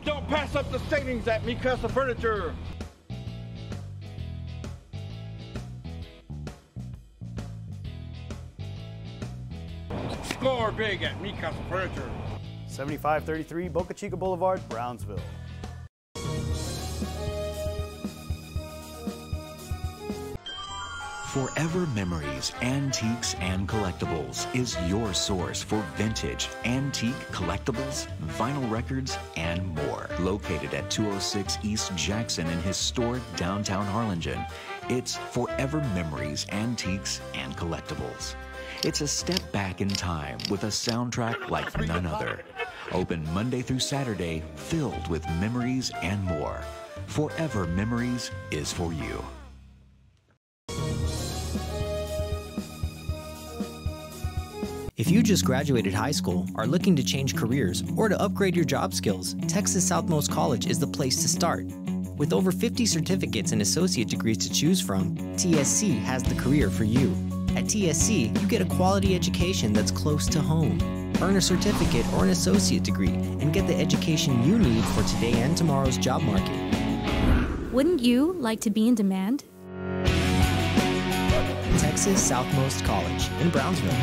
Don't pass up the savings at Mikasa Furniture. Score big at Mikasa Furniture. 7533 Boca Chica Boulevard, Brownsville. Forever Memories, Antiques and Collectibles is your source for vintage, antique collectibles, vinyl records, and more. Located at 206 East Jackson in historic downtown Harlingen, it's Forever Memories, Antiques and Collectibles. It's a step back in time with a soundtrack like none other. Open Monday through Saturday, filled with memories and more. Forever Memories is for you. If you just graduated high school, are looking to change careers, or to upgrade your job skills, Texas Southmost College is the place to start. With over 50 certificates and associate degrees to choose from, TSC has the career for you. At TSC, you get a quality education that's close to home. Earn a certificate or an associate degree and get the education you need for today and tomorrow's job market. Wouldn't you like to be in demand? Texas Southmost College in Brownsville.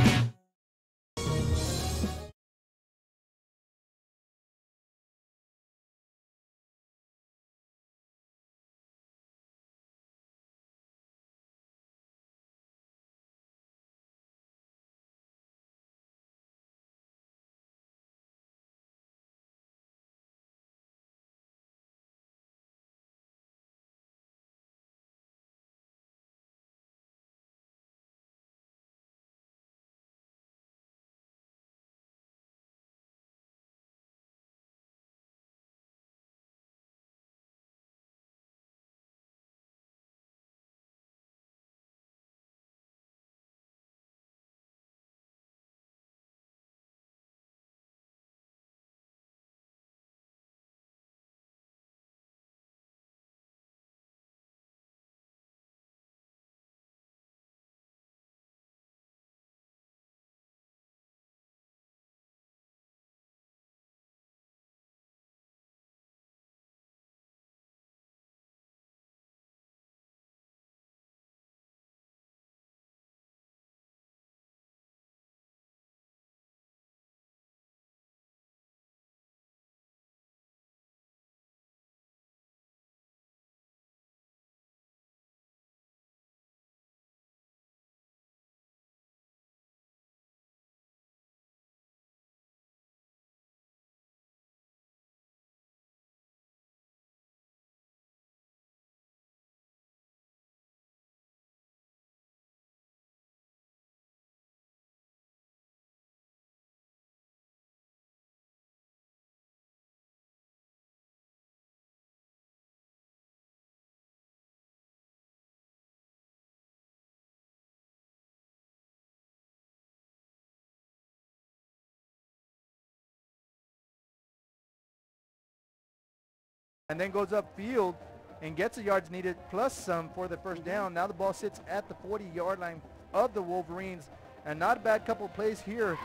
And then goes upfield and gets the yards needed plus some for the first down. Now the ball sits at the 40-yard line of the Wolverines, and not a bad couple of plays here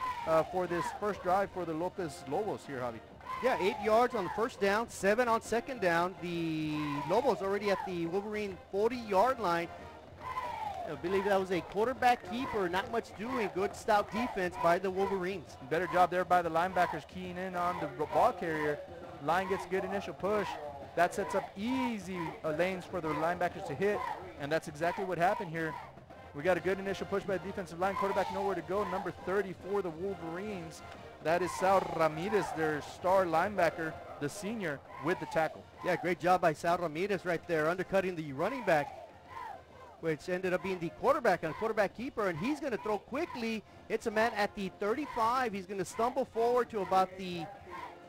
for this first drive for the Lopez Lobos here, Javi. Yeah, 8 yards on the first down, 7 on second down. The Lobos already at the Wolverine 40-yard line. I believe that was a quarterback keeper, not much doing. Good stout defense by the Wolverines. Better job there by the linebackers keying in on the ball carrier. Line gets good initial push. That sets up easy lanes for the linebackers to hit, and that's exactly what happened here. We got a good initial push by the defensive line. Quarterback nowhere to go. Number 30 for the Wolverines. That is Sal Ramirez, their star linebacker, the senior, with the tackle. Yeah, great job by Sal Ramirez right there, undercutting the running back, which ended up being the quarterback and quarterback keeper, and he's going to throw quickly. It's a man at the 35. He's going to stumble forward to about the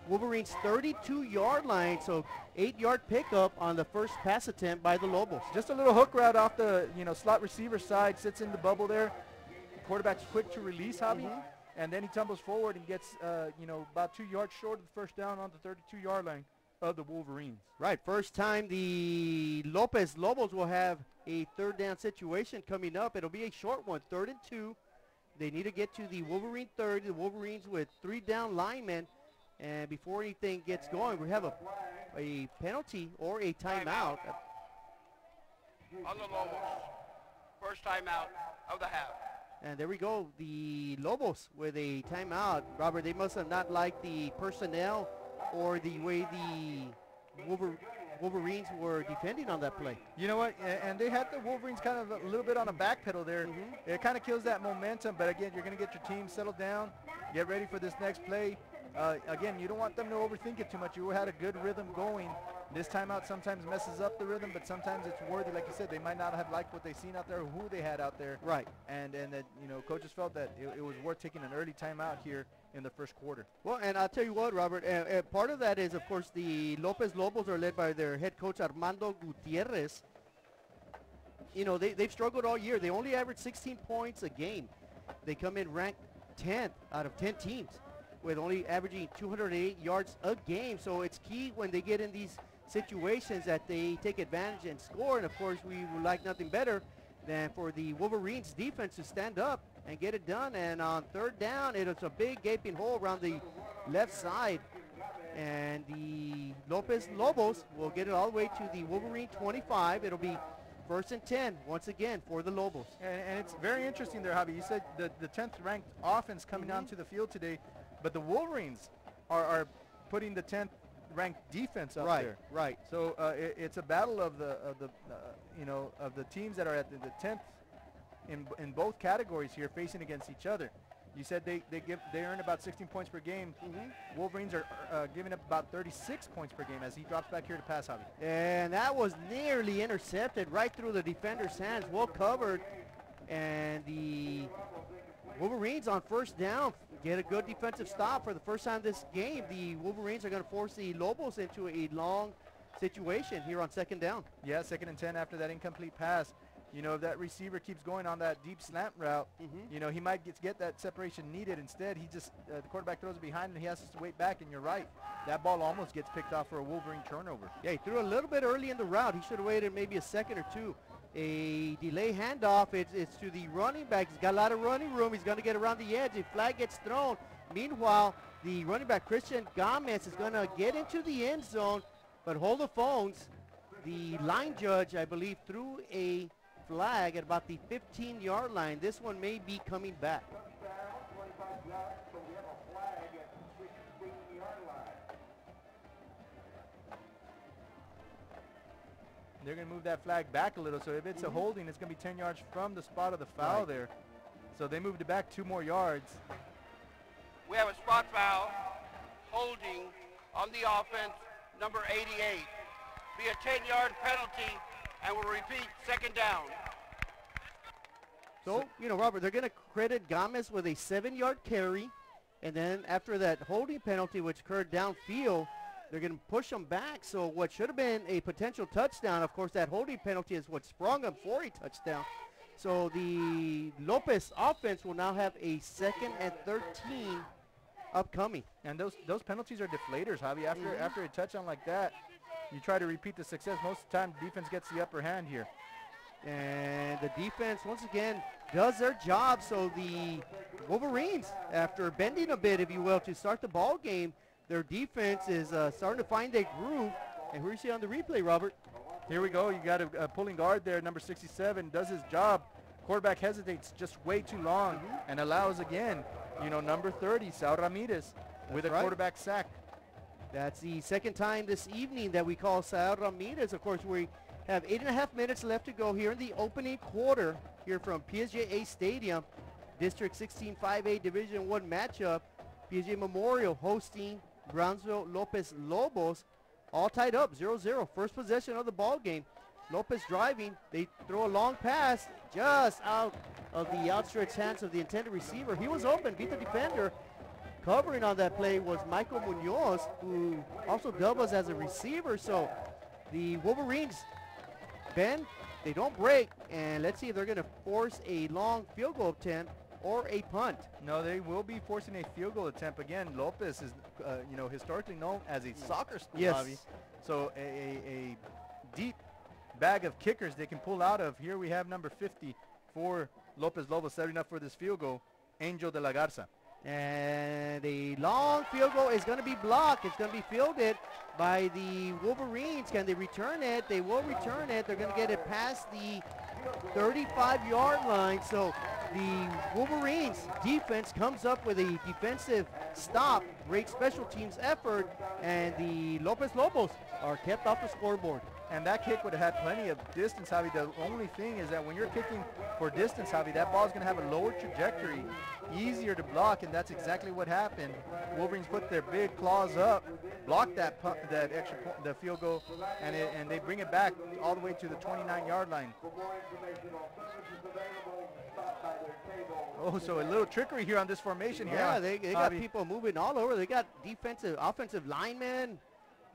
Wolverines 32-yard line, so 8-yard pickup on the first pass attempt by the Lobos. Just a little hook route off the slot receiver side, sits in the bubble there. The quarterback's quick to release, Javi, and then he tumbles forward and gets about 2 yards short of the first down on the 32-yard line of the Wolverines. Right, first time the Lopez Lobos will have a third down situation coming up. It'll be a short one, 3rd and 2. They need to get to the Wolverine 30. The Wolverines with 3 down linemen. And before anything gets going, we have a penalty or a timeout. On the Lobos. First timeout of the half. And there we go, the Lobos with a timeout. Robert, they must have not liked the personnel or the way the Wolverines were defending on that play. You know what, and they had the Wolverines kind of a little bit on a back pedal there. It kind of kills that momentum, but again, you're going to get your team settled down, get ready for this next play. Again, you don't want them to overthink it too much. You had a good rhythm going. This timeout sometimes messes up the rhythm, but sometimes it's worthy. Like you said, they might not have liked what they seen out there, or who they had out there. Right. And that, you know, coaches felt that it was worth taking an early timeout here in the first quarter. Well, and I'll tell you what, Robert, part of that is, of course, the Lopez Lobos are led by their head coach, Armando Gutierrez. You know, they've struggled all year. They only average 16 points a game. They come in ranked 10th out of 10 teams with only averaging 208 yards a game. So it's key when they get in these situations that they take advantage and score. And, of course, we would like nothing better than for the Wolverines defense to stand up and get it done. And on third down, it is a big gaping hole around the left side. And the Lopez Lobos will get it all the way to the Wolverine 25. It'll be 1st and 10 once again for the Lobos. And it's very interesting there, Javi. You said the 10th ranked offense coming onto the field today, but the Wolverines are putting the 10th ranked defense up there. Right. So it's a battle of the teams that are at the 10th in both categories here, facing against each other. You said they earn about 16 points per game. Wolverines are giving up about 36 points per game as he drops back here to pass, Javi. And that was nearly intercepted right through the defender's hands, well covered. And the Wolverines on first down get a good defensive stop for the first time this game. The Wolverines are going to force the Lobos into a long situation here on 2nd down. Yeah, 2nd and 10 after that incomplete pass. You know, if that receiver keeps going on that deep slant route, you know, he might get that separation needed. Instead, he just, the quarterback throws it behind and he has to wait back, and you're right. That ball almost gets picked off for a Wolverine turnover. Yeah, he threw a little bit early in the route. He should have waited maybe a second or two. A delay handoff, it's to the running back. He's got a lot of running room. He's going to get around the edge. A flag gets thrown. Meanwhile, the running back, Christian Gomez, is going to get into the end zone, but hold the phones. The line judge, I believe, threw a flag at about the 15-yard line. This one may be coming back. They're going to move that flag back a little, so if it's a holding, it's going to be 10 yards from the spot of the foul there. So they moved it back 2 more yards. We have a spot foul, holding on the offense, number 88. Be a 10-yard penalty, and we'll repeat 2nd down. So, you know, Robert, they're going to credit Gomez with a 7-yard carry, and then after that holding penalty, which occurred downfield, they're going to push them back. So what should have been a potential touchdown, of course, that holding penalty is what sprung them for a touchdown. So the Lopez offense will now have a 2nd and 13 upcoming. And those penalties are deflators, Javi. After a touchdown like that, you try to repeat the success. Most of the time, defense gets the upper hand here. And the defense, once again, does their job. So the Wolverines, after bending a bit, if you will, to start the ball game, their defense is starting to find a groove. And here you see on the replay, Robert. Here we go. You got a pulling guard there, number 67, does his job. Quarterback hesitates just way too long and allows, again, you know, number 30, Sal Ramirez, with a quarterback sack. That's the 2nd time this evening that we call Sal Ramirez. Of course, we have 8.5 minutes left to go here in the opening quarter here from PSJA Stadium. District 16 5A Division I matchup. PSJA Memorial hosting Brownsville Lopez Lobos. All tied up, 0-0. First possession of the ball game. Lopez driving. They throw a long pass just out of the outstretched hands of the intended receiver. He was open, beat the defender. Covering on that play was Michael Munoz, who also doubles as a receiver. So the Wolverines bend, they don't break, and let's see if they're going to force a long field goal attempt or a punt. No, they will be forcing a field goal attempt. Again, Lopez is, you know, historically known as a soccer school, Javi. So a deep bag of kickers they can pull out of. Here we have number 50 for Lopez Lobos setting up for this field goal, Angel de la Garza. And a long field goal is going to be blocked. It's going to be fielded by the Wolverines. Can they return it? They will return it. They're going to get it past the 35-yard line. So the Wolverines defense comes up with a defensive stop, great special teams effort, and the Lopez Lobos are kept off the scoreboard. And that kick would have had plenty of distance, Javi. The only thing is that when you're kicking for distance, Javi, that ball's going to have a lower trajectory, easier to block, and that's exactly what happened. Wolverines put their big claws up, blocked that extra the field goal, and they bring it back all the way to the 29-yard line. Oh, so a little trickery here on this formation here. Yeah, they got people moving all over. They got defensive, offensive linemen.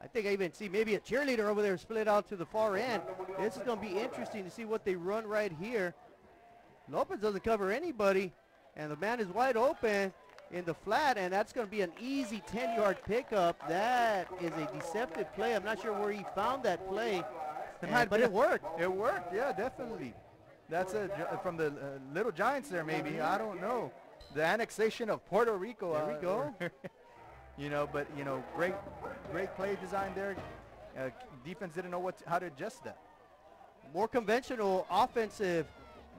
I think I even see maybe a cheerleader over there split out to the far end. This is going to be interesting to see what they run right here. Lopez doesn't cover anybody, and the man is wide open in the flat, and that's going to be an easy 10-yard pickup. That is a deceptive play. I'm not sure where he found that play, but it worked. It worked, yeah, definitely. That's from the Little Giants there, maybe. I don't know. The annexation of Puerto Rico. There we go. You know, but, you know, great play design there. Defense didn't know how to adjust that. More conventional offensive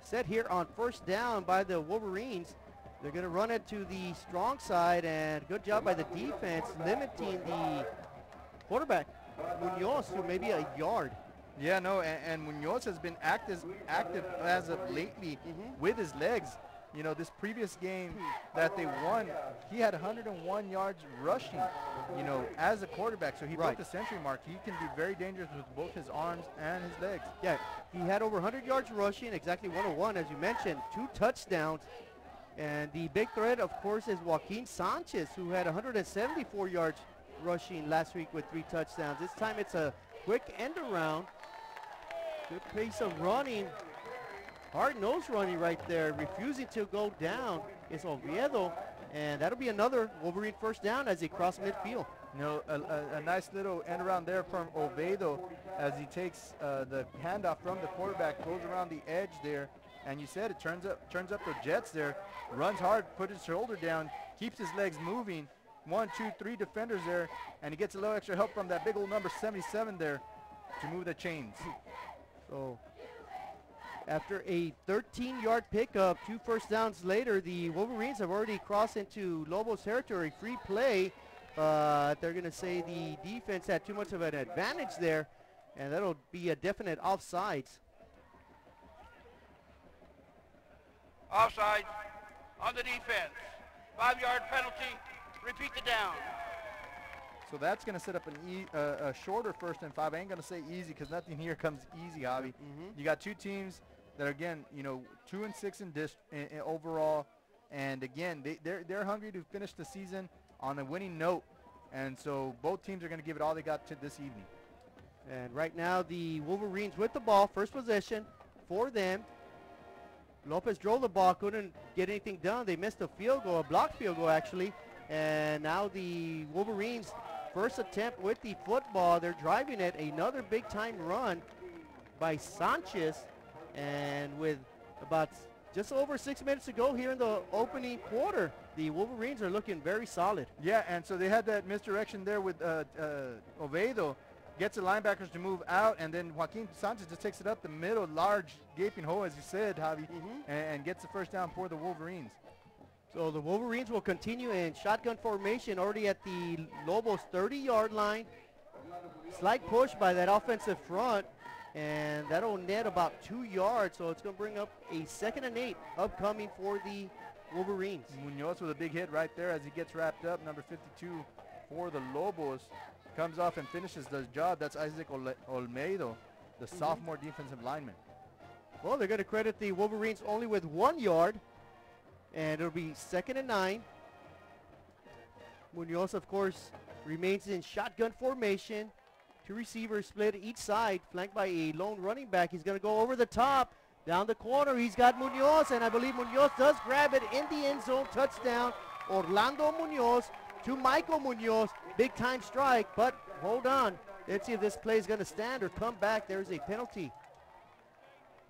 set here on first down by the Wolverines. They're going to run it to the strong side, and good job by the defense limiting the quarterback, Munoz, to maybe a yard. Yeah, no, and Munoz has been active as of lately with his legs. You know, this previous game that they won, he had 101 yards rushing, you know, as a quarterback. So he broke the century mark. He can be very dangerous with both his arms and his legs. Yeah, he had over 100 yards rushing, exactly 101, as you mentioned, 2 touchdowns. And the big threat, of course, is Joaquin Sanchez, who had 174 yards rushing last week with 3 touchdowns. This time it's a quick end around. Good pace of running. Hard nose running right there, refusing to go down is Oviedo, and that'll be another Wolverine first down as they cross midfield. You know, a nice little end around there from Oviedo as he takes the handoff from the quarterback, goes around the edge there, and you said it turns up the jets there, runs hard, put his shoulder down, keeps his legs moving. 1, 2, 3 defenders there, and he gets a little extra help from that big old number 77 there to move the chains. So after a 13-yard pickup, 2 first downs later, the Wolverines have already crossed into Lobos territory. Free play, but they're going to say the defense had too much of an advantage there, and that'll be a definite offsides. Offside on the defense. 5-yard penalty. Repeat the down. So that's going to set up a shorter 1st and 5. I ain't going to say easy because nothing here comes easy, Javi. You got 2 teams that are, again, you know, 2 and 6 in overall, and again, they're hungry to finish the season on a winning note, and so both teams are going to give it all they got to this evening. And right now, the Wolverines with the ball, first possession for them. Lopez drove the ball, couldn't get anything done. They missed a field goal, a blocked field goal actually, and now the Wolverines first attempt with the football. They're driving it, another big-time run by Sanchez. And with about just over 6 minutes to go here in the opening quarter, the Wolverines are looking very solid. Yeah, and so they had that misdirection there with Oviedo, gets the linebackers to move out, and then Joaquin Sanchez just takes it up the middle, large gaping hole, as you said, Javi, and gets the first down for the Wolverines. So the Wolverines will continue in shotgun formation already at the Lobos 30-yard line. Slight push by that offensive front, and that'll net about 2 yards, so it's going to bring up a 2nd and 8 upcoming for the Wolverines. Munoz with a big hit right there as he gets wrapped up. Number 52 for the Lobos comes off and finishes the job. That's Isaac Olmedo, the sophomore defensive lineman. Well, they're going to credit the Wolverines only with 1 yard, and it'll be 2nd and 9. Munoz, of course, remains in shotgun formation. 2 receivers split each side, flanked by a lone running back. He's going to go over the top, down the corner. He's got Munoz, and I believe Munoz does grab it in the end zone. Touchdown, Orlando Munoz to Michael Munoz. Big-time strike, but hold on. Let's see if this play is going to stand or come back. There's a penalty.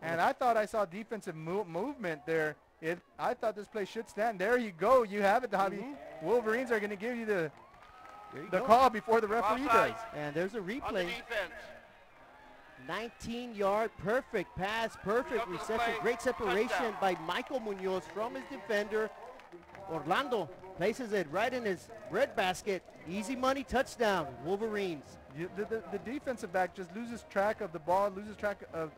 And I thought I saw defensive movement there. I thought this play should stand. There you go. You have it, Javi. Wolverines are going to give you the call before the referee does. And there's a replay. On the defense. 19-yard perfect pass, perfect reception, great separation by Michael Munoz from his defender. Orlando places it right in his breadbasket. Easy money touchdown, Wolverines. The defensive back just loses track of the ball, loses track of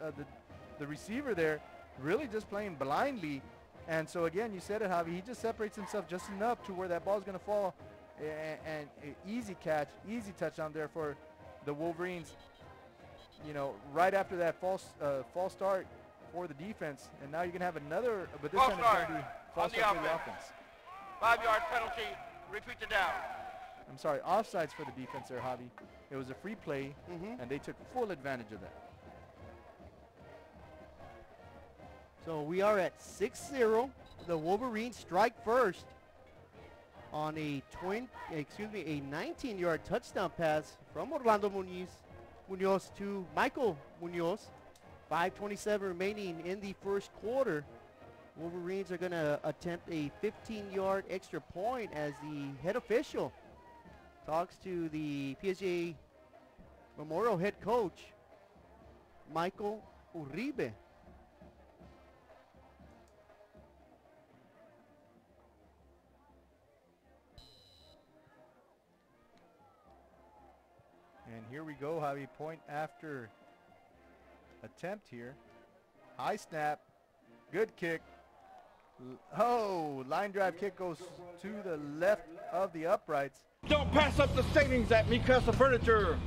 the receiver there, really just playing blindly. And so again, you said it, Javi, he just separates himself just enough to where that ball is going to fall, and easy catch, easy touchdown there for the Wolverines. You know, right after that false start for the defense, and now you're going to have another, but this time it's going to be false start for the offense. 5-yard penalty, repeat the down. I'm sorry, offsides for the defense there, Javi. It was a free play, and they took full advantage of that. So we are at 6-0. The Wolverines strike first on a 19-yard touchdown pass from Orlando Munoz to Michael Munoz. 5:27 remaining in the first quarter. Wolverines are going to attempt a 15-yard extra point as the head official talks to the PSJA Memorial head coach, Michael Uribe. And here we go, Javi, point after attempt here. High snap, good kick. Line drive kick goes to the left of the uprights. Don't pass up the savings at Me Casa Furniture.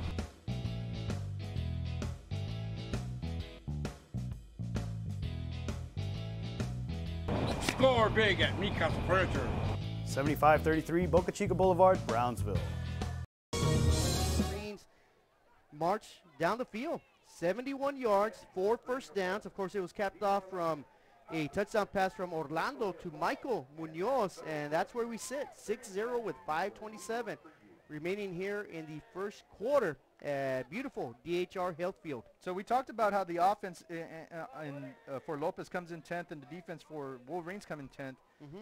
Score big at Me Casa Furniture. 7533 Boca Chica Boulevard, Brownsville. March down the field, 71 yards, 4 first downs. Of course, it was capped off from a touchdown pass from Orlando to Michael Munoz, and that's where we sit, 6-0 with 5:27 remaining here in the first quarter at beautiful DHR Health Field. So we talked about how the offense for Lopez comes in 10th and the defense for Wolverines come in 10th.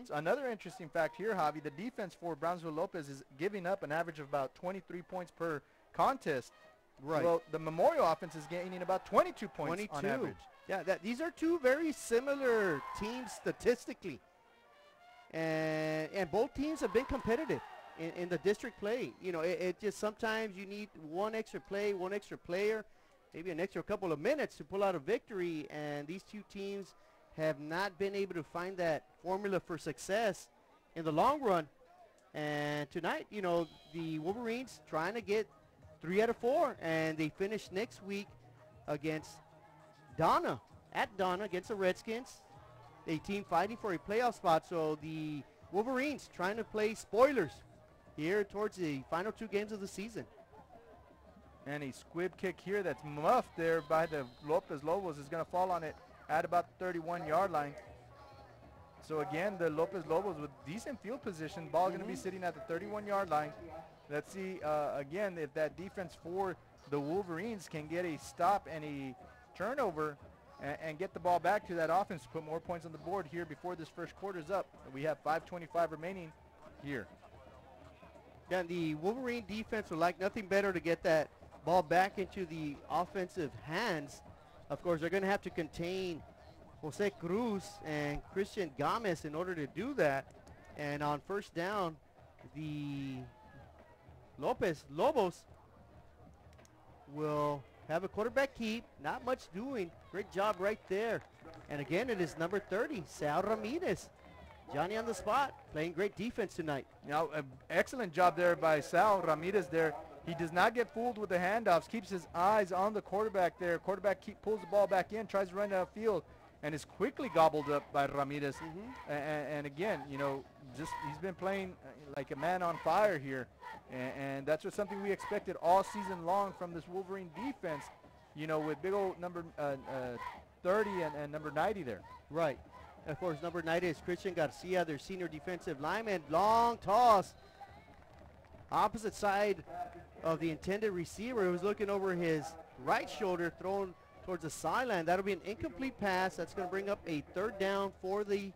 So another interesting fact here, Javi, the defense for Brownsville Lopez is giving up an average of about 23 points per contest. Right. Well, the Memorial offense is gaining about 22 points on average. Yeah, these are two very similar teams statistically. And both teams have been competitive in the district play. You know, it just sometimes you need one extra play, one extra player, maybe an extra couple of minutes to pull out a victory. And these two teams have not been able to find that formula for success in the long run. And tonight, you know, the Wolverines trying to get 3 out of 4, and they finish next week against Donna, at Donna against the Redskins, a team fighting for a playoff spot. So the Wolverines trying to play spoilers here towards the final 2 games of the season. And a squib kick here that's muffed there by the Lopez Lobos is going to fall on it at about the 31-yard line. So again, the Lopez Lobos with decent field position, ball going to be sitting at the 31-yard line. Let's see, again, if that defense for the Wolverines can get a stop and a turnover and get the ball back to that offense to put more points on the board here before this first quarter is up. We have 5:25 remaining here. Yeah, the Wolverine defense would like nothing better to get that ball back into the offensive hands. Of course, they're going to have to contain Jose Cruz and Christian Gomez in order to do that. And on first down, the Lopez Lobos will have a quarterback keep. Not much doing. Great job right there. And again, it is number 30, Sal Ramirez. Johnny on the spot, playing great defense tonight. Now, excellent job there by Sal Ramirez there. He does not get fooled with the handoffs, keeps his eyes on the quarterback there. Quarterback pulls the ball back in, tries to run downfield, and is quickly gobbled up by Ramirez. And again, you know, just he's been playing like a man on fire here. And that's just something we expected all season long from this Wolverine defense, you know, with big old number 30 and number 90 there. Right. Of course, number 90 is Christian Garcia, their senior defensive lineman. Long toss. Opposite side of the intended receiver, who was looking over his right shoulder, thrown towards the sideline. That'll be an incomplete pass. That's going to bring up a 3rd down for the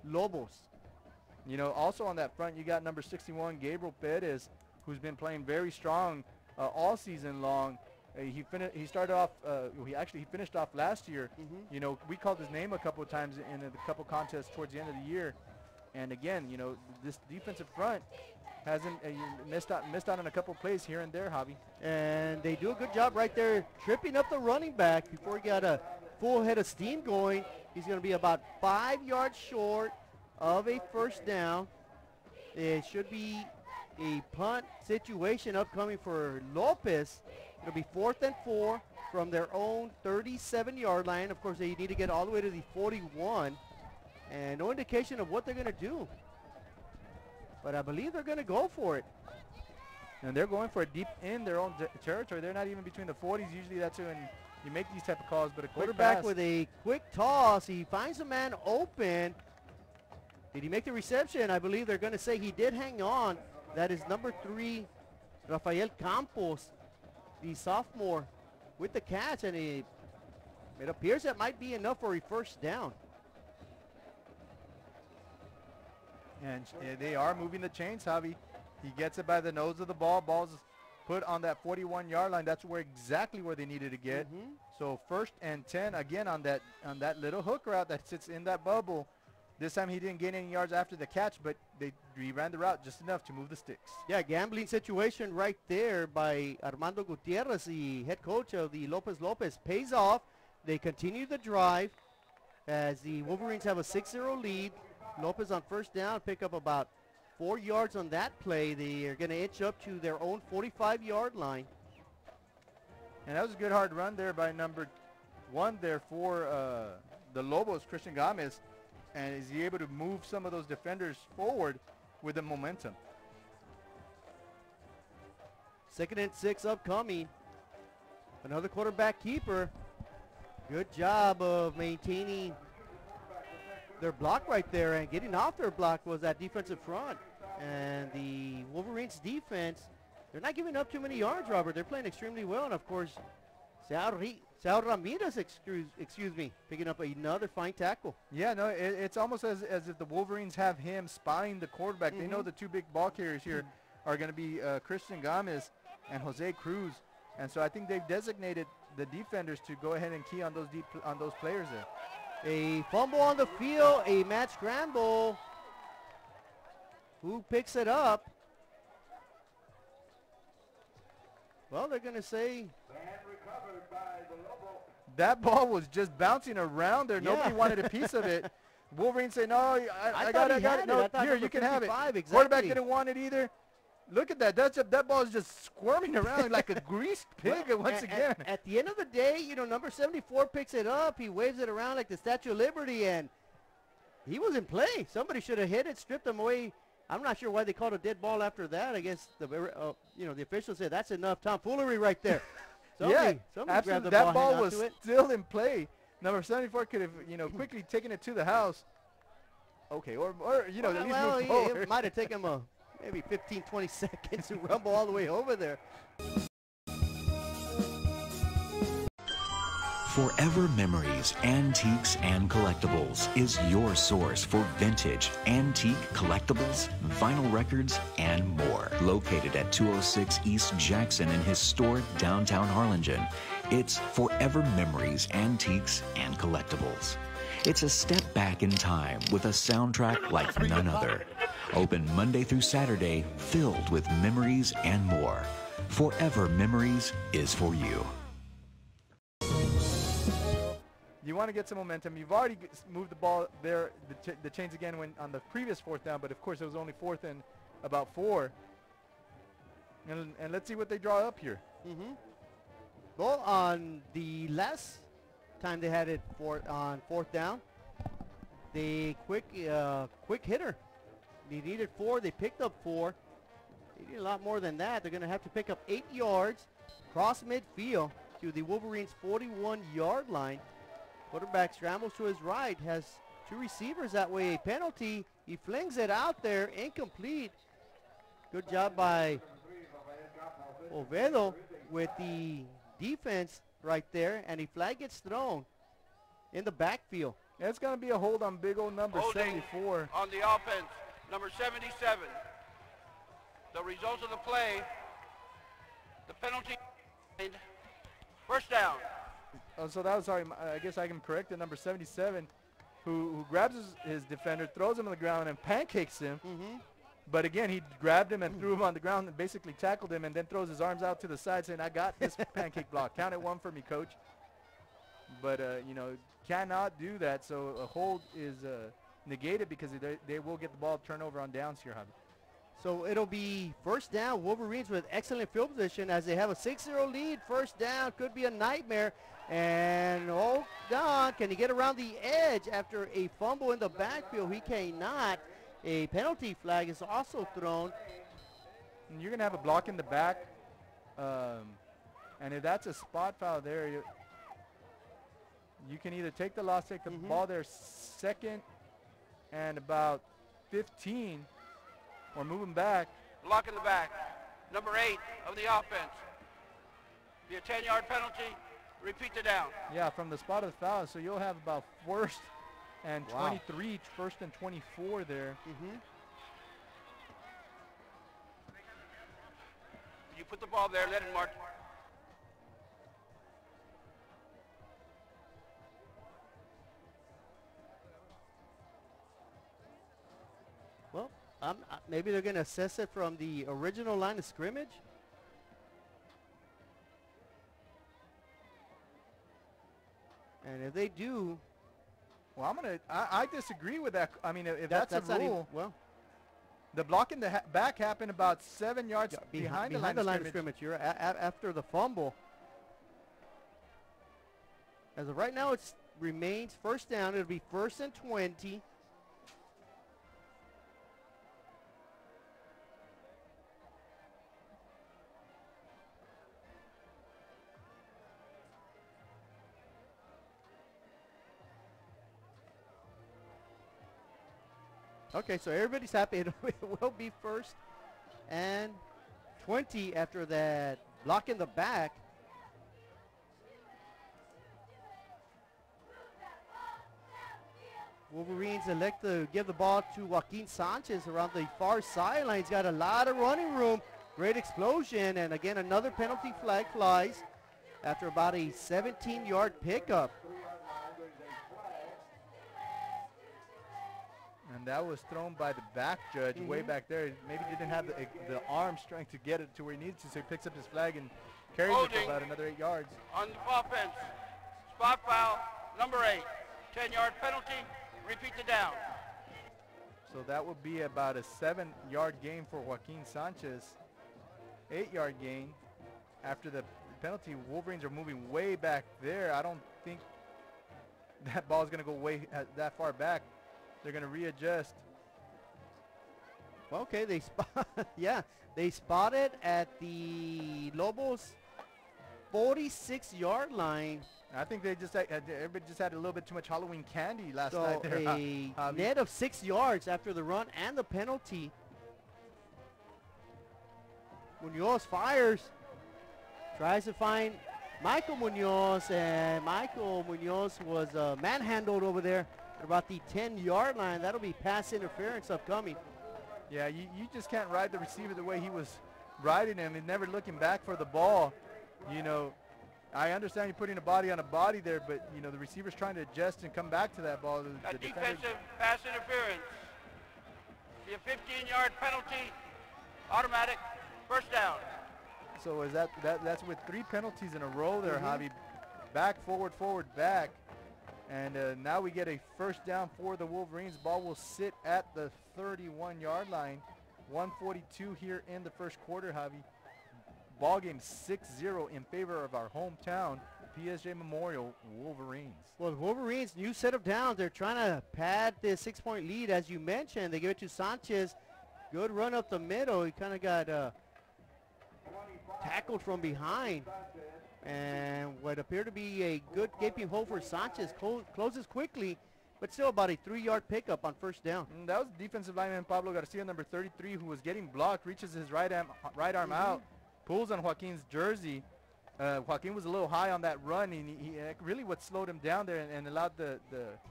Lobos. You know, also on that front, you got number 61, Gabriel Perez, who's been playing very strong all season long. He started off, he finished off last year. You know, we called his name a couple of times in a couple contests towards the end of the year. And again, you know, this defensive front hasn't missed out on a couple plays here and there, Javi. And they do a good job right there tripping up the running back before he got a full head of steam going. He's going to be about 5 yards short of a 1st down. It should be a punt situation upcoming for Lopez. It'll be 4th and 4 from their own 37-yard line. Of course, they need to get all the way to the 41. And no indication of what they're going to do. But I believe they're going to go for it. And they're going for it deep in their own territory. They're not even between the 40s. Usually that's when you make these type of calls. But a quarterback with a quick toss. He finds a man open. Did he make the reception? I believe they're going to say he did hang on. That is number 3, Rafael Campos, the sophomore, with the catch. And it appears that might be enough for a 1st down. And they are moving the chains, Javi. He gets it by the nose of the ball. Ball's put on that 41-yard line. That's exactly where they needed to get. So 1st and 10 again on that little hook route that sits in that bubble. This time he didn't gain any yards after the catch, but he ran the route just enough to move the sticks. Yeah, gambling situation right there by Armando Gutierrez, the head coach of the Lopez Lopez. Pays off. They continue the drive as the Wolverines have a 6-0 lead. Lopez on 1st down, pick up about 4 yards on that play. They are going to inch up to their own 45-yard line. And that was a good hard run there by number 1 there for the Lobos, Christian Gomez. And is he able to move some of those defenders forward with the momentum? 2nd and 6 upcoming. Another quarterback keeper. Good job of maintaining their block right there, and getting off their block was that defensive front. And the Wolverines defense, they're not giving up too many yards, Robert. They're playing extremely well. And of course, Sal Ramirez, excuse me, picking up another fine tackle. Yeah, no, it's almost as if the Wolverines have him spying the quarterback. They know the 2 big ball carriers here are going to be Christian Gomez and Jose Cruz. And so I think they've designated the defenders to go ahead and key on those players there. A fumble on the field, a mad scramble. Who picks it up? Well, they're going to say that ball was just bouncing around there. Nobody wanted a piece of it. Wolverines say, no, I got it. No, here, you can have it. Exactly. Quarterback didn't want it either. Look at that. That ball is just squirming around like a greased pig once again. At the end of the day, you know, number 74 picks it up. He waves it around like the Statue of Liberty, and he was in play. Somebody should have hit it, stripped him away. I'm not sure why they called a dead ball after that. I guess the official said that's enough tomfoolery right there. Somebody absolutely. That ball was still in play. Number 74 could have, quickly taken it to the house. Okay, or at least move forward. It might have taken him maybe 15, 20 seconds to rumble all the way over there. Forever Memories, Antiques, and Collectibles is your source for vintage, antique collectibles, vinyl records, and more. Located at 206 East Jackson in historic downtown Harlingen, it's Forever Memories, Antiques, and Collectibles. It's a step back in time with a soundtrack like none other. Open Monday through Saturday, filled with memories and more. Forever Memories is for you. You want to get some momentum. You've already moved the ball there, the chains again when on the previous 4th down, but of course it was only 4th and about 4. And let's see what they draw up here. Well, on the last time they had it on 4th down, the quick hitter. They needed 4. They picked up 4. They need a lot more than that. They're going to have to pick up 8 yards, cross midfield to the Wolverines' 41-yard line. Quarterback scrambles to his right, has 2 receivers that way. A penalty. He flings it out there, incomplete. Good job by Oviedo with the defense right there, and a flag gets thrown in the backfield. It's going to be a hold on big old number Holding 74. on the offense, number 77. The results of the play, the penalty, first down. Oh, so that was, sorry, I guess I can correct it, number 77, who grabs his defender, throws him on the ground, and pancakes him. But again, he grabbed him and threw him on the ground and basically tackled him, and then throws his arms out to the side saying, I got this pancake block. Count it one for me, coach. But, you know, cannot do that. So a hold is negated because they will get the ball turnover on downs here, Javi. So it'll be first down. Wolverines with excellent field position as they have a 6-0 lead. First down could be a nightmare. And hold on, can he get around the edge after a fumble in the backfield? He cannot. A penalty flag is also thrown. And you're going to have a block in the back. And if that's a spot foul there, you can either take the loss, take the ball there second and about 15, or move him back. Block in the back, number 8 of the offense. Be a 10-yard penalty. Repeat the down. Yeah, from the spot of the foul, so you'll have about first and 23, first and 24 there. You put the ball there, let it mark. Well, maybe they're going to assess it from the original line of scrimmage. And if they do, well, I disagree with that. I mean, if that's a rule, well, the block in the back happened about 7 yards behind the line of scrimmage. You're after the fumble. As of right now, it remains first down. It'll be first and 20. Okay, so everybody's happy. It will be first and 20 after that block in the back. Wolverines elect to give the ball to Joaquin Sanchez around the far sideline. He's got a lot of running room. Great explosion, and again, another penalty flag flies after about a 17-yard pickup. And that was thrown by the back judge way back there. Maybe he didn't have the arm strength to get it to where he needs to, so he picks up his flag and carries it for about another 8 yards. On the offense, spot foul, number 8, 10-yard penalty, repeat the down. So that would be about a 7-yard gain for Joaquin Sanchez. 8-yard gain after the penalty. Wolverines are moving way back there. I don't think that ball is going to go way that far back. They're going to readjust. Well, okay, they spotted at the Lobos 46-yard line. I think they just everybody just had a little bit too much Halloween candy last night there. A net of 6 yards after the run and the penalty. Munoz fires, tries to find Michael Munoz, and Michael Munoz was manhandled over there at about the 10-yard line. That'll be pass interference upcoming. Yeah, you just can't ride the receiver the way he was riding him and never looking back for the ball. You know, I understand you're putting a body on a body there, but, you know, the receiver's trying to adjust and come back to that ball. A defensive pass interference. Be a 15-yard penalty, automatic, first down. So is that's with 3 penalties in a row there, Javi. Back, forward, forward, back. And now we get a first down for the Wolverines. Ball will sit at the 31-yard line. 1:42 here in the first quarter, Javi. Ball game 6-0 in favor of our hometown, PSJA Memorial Wolverines. Well, the Wolverines, new set of downs. They're trying to pad the 6-point lead, as you mentioned. They give it to Sanchez. Good run up the middle. He kind of got tackled from behind. And what appeared to be a good gaping hole for Sanchez closes quickly, but still about a 3-yard pickup on first down. That was defensive lineman Pablo Garcia, number 33, who was getting blocked, reaches his right arm out, pulls on Joaquin's jersey, Joaquin was a little high on that run, and he really what slowed him down there and allowed the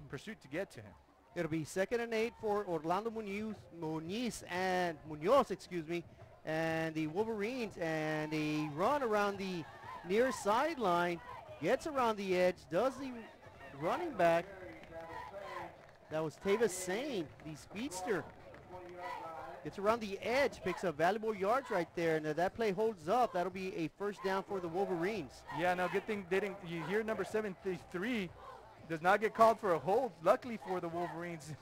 pursuit to get to him. It'll be 2nd and 8 for Orlando Munoz, excuse me, and the Wolverines, and a run around the near sideline, gets around the edge, does the running back. That was Tavis Sane, the speedster. Gets around the edge, picks up valuable yards right there, and if that play holds up, that'll be a first down for the Wolverines. Yeah, no, good thing they didn't. You hear number 73 does not get called for a hold, luckily for the Wolverines.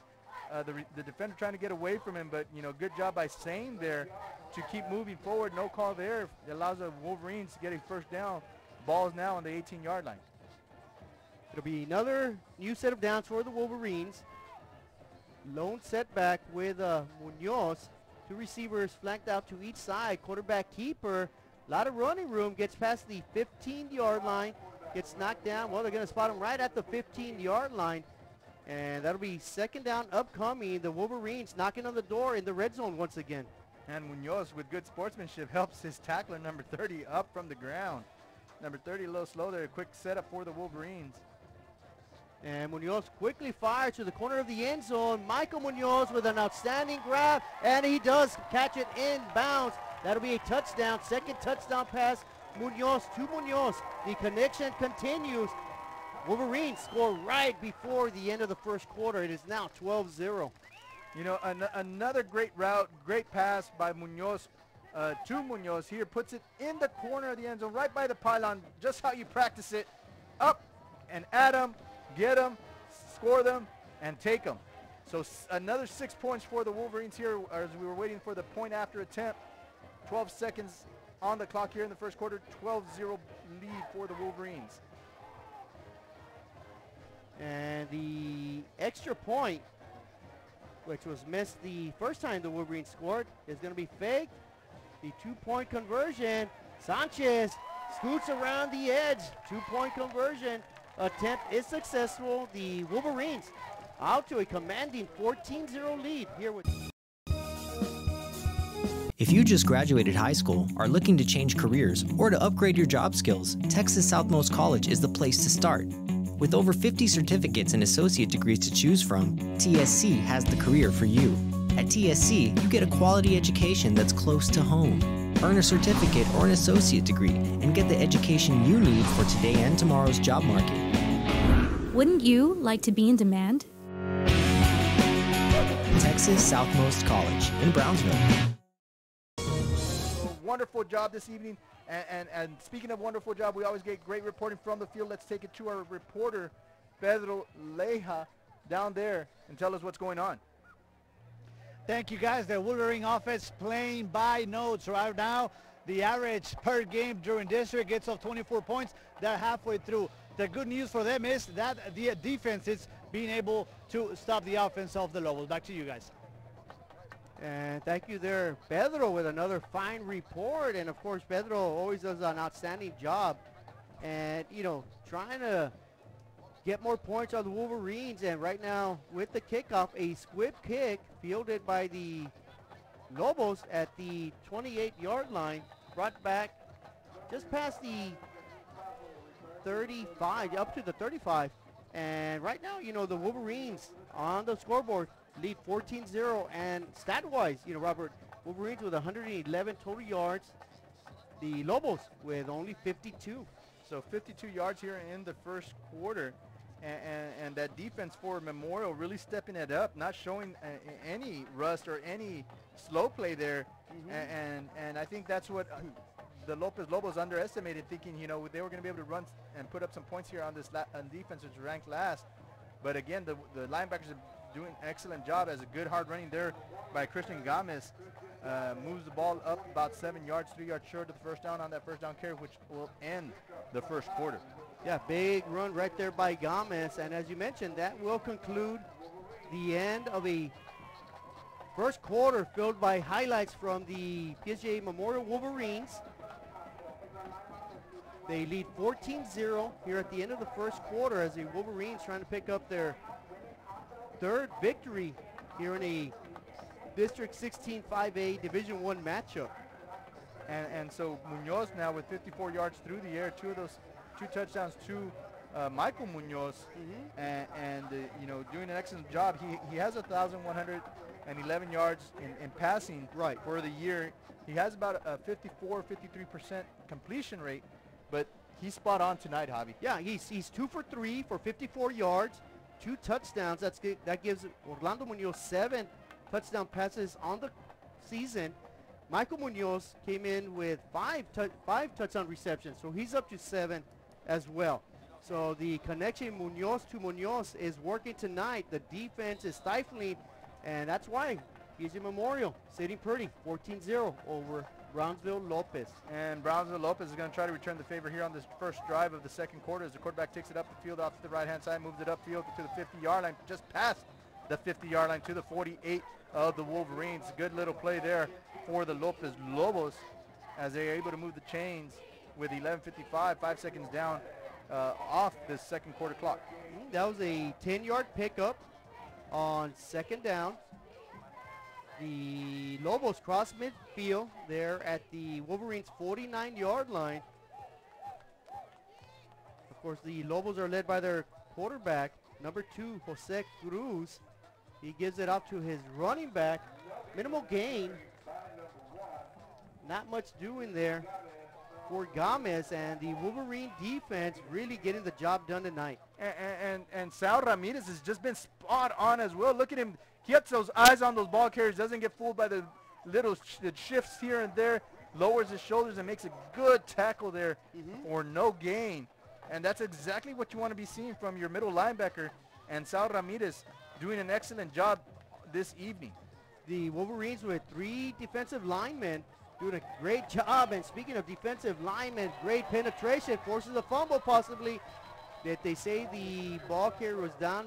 The defender trying to get away from him, but, you know, good job by Sane there to keep moving forward. No call there. It allows the Wolverines to get a first down. Ball's now on the 18-yard line. It'll be another new set of downs for the Wolverines. Lone setback with Munoz. 2 receivers flanked out to each side. Quarterback keeper. A lot of running room. Gets past the 15-yard line. Gets knocked down. Well, they're going to spot him right at the 15-yard line. And that'll be 2nd down upcoming. The Wolverines knocking on the door in the red zone once again. And Munoz, with good sportsmanship, helps his tackler, number 30, up from the ground. Number 30 a little slow there. Quick setup for the Wolverines. And Munoz quickly fires to the corner of the end zone. Michael Munoz with an outstanding grab, and he does catch it in bounds. That'll be a touchdown. 2nd touchdown pass, Munoz to Munoz. The connection continues. Wolverines score right before the end of the first quarter. It is now 12-0. You know, another great route, great pass by Munoz to Munoz here. Puts it in the corner of the end zone, right by the pylon, just how you practice it. Up and at him. Get them, score them, and take them. So another 6 points for the Wolverines here as we were waiting for the point after attempt. 12 seconds on the clock here in the first quarter. 12-0 lead for the Wolverines. And the extra point, which was missed the first time the Wolverines scored, is going to be faked. The 2-point conversion. Sanchez scoots around the edge. 2-point conversion. Attempt is successful. The Wolverines out to a commanding 14-0 lead here with. If you just graduated high school, are looking to change careers, or to upgrade your job skills, Texas Southmost College is the place to start. With over 50 certificates and associate degrees to choose from, TSC has the career for you. At TSC, you get a quality education that's close to home. Earn a certificate or an associate degree and get the education you need for today and tomorrow's job market. Wouldn't you like to be in demand? Texas Southmost College in Brownsville. Wonderful job this evening. And speaking of wonderful job, we always get great reporting from the field. Let's take it to our reporter, Pedro Leja, down there and tell us what's going on. Thank you, guys. The Wolverine offense playing by notes right now. The average per game during district gets off 24 points. They're halfway through. The good news for them is that the defense is being able to stop the offense of the Lobos. Back to you guys. And thank you there, Pedro, with another fine report. And, of course, Pedro always does an outstanding job. And, you know, trying to get more points on the Wolverines. And right now, with the kickoff, a squib kick fielded by the Lobos at the 28-yard line, brought back just past the 35, up to the 35. And right now, you know, the Wolverines on the scoreboard lead 14-0. And stat-wise, you know, Robert, Wolverines with 111 total yards. The Lobos with only 52. So 52 yards here in the first quarter. And that defense for Memorial really stepping it up, not showing any rust or any slow play there. And I think that's what the Lopez Lobos underestimated, thinking, you know, they were going to be able to run and put up some points here on this on defense, which is ranked last. But again, the linebackers are doing an excellent job as a good hard running there by Christian Gomez. Moves the ball up about 7 yards, 3 yards short of the first down on that first down carry, which will end the first quarter. Yeah, big run right there by Gomez. And as you mentioned, that will conclude the end of a first quarter filled by highlights from the PSJA Memorial Wolverines. They lead 14-0 here at the end of the first quarter as the Wolverines trying to pick up their third victory here in a District 16 5A Division I matchup. And so Munoz now with 54 yards through the air, two touchdowns to Michael Munoz, and you know, doing an excellent job. He has 1,111 yards in passing for the year. He has about a 53% completion rate, but he's spot on tonight, Javi. Yeah, he's 2 for 3 for 54 yards, 2 touchdowns. That gives Orlando Munoz 7 touchdown passes on the season. Michael Munoz came in with 5 touchdown receptions, so he's up to 7 as well. So the connection Munoz to Munoz is working tonight. The defense is stifling, and that's why PSJA Memorial sitting pretty, 14-0 over Brownsville Lopez. And Brownsville Lopez is going to try to return the favor here on this first drive of the second quarter as the quarterback takes it up the field off to the right-hand side, moves it upfield to the 50-yard line, just past the 50-yard line to the 48 of the Wolverines. Good little play there for the Lopez Lobos as they're able to move the chains with 11:55, 5 seconds down off the second quarter clock. That was a 10-yard pickup on second down. The Lobos cross midfield there at the Wolverines 49-yard line. Of course, the Lobos are led by their quarterback, number 2, Jose Cruz. He gives it out to his running back. Minimal gain. Not much doing there for Gomez, and the Wolverine defense really getting the job done tonight. And Sal Ramirez has just been spot on as well. Look at him. He gets those eyes on those ball carriers, doesn't get fooled by the little shifts here and there, lowers his shoulders and makes a good tackle there for no gain. And that's exactly what you want to be seeing from your middle linebacker, and Sal Ramirez doing an excellent job this evening. The Wolverines with 3 defensive linemen doing a great job. And speaking of defensive linemen, great penetration, forces a fumble possibly. That they say the ball carrier was down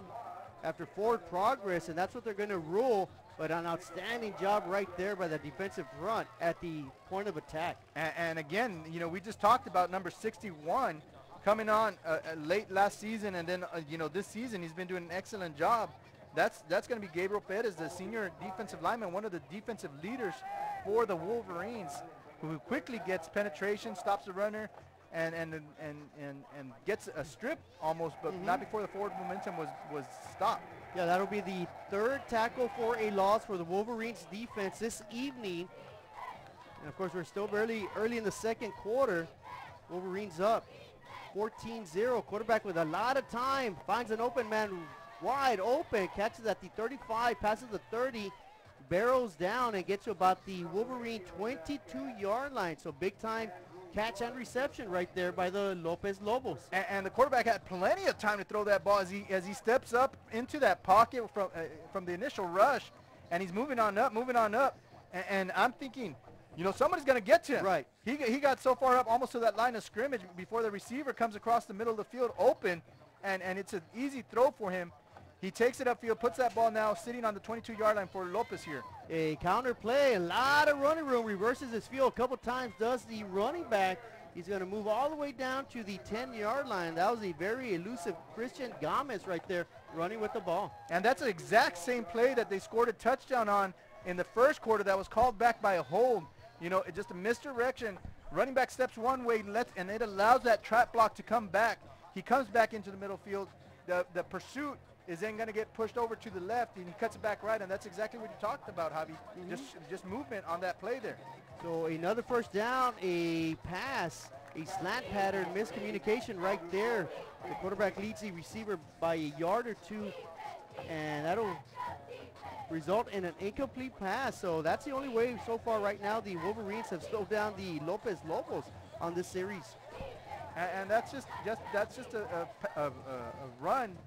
after forward progress, and that's what they're going to rule. But an outstanding job right there by the defensive front at the point of attack. And again, you know, we just talked about number 61 coming on late last season, and then you know, this season he's been doing an excellent job. That's going to be Gabriel Perez, the senior defensive lineman, one of the defensive leaders for the Wolverines, who quickly gets penetration, stops the runner, and gets a strip almost, but not before the forward momentum was stopped. Yeah, that'll be the 3rd tackle for a loss for the Wolverines defense this evening. And of course, we're still early in the second quarter. Wolverines up 14-0. Quarterback with a lot of time, finds an open man wide open, catches at the 35, passes the 30, barrels down and gets to about the Wolverine 22-yard line. So big time catch and reception right there by the Lopez Lobos. And the quarterback had plenty of time to throw that ball as he steps up into that pocket from the initial rush, and he's moving on up. And I'm thinking, you know, somebody's going to get to him. Right. He got so far up almost to that line of scrimmage before the receiver comes across the middle of the field open, and it's an easy throw for him. He takes it upfield, puts that ball now sitting on the 22-yard line for Lopez here. A counter play, a lot of running room, reverses his field a couple times, does the running back. He's going to move all the way down to the 10-yard line. That was a very elusive Christian Gomez right there running with the ball. And that's the exact same play that they scored a touchdown on in the first quarter that was called back by a hold. You know, just a misdirection. Running back steps one way, and it allows that trap block to come back. He comes back into the middle field. The pursuit is then going to get pushed over to the left, and he cuts it back right, and that's exactly what you talked about, Javi. Just movement on that play there. So another first down, a pass, a slant pattern, miscommunication right there. The quarterback leads the receiver by a yard or two, and that'll result in an incomplete pass. So that's the only way so far right now the Wolverines have slowed down the Lopez Lobos on this series. And that's just a run.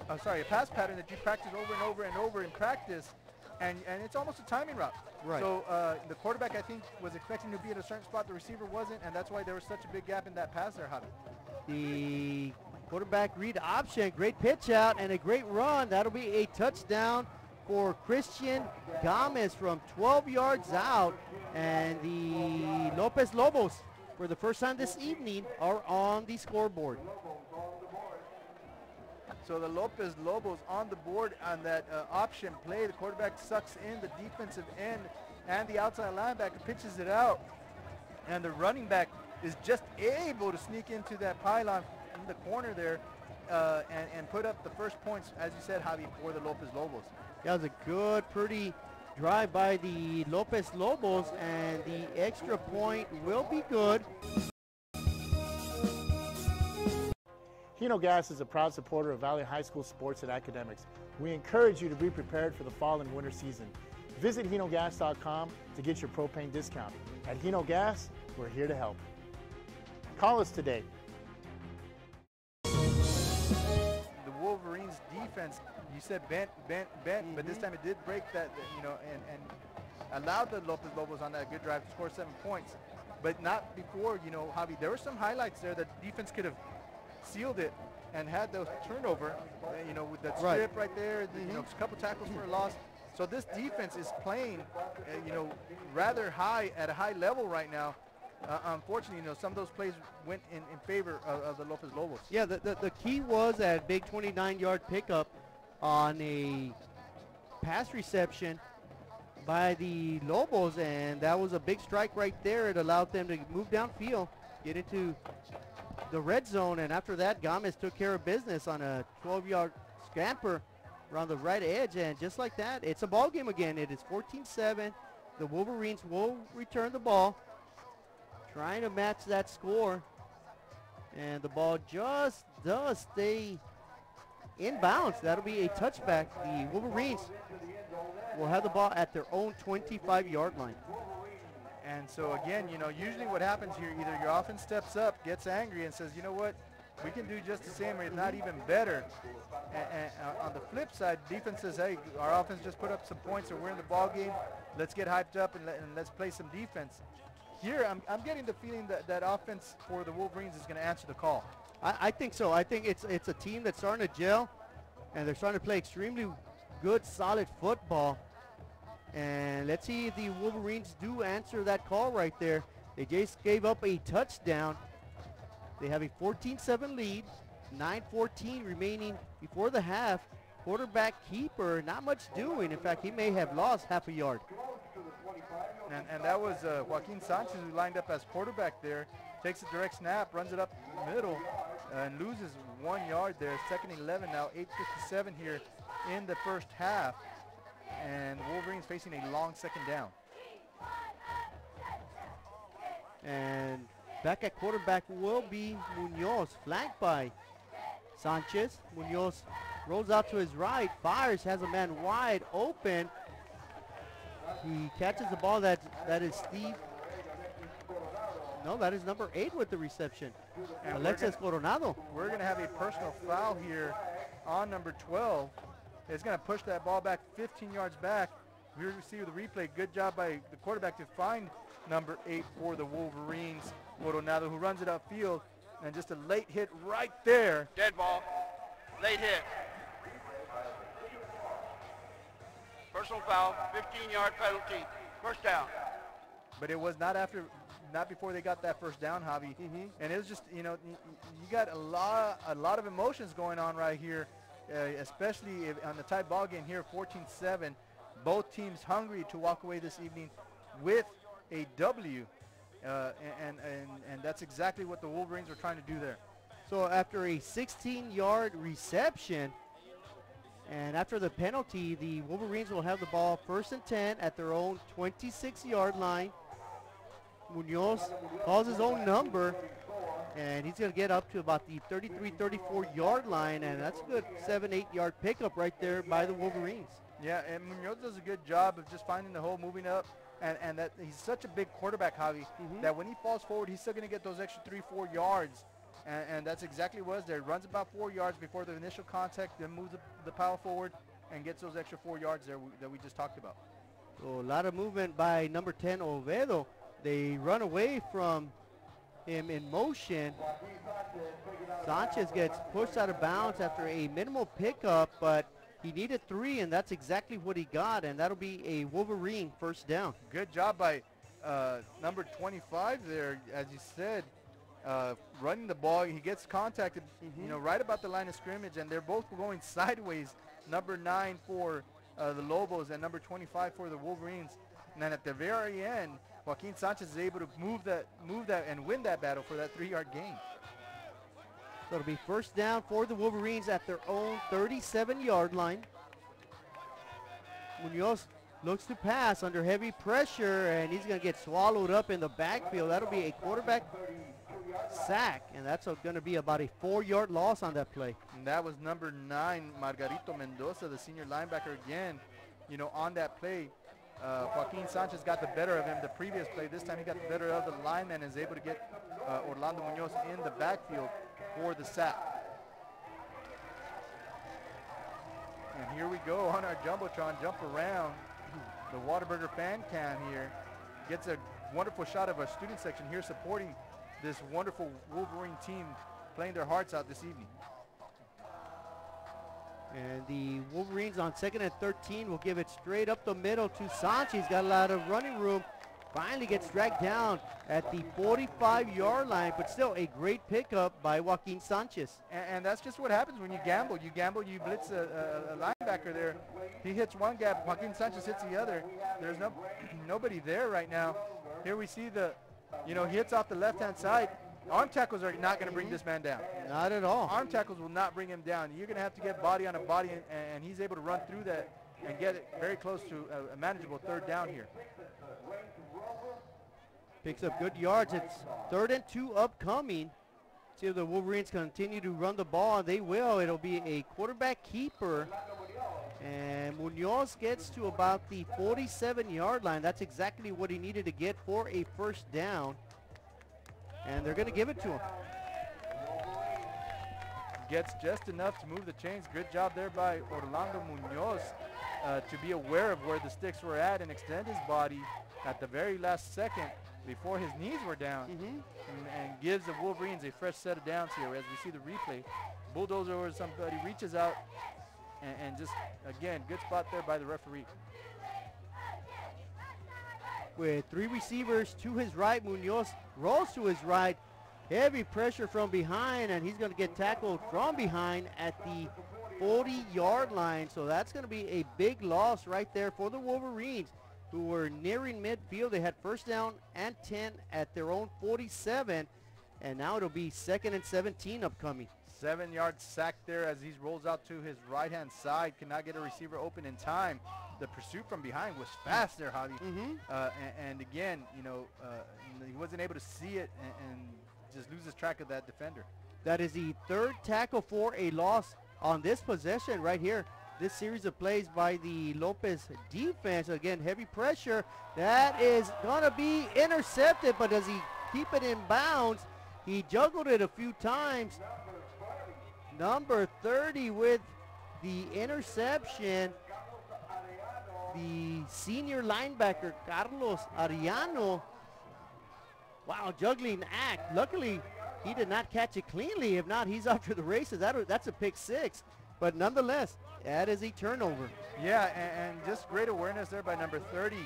A pass pattern that you practice over and over and over in practice, and it's almost a timing route. Right. So the quarterback, I think, was expecting to be at a certain spot. The receiver wasn't, and that's why there was such a big gap in that pass there, Javi. The quarterback read option, great pitch out, and a great run. That'll be a touchdown for Christian Gomez from 12 yards out, and the Lopez Lobos, for the first time this evening, are on the scoreboard. So the Lopez Lobos on the board on that option play. The quarterback sucks in the defensive end and the outside linebacker pitches it out. And the running back is just able to sneak into that pylon in the corner there and put up the first points, as you said, Javi, for the Lopez Lobos. That was a good, pretty drive by the Lopez Lobos, and the extra point will be good. Hino Gas is a proud supporter of Valley High School sports and academics. We encourage you to be prepared for the fall and winter season. Visit hinogas.com to get your propane discount. At Hino Gas, we're here to help. Call us today. The Wolverines defense, you said bent, but this time it did break that, you know, and allowed the Lopez Lobos on that good drive to score 7 points. But not before, you know, Javi, there were some highlights there that defense could have sealed it and had those turnover, you know, with that strip right there, you know, a couple tackles for a loss. So this defense is playing, you know, rather high, at a high level right now. Unfortunately, you know, some of those plays went in favor of the Lopez Lobos. Yeah, the key was that big 29-yard pickup on a pass reception by the Lobos, and that was a big strike right there. It allowed them to move downfield, get into the red zone, and after that, Gomez took care of business on a 12-yard scamper around the right edge, and just like that, it's a ball game again. It is 14-7. The Wolverines will return the ball, trying to match that score, and the ball just does stay in bounds. That'll be a touchback. The Wolverines will have the ball at their own 25-yard line. And so again, you know, usually what happens here, either your offense steps up, gets angry, and says, you know what, we can do just the same, or if not even better. And on the flip side, defense says, hey, our offense just put up some points, or we're in the ball game. Let's get hyped up and let's play some defense. Here, I'm getting the feeling that offense for the Wolverines is going to answer the call. I think so. I think it's a team that's starting to gel, and they're starting to play extremely good, solid football. And let's see if the Wolverines do answer that call right there. They just gave up a touchdown. They have a 14-7 lead, 9:14 remaining before the half. Quarterback keeper, not much doing. In fact, he may have lost half a yard. And that was Joaquin Sanchez, who lined up as quarterback there. Takes a direct snap, runs it up the middle, and loses 1 yard there. 2nd and 11 now, 8:57 here in the first half. And the Wolverines facing a long second down. And back at quarterback will be Munoz, flanked by Sanchez. Munoz rolls out to his right, fires, has a man wide open. He catches the ball. That is Steve. No, that is number 8 with the reception. And Alexis Coronado. We're going to have a personal foul here on number 12. It's going to push that ball back 15 yards back. We see the replay. Good job by the quarterback to find number 8 for the Wolverines, Coronado, who runs it upfield. And just a late hit right there. Dead ball. Late hit. Personal foul, 15-yard penalty, first down. But it was not before they got that first down, Javi. And it was just, you know, you got a lot of emotions going on right here, especially on the tie ball game here, 14-7. Both teams hungry to walk away this evening with a W, and that's exactly what the Wolverines were trying to do there. So after a 16-yard reception, and after the penalty, the Wolverines will have the ball 1st and 10 at their own 26-yard line. Munoz calls his own number, and he's going to get up to about the 33, 34-yard line, and that's a good 7-8 yard pickup right there by the Wolverines. Yeah, and Munoz does a good job of just finding the hole, moving up, and that he's such a big quarterback, Javi, that when he falls forward, he's still going to get those extra 3-4 yards. And that's exactly what it was there. Runs about 4 yards before the initial contact, then moves the power forward and gets those extra 4 yards there that we just talked about. So a lot of movement by number 10, Ovedo. They run away from him in motion. Sanchez gets pushed out of bounds after a minimal pickup, but he needed 3, and that's exactly what he got, and that'll be a Wolverine first down. Good job by number 25 there, as you said. Running the ball, he gets contacted, you know, right about the line of scrimmage, and they're both going sideways. Number 9 for the Lobos and number 25 for the Wolverines. And then at the very end, Joaquin Sanchez is able to move that and win that battle for that 3-yard gain. So it'll be first down for the Wolverines at their own 37-yard line. Munoz looks to pass under heavy pressure, and he's going to get swallowed up in the backfield. That'll be a quarterback sack, and that's going to be about a 4-yard loss on that play. And that was number 9, Margarito Mendoza, the senior linebacker again. You know, on that play, Joaquin Sanchez got the better of him the previous play. This time he got the better of the lineman and is able to get Orlando Munoz in the backfield for the sack. And here we go on our Jumbotron, jump around. The Whataburger fan cam here gets a wonderful shot of our student section here supporting this wonderful Wolverine team playing their hearts out this evening. And the Wolverines on 2nd and 13 will give it straight up the middle to Sanchez. Got a lot of running room. Finally gets dragged down at the 45-yard line, but still a great pickup by Joaquin Sanchez. And that's just what happens when you gamble. You gamble, you blitz a linebacker there. He hits one gap, Joaquin Sanchez hits the other. There's nobody there right now. Here we see he hits off the left-hand side. Arm tackles are not going to bring this man down. Not at all. Arm tackles will not bring him down. You're going to have to get body on a body, and he's able to run through that and get it very close to a manageable 3rd down here. Picks up good yards. It's 3rd and 2 upcoming. See if the Wolverines continue to run the ball. They will. It'll be a quarterback keeper. And Munoz gets to about the 47-yard line. That's exactly what he needed to get for a 1st down. And they're going to give it to him. Gets just enough to move the chains. Good job there by Orlando Munoz to be aware of where the sticks were at and extend his body at the very last second before his knees were down, and gives the Wolverines a fresh set of downs here as we see the replay. Bulldozer over somebody, reaches out, and just, again, good spot there by the referee. With 3 receivers to his right, Munoz rolls to his right. Heavy pressure from behind, and he's going to get tackled from behind at the 40-yard line. So that's going to be a big loss right there for the Wolverines, who were nearing midfield. They had 1st down and 10 at their own 47, and now it'll be 2nd and 17 upcoming. 7-yard sack there as he rolls out to his right-hand side. Cannot get a receiver open in time. The pursuit from behind was fast there, Javi. And again, he wasn't able to see it and just loses track of that defender. That is the 3rd tackle for a loss on this possession right here. This series of plays by the Lopez defense. Again, heavy pressure. That is going to be intercepted, but does he keep it in bounds? He juggled it a few times. Number 30 with the interception. The senior linebacker, Carlos Arellano. Wow, juggling act. Luckily, he did not catch it cleanly. If not, he's off to the races. That's a pick 6. But nonetheless, that is a turnover. Yeah, and just great awareness there by number 30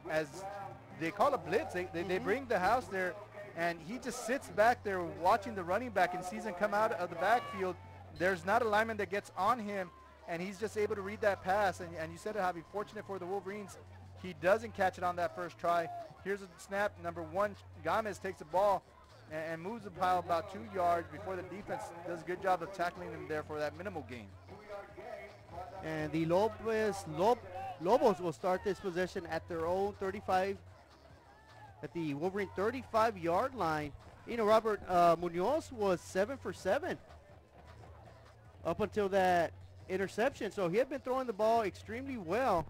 as they call a blitz. They bring the house there, and he just sits back there watching the running back and sees him come out of the backfield. There's not a lineman that gets on him, and he's just able to read that pass. And you said it, Javi, fortunate for the Wolverines, he doesn't catch it on that first try. Here's a snap. Number 1, Gomez takes the ball and moves the pile about 2 yards before the defense does a good job of tackling him there for that minimal gain. And the Lopez Lobos will start this possession at their own 35, at the Wolverine 35-yard line. Robert, Munoz was 7 for 7 up until that interception. So he had been throwing the ball extremely well.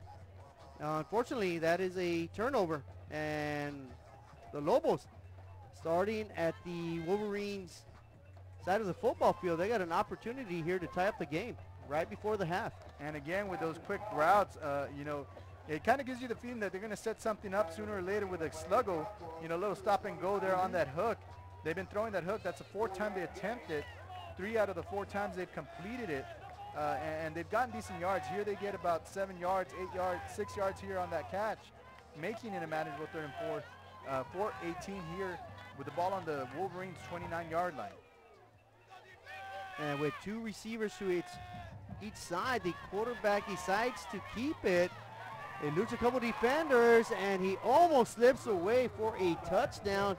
Unfortunately, that is a turnover. And the Lobos, starting at the Wolverines side of the football field, they got an opportunity here to tie up the game right before the half. And again, with those quick routes, it kind of gives you the feeling that they're going to set something up sooner or later with a sluggo, a little stop and go there on that hook. They've been throwing that hook. That's the 4th time they attempted it. 3 out of the 4 times they've completed it. And they've gotten decent yards. Here they get about 7 yards, 8 yards, 6 yards here on that catch, making it a manageable 3rd and 4. 4-18 here with the ball on the Wolverines' 29-yard line. And with 2 receivers to each side, the quarterback decides to keep it. eludes a couple defenders, and he almost slips away for a touchdown.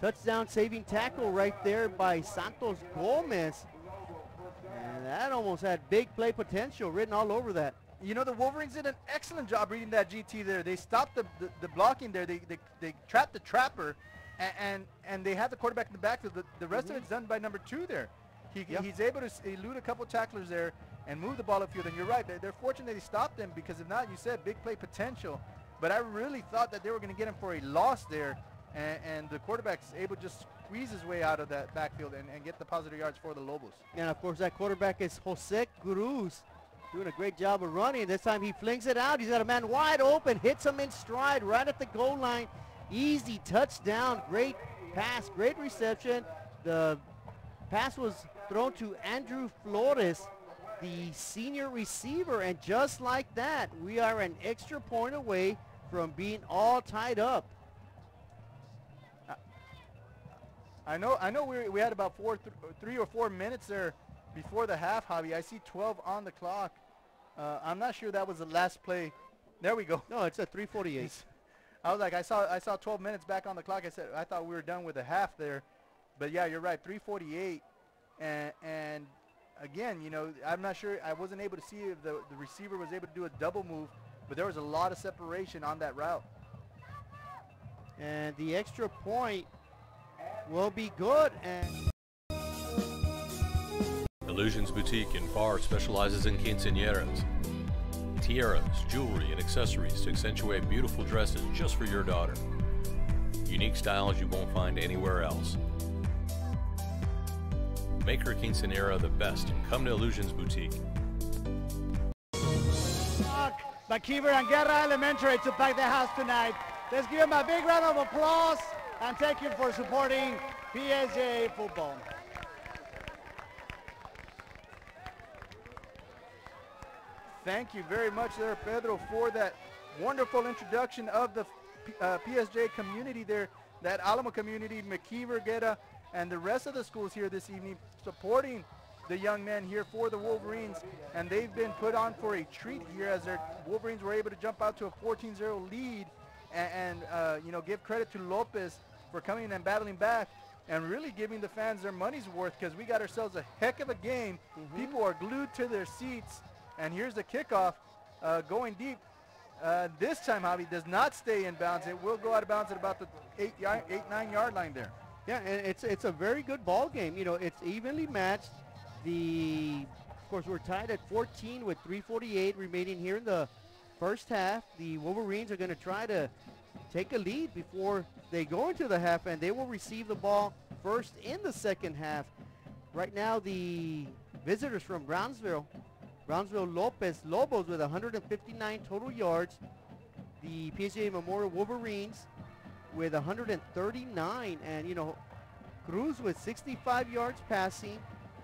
Touchdown saving tackle right there by Santos Gomez. And that almost had big play potential written all over that. You know, the Wolverines did an excellent job reading that GT there. They stopped the blocking there. They trapped the trapper, and they had the quarterback in the backfield. The rest of it's done by number 2 there. He's able to elude a couple tacklers there and move the ball upfield. And you're right, they're fortunate they stopped him, because if not, you said big play potential. But I really thought that they were going to get him for a loss there, and the quarterback's able to just squeeze his way out of that backfield and get the positive yards for the Lobos. And of course, that quarterback is Jose Cruz, doing a great job of running. This time he flings it out. He's got a man wide open, hits him in stride right at the goal line. Easy touchdown, great pass, great reception. The pass was thrown to Andrew Flores, the senior receiver, and just like that, we are an extra point away from being all tied up. I know we had about 3 or 4 minutes there before the half, Javi. I see 12 on the clock. I'm not sure that was the last play. There we go. No, it's at 3:48. I was like, I saw 12 minutes back on the clock. I thought we were done with the half there, but yeah, you're right. 3:48, and again, you know, I'm not sure. I wasn't able to see if the receiver was able to do a double move, but there was a lot of separation on that route. And the extra point will be good. And Illusions Boutique in Far specializes in quinceañeras, tiaras, jewelry, and accessories to accentuate beautiful dresses just for your daughter. Unique styles you won't find anywhere else. Make her quinceañera the best and come to Illusions Boutique. McKeever and Guerra Elementary to pack the house tonight. Let's give them a big round of applause and thank you for supporting PSJA football. Thank you very much there, Pedro, for that wonderful introduction of the PSJA community there, that Alamo community, McKeever, Guerra, and the rest of the schools here this evening supporting the young men here for the Wolverines, and they've been put on for a treat here as their Wolverines were able to jump out to a 14-0 lead and you know, give credit to Lopez for coming and battling back and really giving the fans their money's worth, because we got ourselves a heck of a game. People are glued to their seats, and here's the kickoff going deep. This time, Javi, does not stay in bounds. It will go out of bounds at about the 8-9 yard line there. Yeah, and it's a very good ball game. You know, it's evenly matched. Of course, we're tied at 14 with 3:48 remaining here in the first half. The Wolverines are going to try to take a lead before they go into the half, and they will receive the ball first in the second half. Right now, the visitors from Brownsville Lopez Lobos with 159 total yards. The PSJA Memorial Wolverines with 139, and you know, Cruz with 65 yards passing,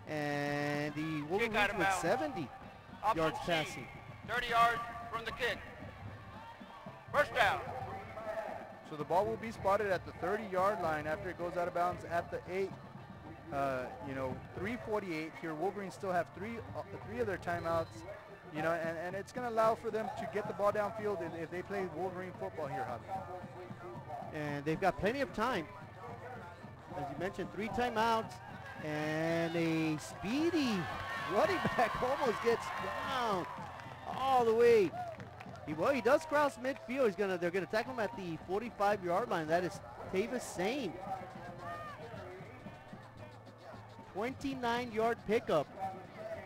and the Wolverines with 70 yards passing. 30 yards from the kick. First down. So the ball will be spotted at the 30-yard line after it goes out of bounds at the 8. You know, 3:48 here. Wolverines still have three of their timeouts. You know, and it's going to allow for them to get the ball downfield if they play Wolverine football here, Javi. And they've got plenty of time. As you mentioned, 3 timeouts, and a speedy running back almost gets down all the way. He does cross midfield. They're gonna tackle him at the 45-yard line. That is Tavis Sane. 29-yard pickup.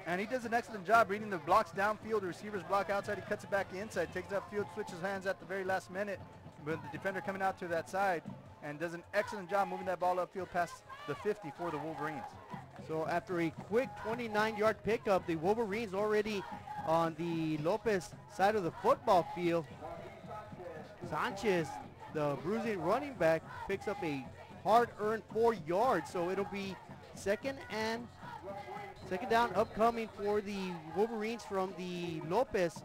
And he does an excellent job reading the blocks downfield. The receivers block outside. He cuts it back inside, takes upfield, switches hands at the very last minute. But the defender coming out to that side and does an excellent job moving that ball upfield past the 50 for the Wolverines. So after a quick 29-yard pickup, the Wolverines already on the Lopez side of the football field. Sanchez, the bruising running back, picks up a hard-earned 4 yards. So it'll be second down upcoming for the Wolverines from the Lopez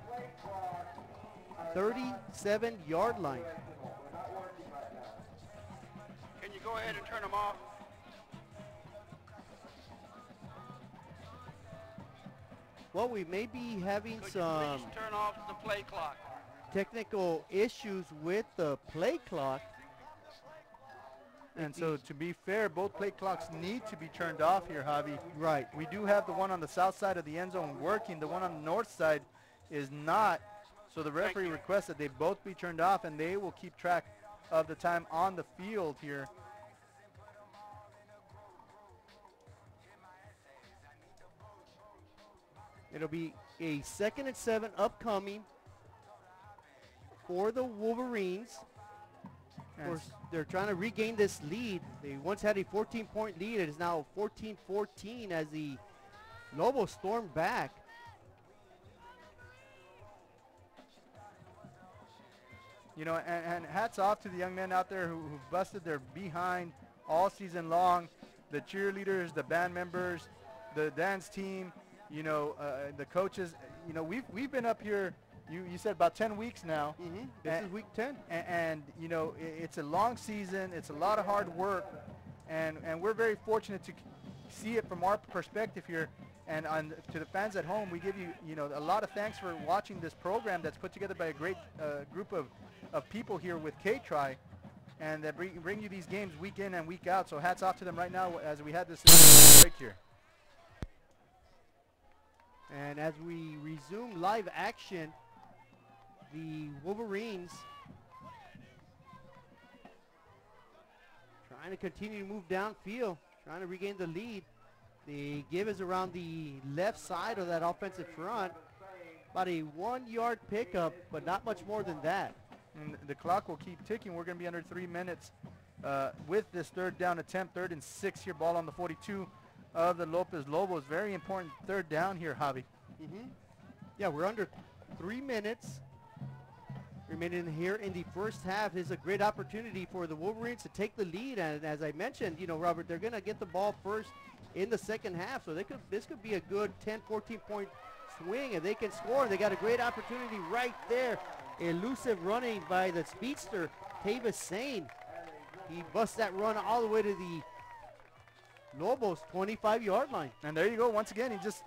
37-yard line. Can you go ahead and turn them off? Well, we may be having Could some... you please turn off the play clock? technical issues with the play clock. And so, to be fair, both play clocks need to be turned off here, Javi. Right. We do have the one on the south side of the end zone working. The one on the north side is not. So the referee requests that they both be turned off, and they will keep track of the time on the field here. It'll be a 2nd and 7 upcoming for the Wolverines. Of course, they're trying to regain this lead. They once had a 14-point lead. It is now 14-14 as the Lobos storm back. You know, and hats off to the young men out there who busted their behind all season long. The cheerleaders, the band members, the dance team, you know, the coaches. You know, we've been up here, you said about 10 weeks now. Mm-hmm. This is week 10. And you know, it's a long season. It's a lot of hard work. And we're very fortunate to see it from our perspective here. And to the fans at home, we give you, you know, a lot of thanks for watching this program that's put together by a great group of people here with K-Tri, and that bring you these games week in and week out. So hats off to them right now as we had this break here. And as we resume live action, the Wolverines trying to continue to move downfield, trying to regain the lead. The give is around the left side of that offensive front. About a 1-yard pickup, but not much more than that. And the clock will keep ticking. We're going to be under 3 minutes with this third down attempt. 3rd and 6 here, ball on the 42 of the Lopez Lobos. Very important third down here, Javi. Mm-hmm. Yeah, we're under 3 minutes remaining here in the first half. Is a great opportunity for the Wolverines to take the lead. And as I mentioned, you know, Robert, they're going to get the ball first in the second half. So this could be a good 10, 14-point swing if they can score. They got a great opportunity right there. Elusive running by the speedster, Tavis Sane. He busts that run all the way to the Lobos 25-yard line. And there you go. Once again, he just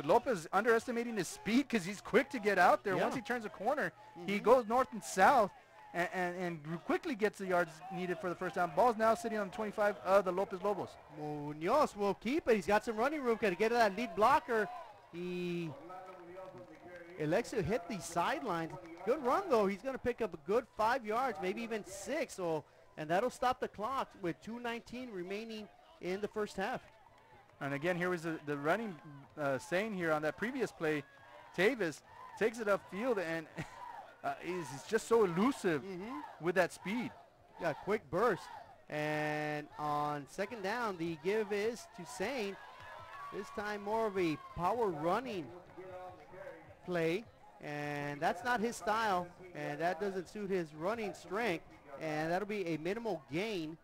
Lopez underestimating his speed because he's quick to get out there. Yeah. Once he turns a corner, he goes north and south and quickly gets the yards needed for the first down. Ball's now sitting on the 25 of the Lopez Lobos. Munoz will keep it. He's got some running room. Got to get to that lead blocker. He elects to hit the sidelines. Good run, though. He's going to pick up a good 5 yards, maybe even 6. So, and that'll stop the clock with 2:19 remaining in the first half. And again, here was the running Sane here on that previous play. Tavis takes it upfield and is just so elusive with that speed. Yeah, quick burst. And on second down, the give is to Sane. This time more of a power running play. And that's not his style. And that doesn't suit his running strength. And that'll be a minimal gain.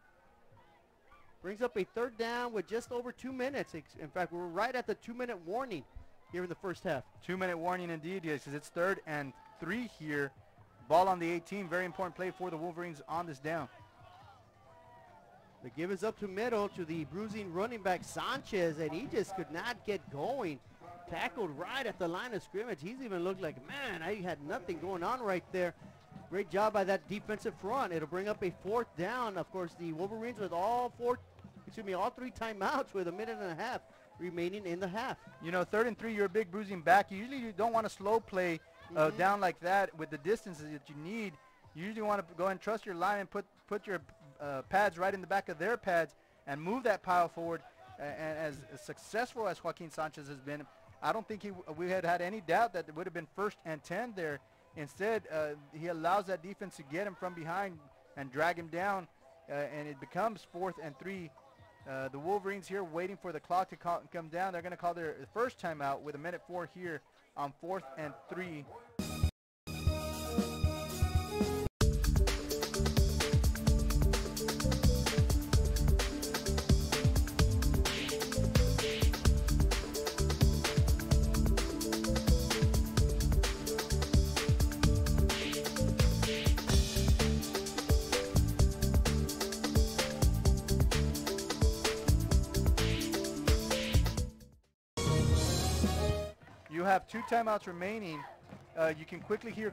Brings up a third down with just over 2 minutes. In fact, we're right at the 2-minute warning here in the first half. 2-minute warning indeed, yes, because it's 3rd and 3 here. Ball on the 18. Very important play for the Wolverines on this down. The give is up to middle to the bruising running back Sanchez, and he just could not get going. Tackled right at the line of scrimmage. He's even looked like, man, I had nothing going on right there. Great job by that defensive front. It'll bring up a 4th down. Of course, the Wolverines with all 3 timeouts with 1.5 minutes remaining in the half. You know, 3rd and 3, you're a big bruising back. You don't want to slow play down like that with the distances that you need. You usually want to go and trust your line and put your pads right in the back of their pads and move that pile forward. And as successful as Joaquin Sanchez has been, I don't think we had any doubt that it would have been 1st and 10 there. Instead, he allows that defense to get him from behind and drag him down, and it becomes 4th and 3. The Wolverines here waiting for the clock to come down. They're going to call their first timeout with 1:04 here on 4th and 3. You have 2 timeouts remaining you can quickly here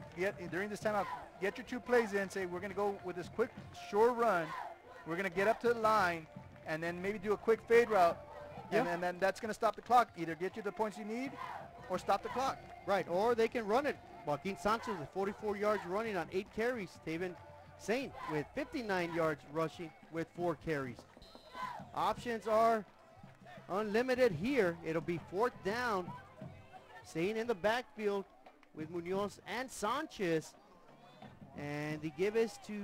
during this timeout, get your 2 plays in, say we're going to go with this quick, short run. We're going to get up to the line and then maybe do a quick fade route. Yep. And then that's going to stop the clock. Either get you the points you need or stop the clock. Right, or they can run it. Joaquin Sanchez with 44 yards running on 8 carries. Taven Saint with 59 yards rushing with 4 carries. Options are unlimited here. It'll be 4th down. Saint in the backfield with Munoz and Sanchez. And the give is to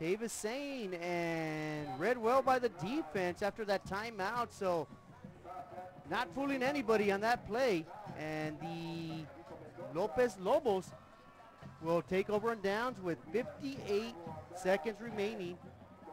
Tavis Saint, and read well by the defense after that timeout. So not fooling anybody on that play. And the Lopez Lobos will take over on downs with 58 seconds remaining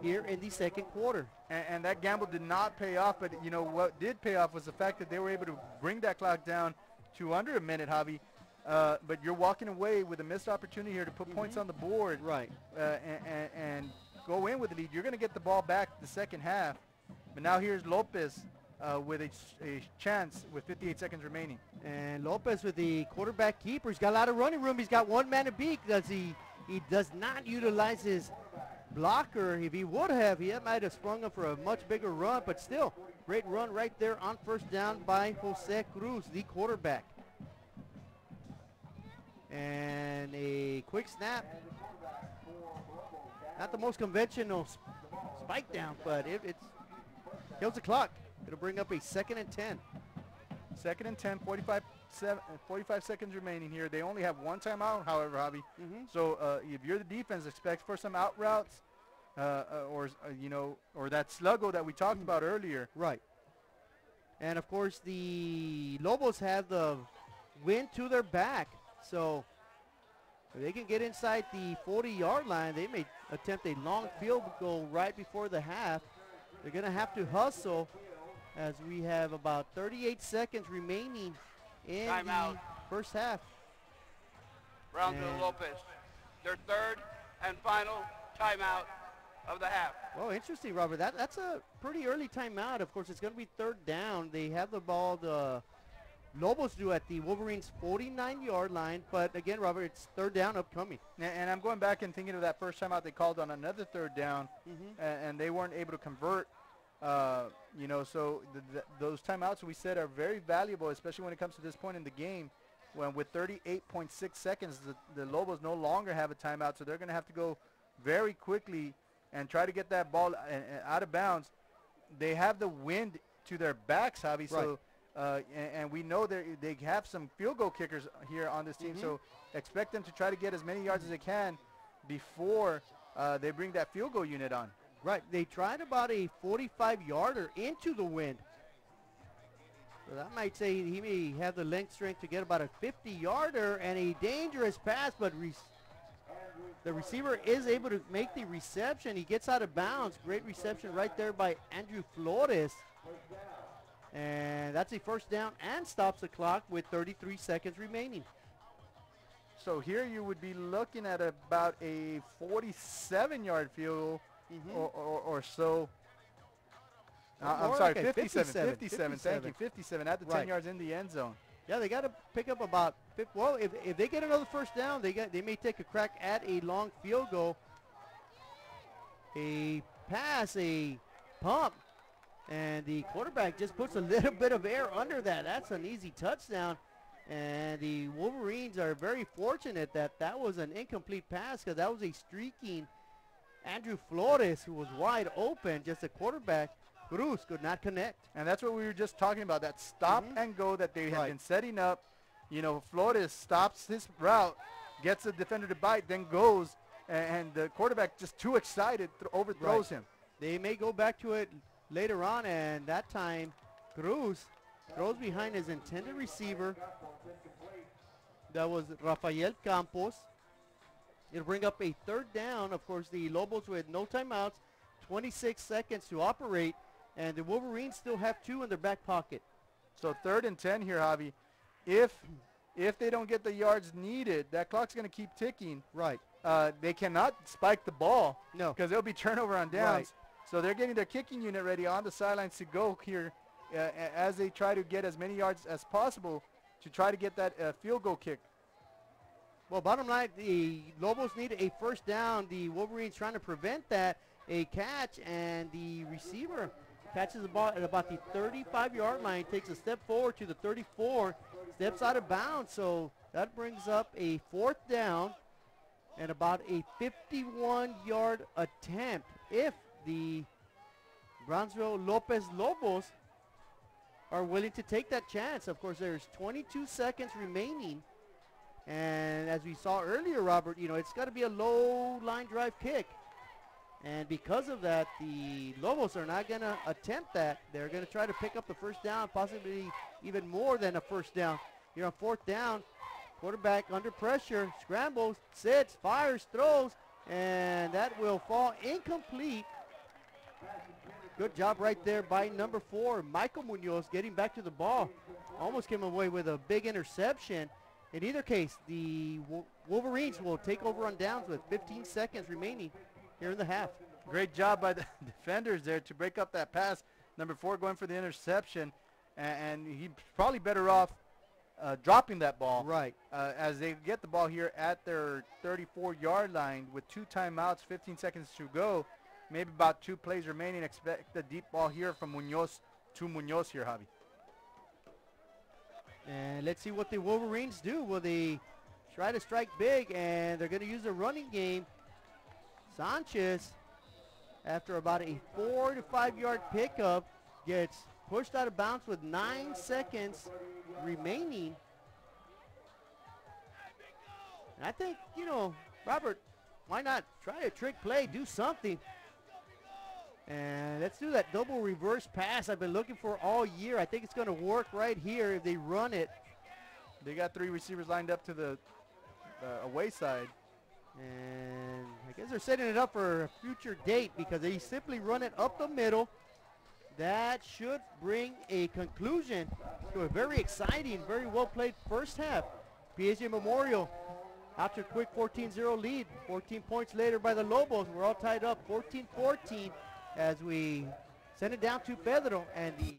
here in the second quarter. And that gamble did not pay off, but you know what did pay off was the fact that they were able to bring that clock down to under a minute, Javi. But you're walking away with a missed opportunity here to put points on the board. Right. And go in with the lead. You're going to get the ball back the second half. But now here's Lopez with a chance with 58 seconds remaining. And Lopez with the quarterback keeper. He's got a lot of running room. He's got one man to beat. He does not utilize his blocker. If he would have, he might have sprung him for a much bigger run. But still, great run right there on first down by Jose Cruz, the quarterback. And a quick snap. Not the most conventional spike down, but it kills the clock. It'll bring up a 2nd and 10. 2nd and 10, 45 seconds remaining here. They only have 1 timeout, however, Javi. So if you're the defense, expect for some out routes or that sluggo that we talked about earlier. Right. And, of course, the Lobos have the wind to their back. So if they can get inside the 40-yard line, they may attempt a long field goal right before the half. They're going to have to hustle as we have about 38 seconds remaining in the first half. Brownsville Lopez, their 3rd and final timeout of the half. Well, interesting, Robert. That's a pretty early timeout. Of course, it's going to be 3rd down. They have the ball, the Lobos do, at the Wolverines' 49-yard line. But again, Robert, it's 3rd down upcoming. And I'm going back and thinking of that first timeout they called on another 3rd down, and they weren't able to convert. So those timeouts we said are very valuable, especially when it comes to this point in the game, when with 38.6 seconds, the Lobos no longer have a timeout, so they're going to have to go very quickly and try to get that ball out of bounds. They have the wind to their backs, Javi, so and we know they have some field goal kickers here on this team, so expect them to try to get as many yards as they can before they bring that field goal unit on. Right, they tried about a 45-yarder into the wind. So that might say he may have the length strength to get about a 50-yarder, and a dangerous pass, but the receiver is able to make the reception. He gets out of bounds. Great reception right there by Andrew Flores. And that's a first down and stops the clock with 33 seconds remaining. So here you would be looking at about a 47-yard field or so. I'm sorry, okay, 57. Thank you, 57 at the 10 yards in the end zone. Yeah, they got to pick up about, well, if they get another first down, they may take a crack at a long field goal. A pass, a pump, and the quarterback just puts a little bit of air under that. That's an easy touchdown. And the Wolverines are very fortunate that that was an incomplete pass, because that was a streaking Andrew Flores who was wide open. Just a quarterback, Cruz, could not connect. And that's what we were just talking about, that stop and go that they had been setting up. You know, Flores stops his route, gets the defender to bite, then goes, and the quarterback just too excited overthrows him. They may go back to it later on, and that time Cruz throws behind his intended receiver. That was Rafael Campos. It'll bring up a third down. Of course, the Lobos with no timeouts, 26 seconds to operate, and the Wolverines still have 2 in their back pocket. So 3rd and 10 here, Javi. If they don't get the yards needed, that clock's going to keep ticking. Right. They cannot spike the ball. No. Because there'll be turnover on downs. So they're getting their kicking unit ready on the sidelines to go here as they try to get as many yards as possible to try to get that field goal kick. Well, bottom line, the Lobos need a first down. The Wolverines trying to prevent that. A catch, and the receiver catches the ball at about the 35-yard line, takes a step forward to the 34, steps out of bounds. So that brings up a fourth down and about a 51-yard attempt if the Brownsville Lopez Lobos are willing to take that chance. Of course, there's 22 seconds remaining. And as we saw earlier, Robert, you know, it's got to be a low line drive kick. And because of that, the Lobos are not going to attempt that. They're going to try to pick up the first down, possibly even more than a first down. Here on fourth down, quarterback under pressure, scrambles, sits, fires, throws, and that will fall incomplete. Good job right there by number 4, Michael Munoz, getting back to the ball. Almost came away with a big interception. In either case, the Wolverines will take over on downs with 15 seconds remaining here in the half. Great job by the defenders there to break up that pass. Number 4 going for the interception, and he's probably better off dropping that ball. Right. As they get the ball here at their 34-yard line with 2 timeouts, 15 seconds to go. Maybe about 2 plays remaining. Expect the deep ball here from Munoz to Munoz here, Javi. And let's see what the Wolverines do. Will they try to strike big? And they're going to use a running game. Sanchez, after about a 4 to 5 yard pickup, gets pushed out of bounds with 9 seconds remaining. And I think, you know, Robert, why not try a trick play, do something. And let's do that double reverse pass I've been looking for all year. I think it's going to work right here if they run it. They got 3 receivers lined up to the away side. And I guess they're setting it up for a future date because they simply run it up the middle. That should bring a conclusion to a very exciting, very well played first half. PSJA Memorial after a quick 14-0 lead. 14 points later by the Lobos. We're all tied up 14-14 as we send it down to Pedro and the...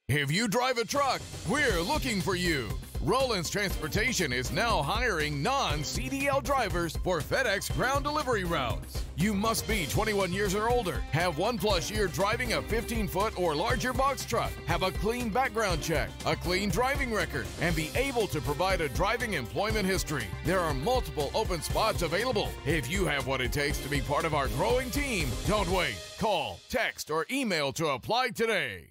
If you drive a truck, we're looking for you. Roland's Transportation is now hiring non-CDL drivers for FedEx ground delivery routes. You must be 21 years or older, have 1+ year driving a 15-foot or larger box truck, have a clean background check, a clean driving record, and be able to provide a driving employment history. There are multiple open spots available. If you have what it takes to be part of our growing team, don't wait. Call, text, or email to apply today.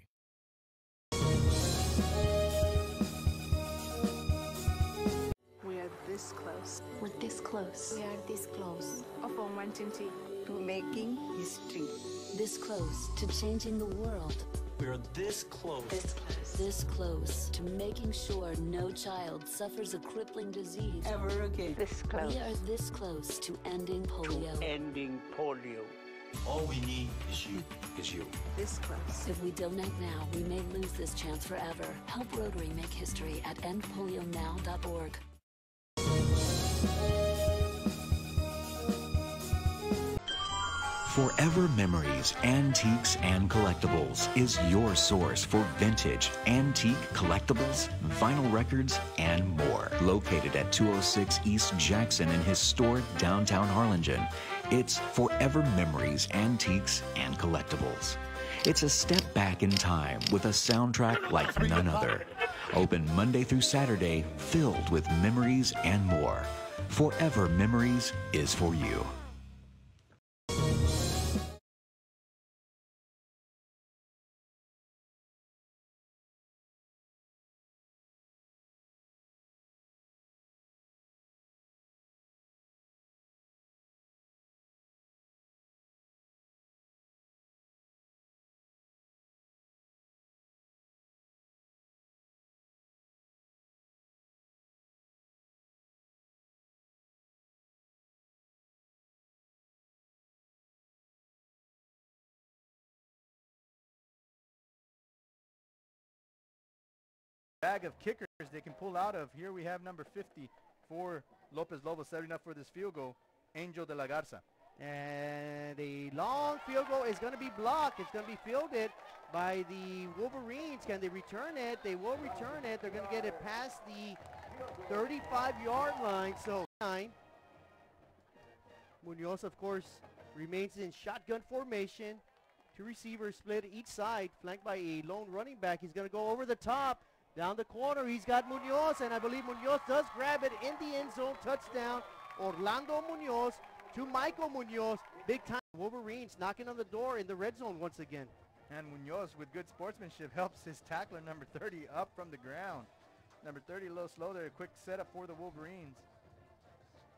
This close. We're this close. We are this close. Of 120. To making history. This close to changing the world. We're this close. This close. This close to making sure no child suffers a crippling disease ever again. This close. We are this close to ending polio. Ending polio. All we need is you. This close. If we donate now, we may lose this chance forever. Help Rotary make history at endpolionow.org. Forever Memories, Antiques, and Collectibles is your source for vintage, antique collectibles, vinyl records, and more. Located at 206 East Jackson in historic downtown Harlingen, it's Forever Memories, Antiques, and Collectibles. It's a step back in time with a soundtrack like none other. Open Monday through Saturday, filled with memories and more. Forever Memories is for you. Bag of kickers they can pull out of. Here we have number 50 for Lopez Lobos setting up for this field goal, Angel de la Garza. And the long field goal is going to be blocked. It's going to be fielded by the Wolverines. Can they return it? They will return it. They're going to get it past the 35-yard line. So 9. Munoz, of course, remains in shotgun formation. 2 receivers split each side, flanked by a lone running back. He's going to go over the top. Down the corner, he's got Munoz, and I believe Munoz does grab it in the end zone. Touchdown, Orlando Munoz to Michael Munoz. Big time Wolverines knocking on the door in the red zone once again. And Munoz, with good sportsmanship, helps his tackler, number 30, up from the ground. Number 30 a little slow there. Quick setup for the Wolverines.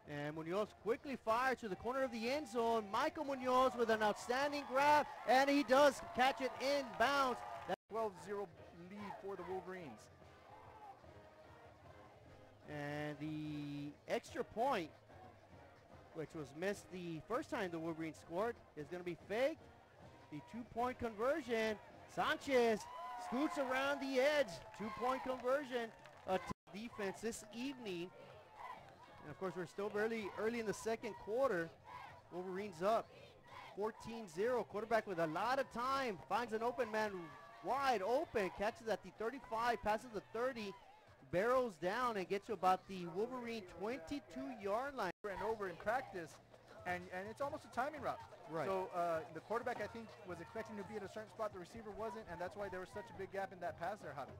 And Munoz quickly fires to the corner of the end zone. Michael Munoz with an outstanding grab, and he does catch it in bounds. That's 12-0 lead for the Wolverines. And the extra point, which was missed the first time the Wolverines scored, is going to be faked. The 2-point conversion. Sanchez scoots around the edge. 2-point conversion. Defense this evening. And of course, we're still early in the second quarter. Wolverines up 14-0. Quarterback with a lot of time. Finds an open man wide open. Catches at the 35. Passes the 30. Barrels down and gets to about the Wolverine 22-yard line. And over in practice. And it's almost a timing route. Right. So the quarterback, I think, was expecting to be at a certain spot. The receiver wasn't. And that's why there was such a big gap in that pass there, Hado.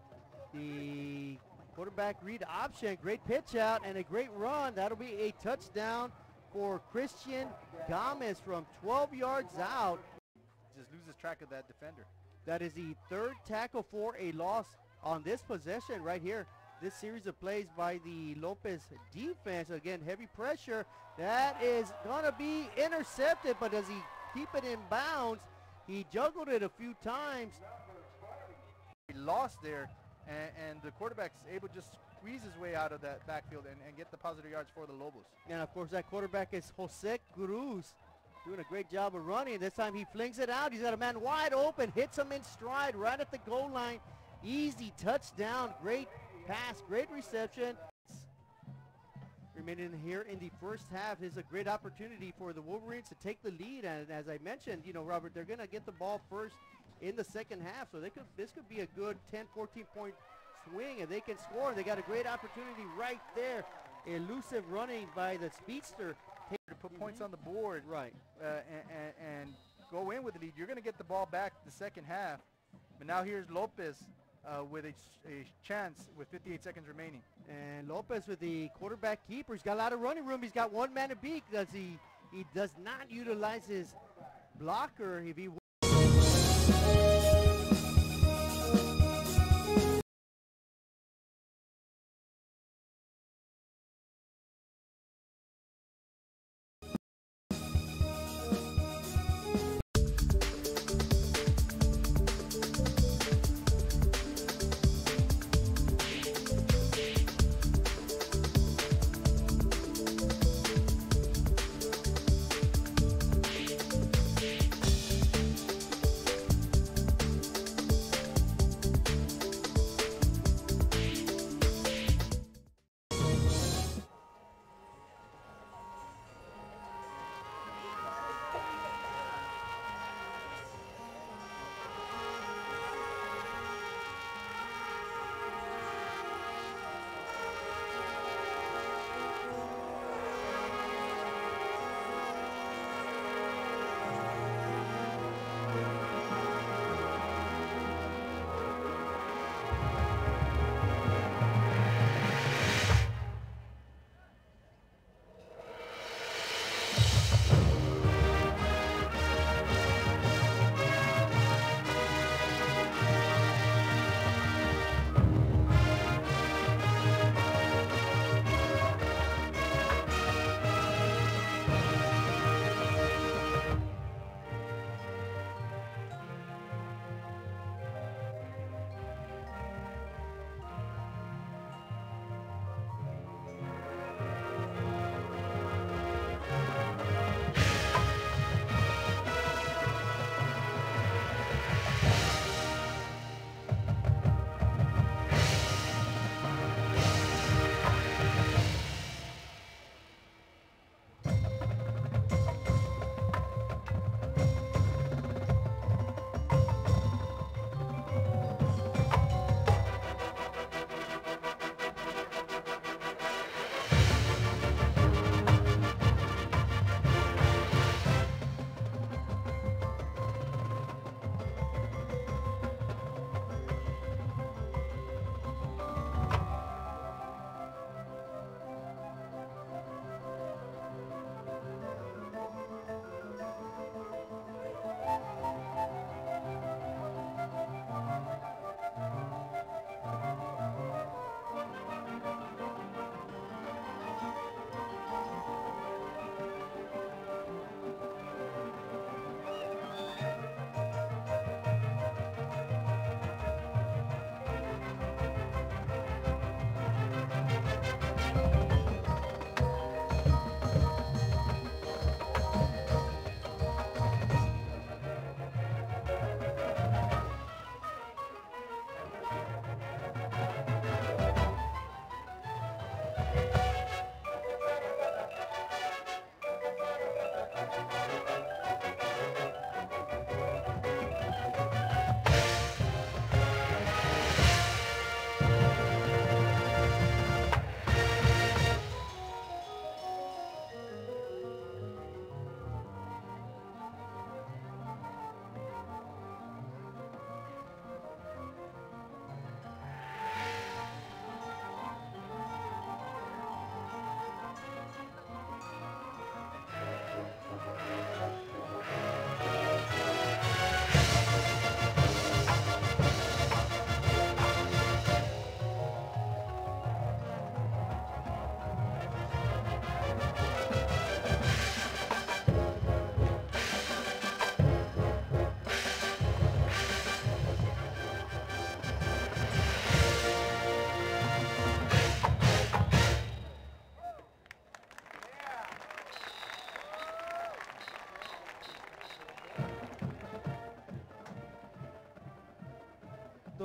The quarterback read option, great pitch out and a great run. That'll be a touchdown for Christian Gomez from 12 yards out. Just loses track of that defender. That is the 3rd tackle for a loss on this possession right here. This series of plays by the Lopez defense. Again, heavy pressure. That is gonna be intercepted, but does he keep it in bounds? He juggled it a few times. He lost there. And the quarterback's able to just squeeze his way out of that backfield and get the positive yards for the Lobos. And of course that quarterback is Jose Cruz, doing a great job of running. This time he flings it out. He's got a man wide open, hits him in stride right at the goal line. Easy touchdown, great pass, great reception. Remaining here in the first half is a great opportunity for the Wolverines to take the lead. And as I mentioned, you know, Robert, they're going to get the ball first in the second half, so this could be a good 10-14 point swing, and they can score. They got a great opportunity right there. Elusive running by the speedster to put points on the board, right, and go in with the lead. You're going to get the ball back the second half, but now here's Lopez with a chance with 58 seconds remaining. And Lopez with the quarterback keeper. He's got a lot of running room. He's got one man to beat. He does not utilize his blocker. If he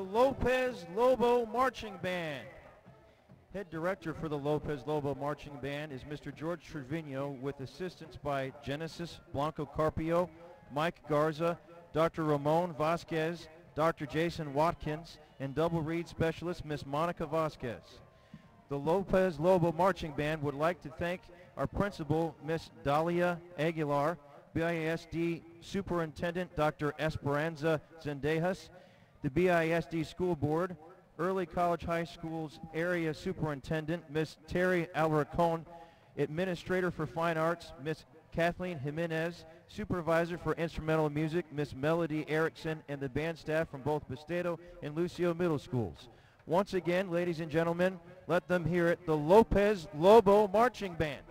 Lopez Lobo Marching Band. Head director for the Lopez Lobo Marching Band is Mr. George Trevino, with assistance by Genesis Blanco Carpio, Mike Garza, Dr. Ramon Vasquez, Dr. Jason Watkins, and double reed specialist Miss Monica Vasquez. The Lopez Lobo Marching Band would like to thank our principal, Miss Dalia Aguilar, BISD Superintendent Dr. Esperanza Zendejas, the BISD School Board, Early College High School's Area Superintendent, Miss Terry Alvarcon, Administrator for Fine Arts, Miss Kathleen Jimenez, Supervisor for Instrumental Music, Miss Melody Erickson, and the band staff from both Bastedo and Lucio Middle Schools. Once again, ladies and gentlemen, let them hear it, the Lopez Lobo Marching Band.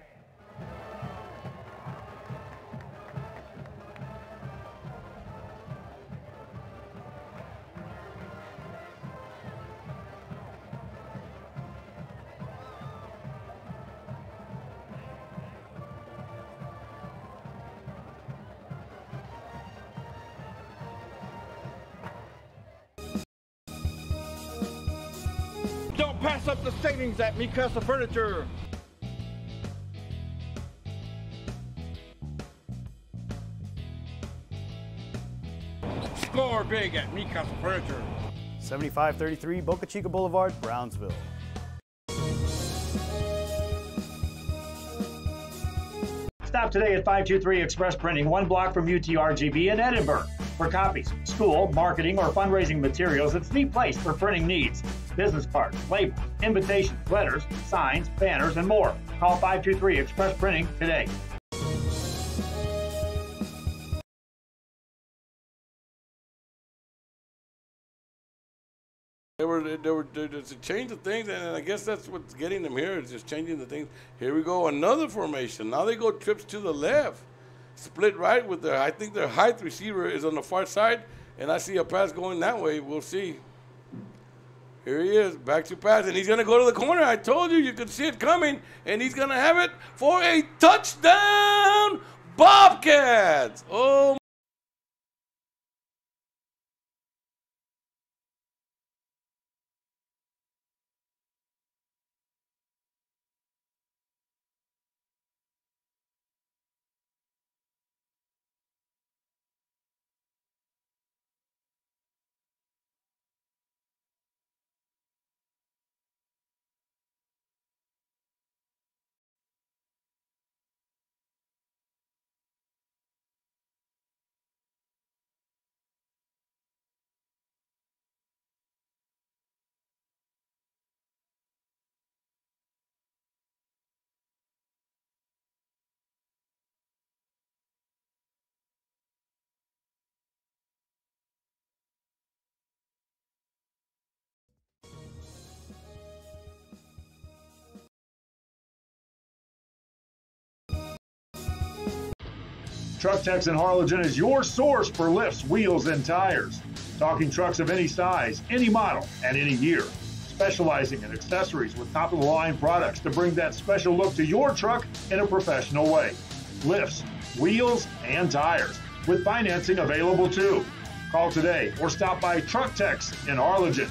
Don't pass up the savings at Mi Casa Furniture. Score big at Mi Casa Furniture. 7533 Boca Chica Boulevard, Brownsville. Stop today at 523 Express Printing, 1 block from UTRGB in Edinburgh. For copies, school, marketing, or fundraising materials, it's the place for printing needs. Business cards, labels, invitations, letters, signs, banners, and more. Call 523 Express Printing today. They were just changing things, and I guess that's what's getting them here, is just changing the things. Here we go, another formation. Now they go trips to the left. Split right with their, I think their height receiver is on the far side, and I see a pass going that way. We'll see. Here he is, back to pass, and he's going to go to the corner. I told you, you could see it coming, and he's going to have it for a touchdown, Bobcats. Oh, Truck Techs in Harlingen is your source for lifts, wheels, and tires. Talking trucks of any size, any model, and any year. Specializing in accessories with top-of-the-line products to bring that special look to your truck in a professional way. Lifts, wheels, and tires, with financing available too. Call today or stop by Truck Techs in Harlingen.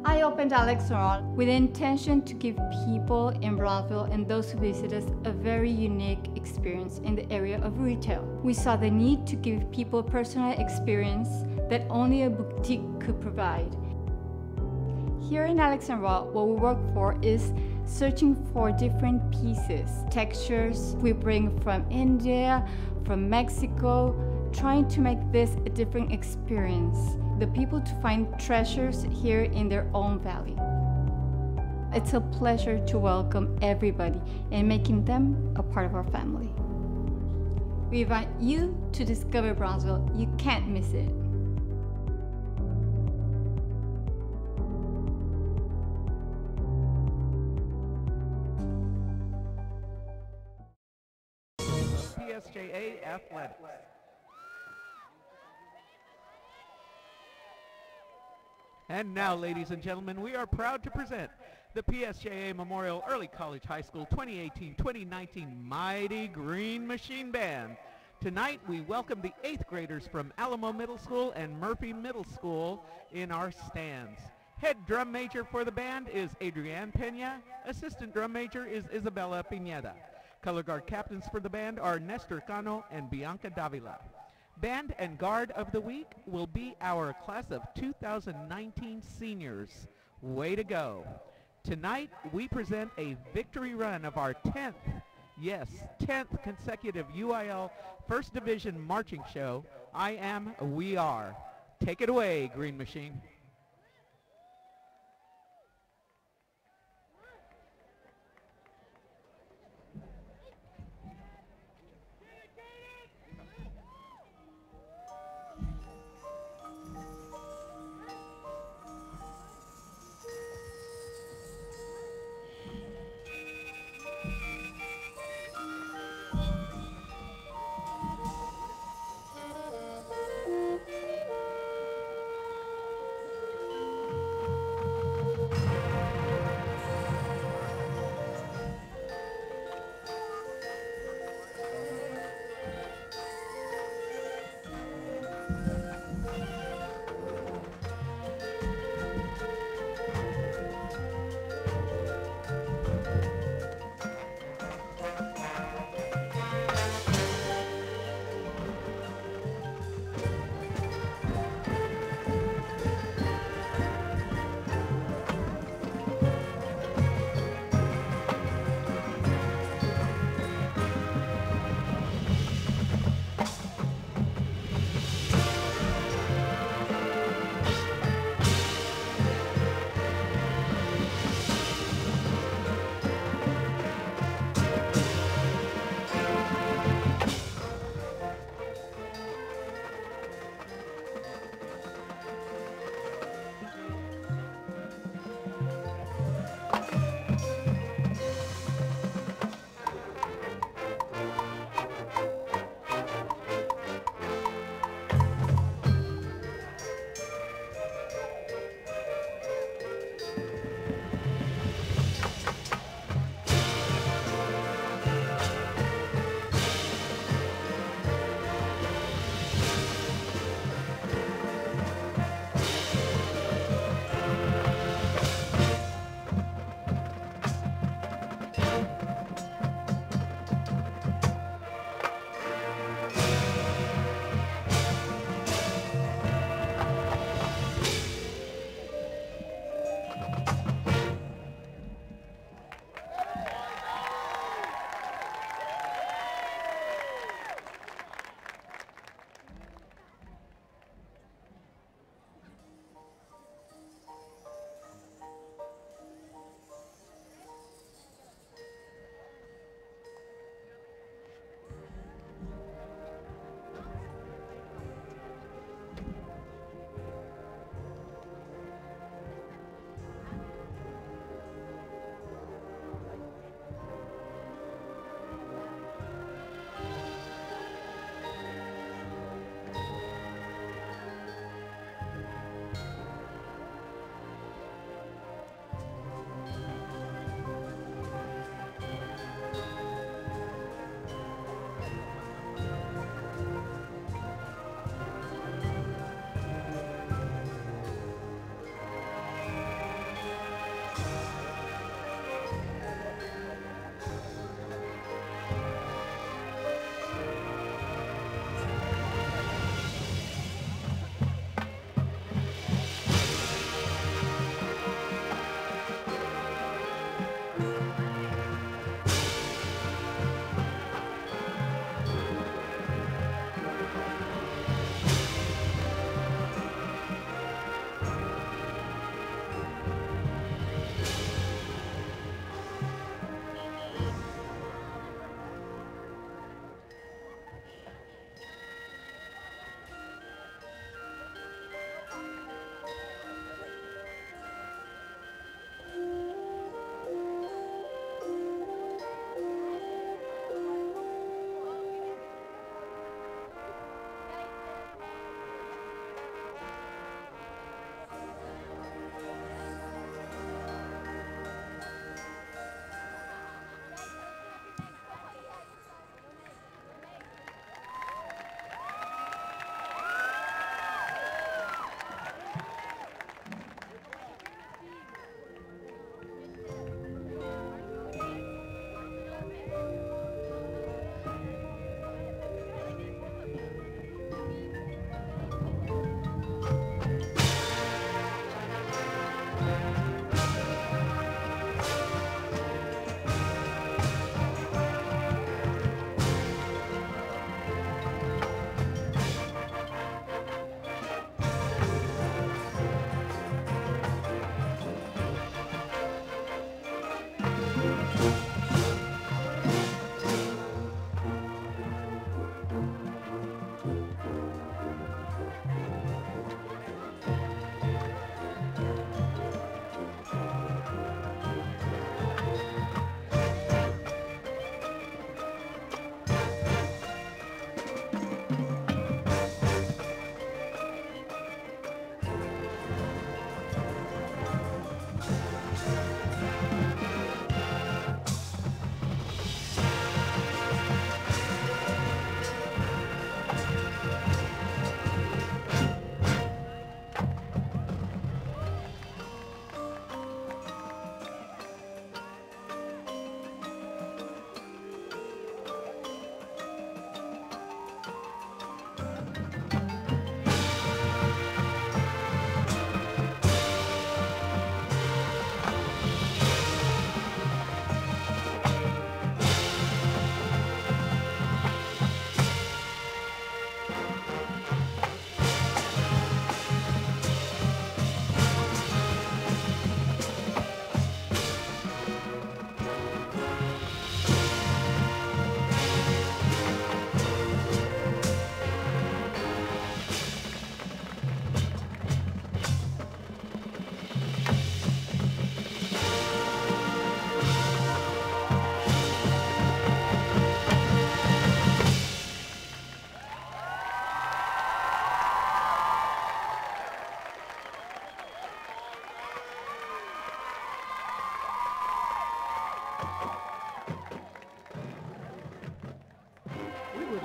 I opened Alex Restaurant with the intention to give people in Brownsville and those who visit us a very unique experience in the area of retail. We saw the need to give people a personal experience that only a boutique could provide. Here in Alexandria, what we work for is searching for different pieces, textures we bring from India, from Mexico, trying to make this a different experience. The people to find treasures here in their own valley. It's a pleasure to welcome everybody and making them a part of our family. We invite you to discover Brownsville. You can't miss it. PSJA Athletics. And now, ladies and gentlemen, we are proud to present the PSJA Memorial Early College High School 2018-2019 Mighty Green Machine Band. Tonight we welcome the 8th graders from Alamo Middle School and Murphy Middle School in our stands. Head drum major for the band is Adrienne Pena. Assistant drum major is Isabella Pineda. Color guard captains for the band are Nestor Cano and Bianca Davila. Band and guard of the week will be our class of 2019 seniors. Way to go. Tonight we present a victory run of our 10th, yes, 10th consecutive UIL First Division marching show, I Am, We Are. Take it away, Green Machine.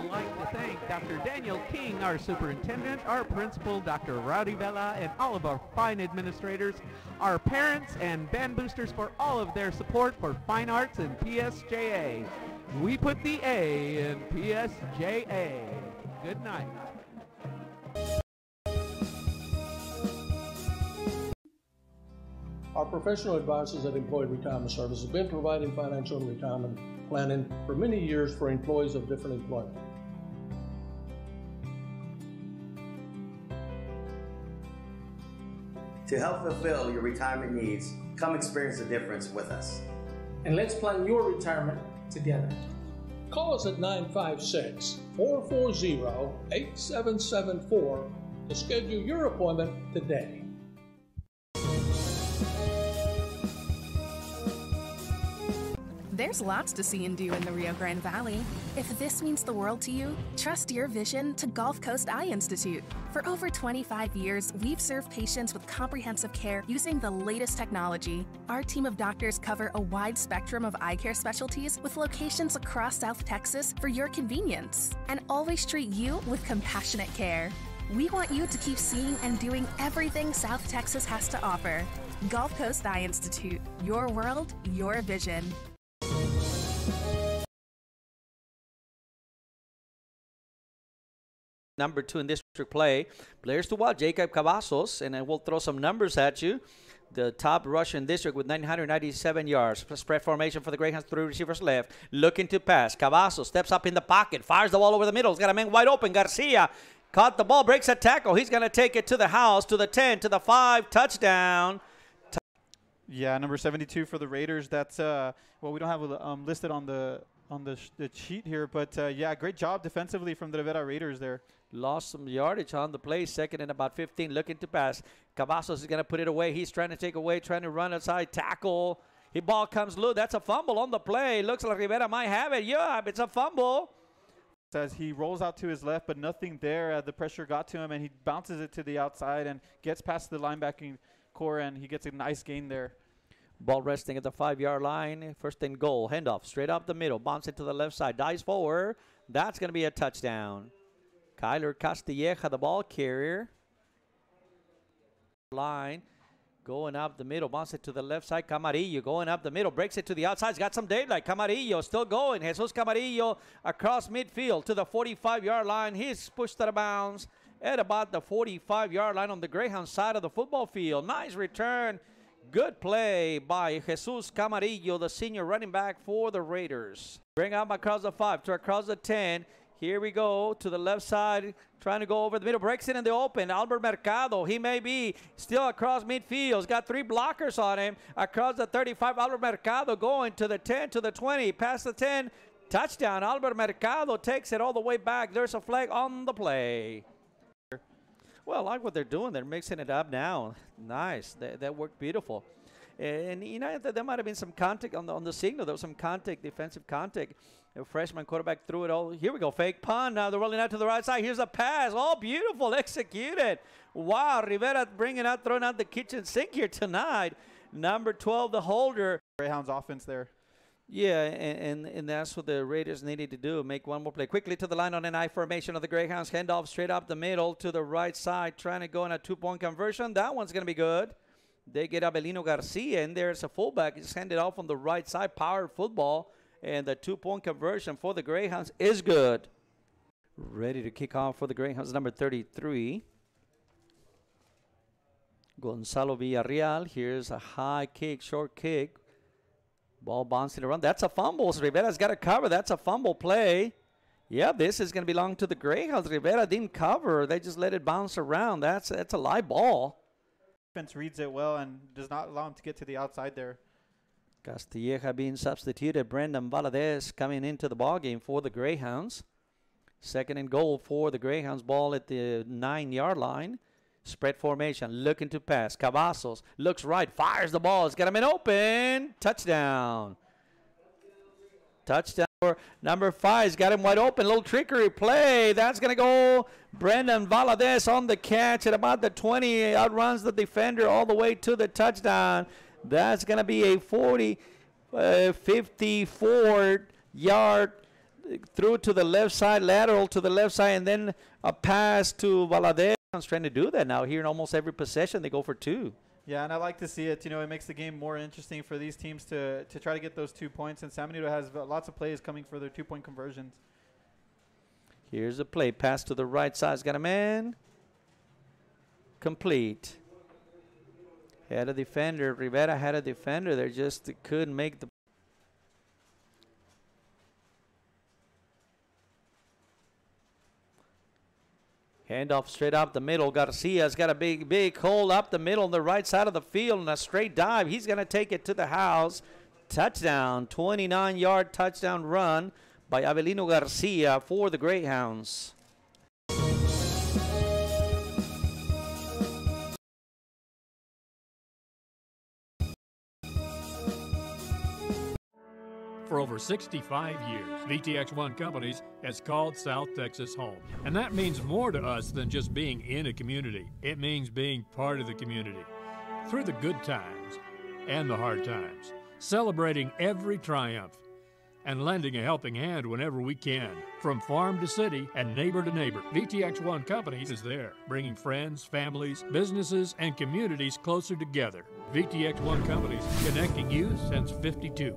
like to thank Dr. Daniel King, our superintendent, our principal, Dr. Rowdy Vela, and all of our fine administrators, our parents and band boosters for all of their support for fine arts and PSJA. We put the A in PSJA. Good night. Our professional advisors at Employee Retirement Service have been providing financial and retirement planning for many years for employees of different employment. To help fulfill your retirement needs, come experience the difference with us. And let's plan your retirement together. Call us at 956-440-8774 to schedule your appointment today. There's lots to see and do in the Rio Grande Valley. If this means the world to you, trust your vision to Gulf Coast Eye Institute. For over 25 years, we've served patients with comprehensive care using the latest technology. Our team of doctors cover a wide spectrum of eye care specialties with locations across South Texas for your convenience, and always treat you with compassionate care. We want you to keep seeing and doing everything South Texas has to offer. Gulf Coast Eye Institute, your world, your vision. Number 2 in district play. Players to watch, Jacob Cavazos, and I will throw some numbers at you. The top rusher in district with 997 yards. Spread formation for the Greyhounds, 3 receivers left. Looking to pass. Cavazos steps up in the pocket, fires the ball over the middle. He's got a man wide open. Garcia caught the ball, breaks a tackle. He's going to take it to the house, to the 10, to the 5. Touchdown. Yeah, number 72 for the Raiders. That's well, we don't have it listed on the sheet here, but yeah, great job defensively from the Rivera Raiders there. Lost some yardage on the play. Second and about 15, looking to pass. Cavazos is going to put it away. He's trying to take away, trying to run aside, tackle. His ball comes loose. That's a fumble on the play. Looks like Rivera might have it. Yeah, it's a fumble. As he rolls out to his left, but nothing there. The pressure got to him, and he bounces it to the outside and gets past the linebacking core, and he gets a nice gain there. Ball resting at the 5-yard line. First and goal. Handoff straight up the middle. Bounce it to the left side. Dives forward. That's going to be a touchdown. Kyler Castilleja, the ball carrier. Line. Going up the middle. Bounce it to the left side. Camarillo going up the middle. Breaks it to the outside. He's got some daylight. Camarillo still going. Jesus Camarillo across midfield to the 45-yard line. He's pushed out of bounds at about the 45-yard line on the Greyhound side of the football field. Nice return. Good play by Jesus Camarillo, the senior running back for the Raiders. Bring up across the 5 to across the 10. Here we go to the left side, trying to go over the middle. Breaks it in the open. Albert Mercado, he may be still across midfield. He's got 3 blockers on him. Across the 35, Albert Mercado going to the 10, to the 20. Past the 10, touchdown. Albert Mercado takes it all the way back. There's a flag on the play. Well, I like what they're doing. They're mixing it up now. Nice. That worked beautiful. And, you know, there might have been some contact on the signal. There was some contact, defensive contact. A freshman quarterback threw it all. Here we go. Fake punt. Now they're rolling out to the right side. Here's a pass. Oh, beautiful. Executed. Wow. Rivera throwing out the kitchen sink here tonight. Number 12, the holder. Greyhounds offense there. Yeah, and that's what the Raiders needed to do, make one more play. Quickly to the line on an I formation of the Greyhounds. Handoff straight up the middle to the right side, trying to go on a 2-point conversion. That one's going to be good. They get Abelino Garcia, and there's a fullback. Just handed off on the right side, powered football, and the 2-point conversion for the Greyhounds is good. Ready to kick off for the Greyhounds, number 33. Gonzalo Villarreal. Here's a high kick, short kick. Ball bouncing around. That's a fumble. So Rivera's got to cover. That's a fumble play. Yeah, this is going to belong to the Greyhounds. Rivera didn't cover. They just let it bounce around. That's a live ball. Defense reads it well and does not allow him to get to the outside there. Castilleja being substituted. Brendan Valadez coming into the ball game for the Greyhounds. Second and goal for the Greyhounds. Ball at the 9-yard line. Spread formation, looking to pass. Cavazos looks right, fires the ball. It's got him in open. Touchdown. Touchdown for number 5. He's got him wide open. Little trickery play. That's going to go. Brendan Valadez on the catch at about the 20. Outruns the defender all the way to the touchdown. That's going to be a 54-yard threw to the left side, lateral to the left side, and then a pass to Valadez. I'm trying to do that now here in almost every possession. They go for 2. Yeah, and I like to see it. You know, it makes the game more interesting for these teams to try to get those 2 points. And San Benito has lots of plays coming for their 2-point conversions. Here's a play. Pass to the right side. It's got a man. Complete. Had a defender. Rivera had a defender. They just couldn't make the. Handoff straight up the middle. Garcia's got a big hole up the middle on the right side of the field and a straight dive. He's going to take it to the house. Touchdown. 29-yard touchdown run by Avelino Garcia for the Greyhounds. For over 65 years, VTX1 Companies has called South Texas home. And that means more to us than just being in a community. It means being part of the community. Through the good times and the hard times, celebrating every triumph and lending a helping hand whenever we can. From farm to city and neighbor to neighbor, VTX1 Companies is there, bringing friends, families, businesses, and communities closer together. VTX1 Companies, connecting you since '52.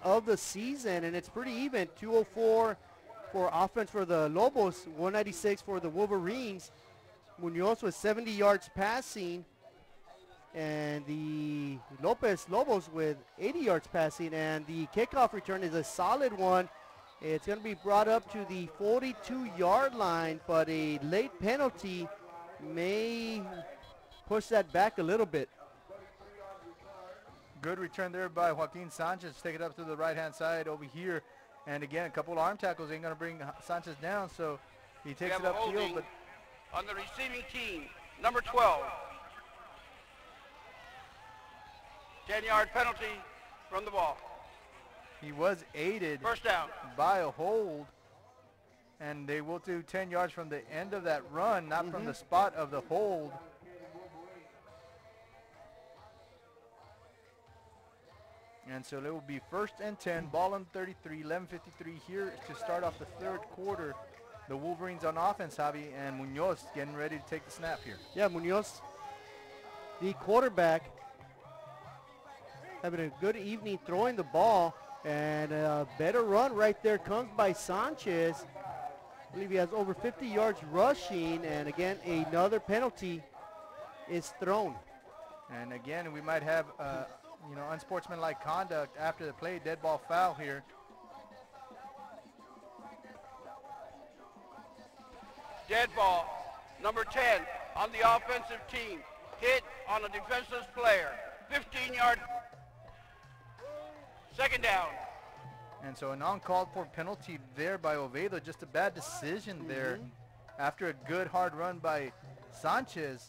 Of the season, and it's pretty even. 204 for offense for the Lobos, 196 for the Wolverines. Munoz with 70 yards passing, and the Lopez Lobos with 80 yards passing, and the kickoff return is a solid one. It's going to be brought up to the 42-yard line, but a late penalty may push that back a little bit. Good return there by Joaquin Sanchez. Take it up to the right-hand side over here. And again, a couple of arm tackles ain't going to bring Sanchez down, so he takes it upfield. But on the receiving team, number 12. 10-yard penalty from the ball. He was aided first down by a hold, and they will do 10 yards from the end of that run, not from the spot of the hold. And so it will be 1st and 10, ball on 33, 11:53 here to start off the third quarter. The Wolverines on offense, Javi, and Munoz getting ready to take the snap here. Yeah, Munoz, the quarterback, having a good evening throwing the ball, and a better run right there comes by Sanchez. I believe he has over 50 yards rushing, and again, another penalty is thrown. And again, we might have unsportsmanlike conduct after the play, dead ball foul here. Dead ball, number 10 on the offensive team. Hit on a defenseless player. 15-yard. Second down. And so an uncalled for penalty there by Oviedo. Just a bad decision there after a good hard run by Sanchez.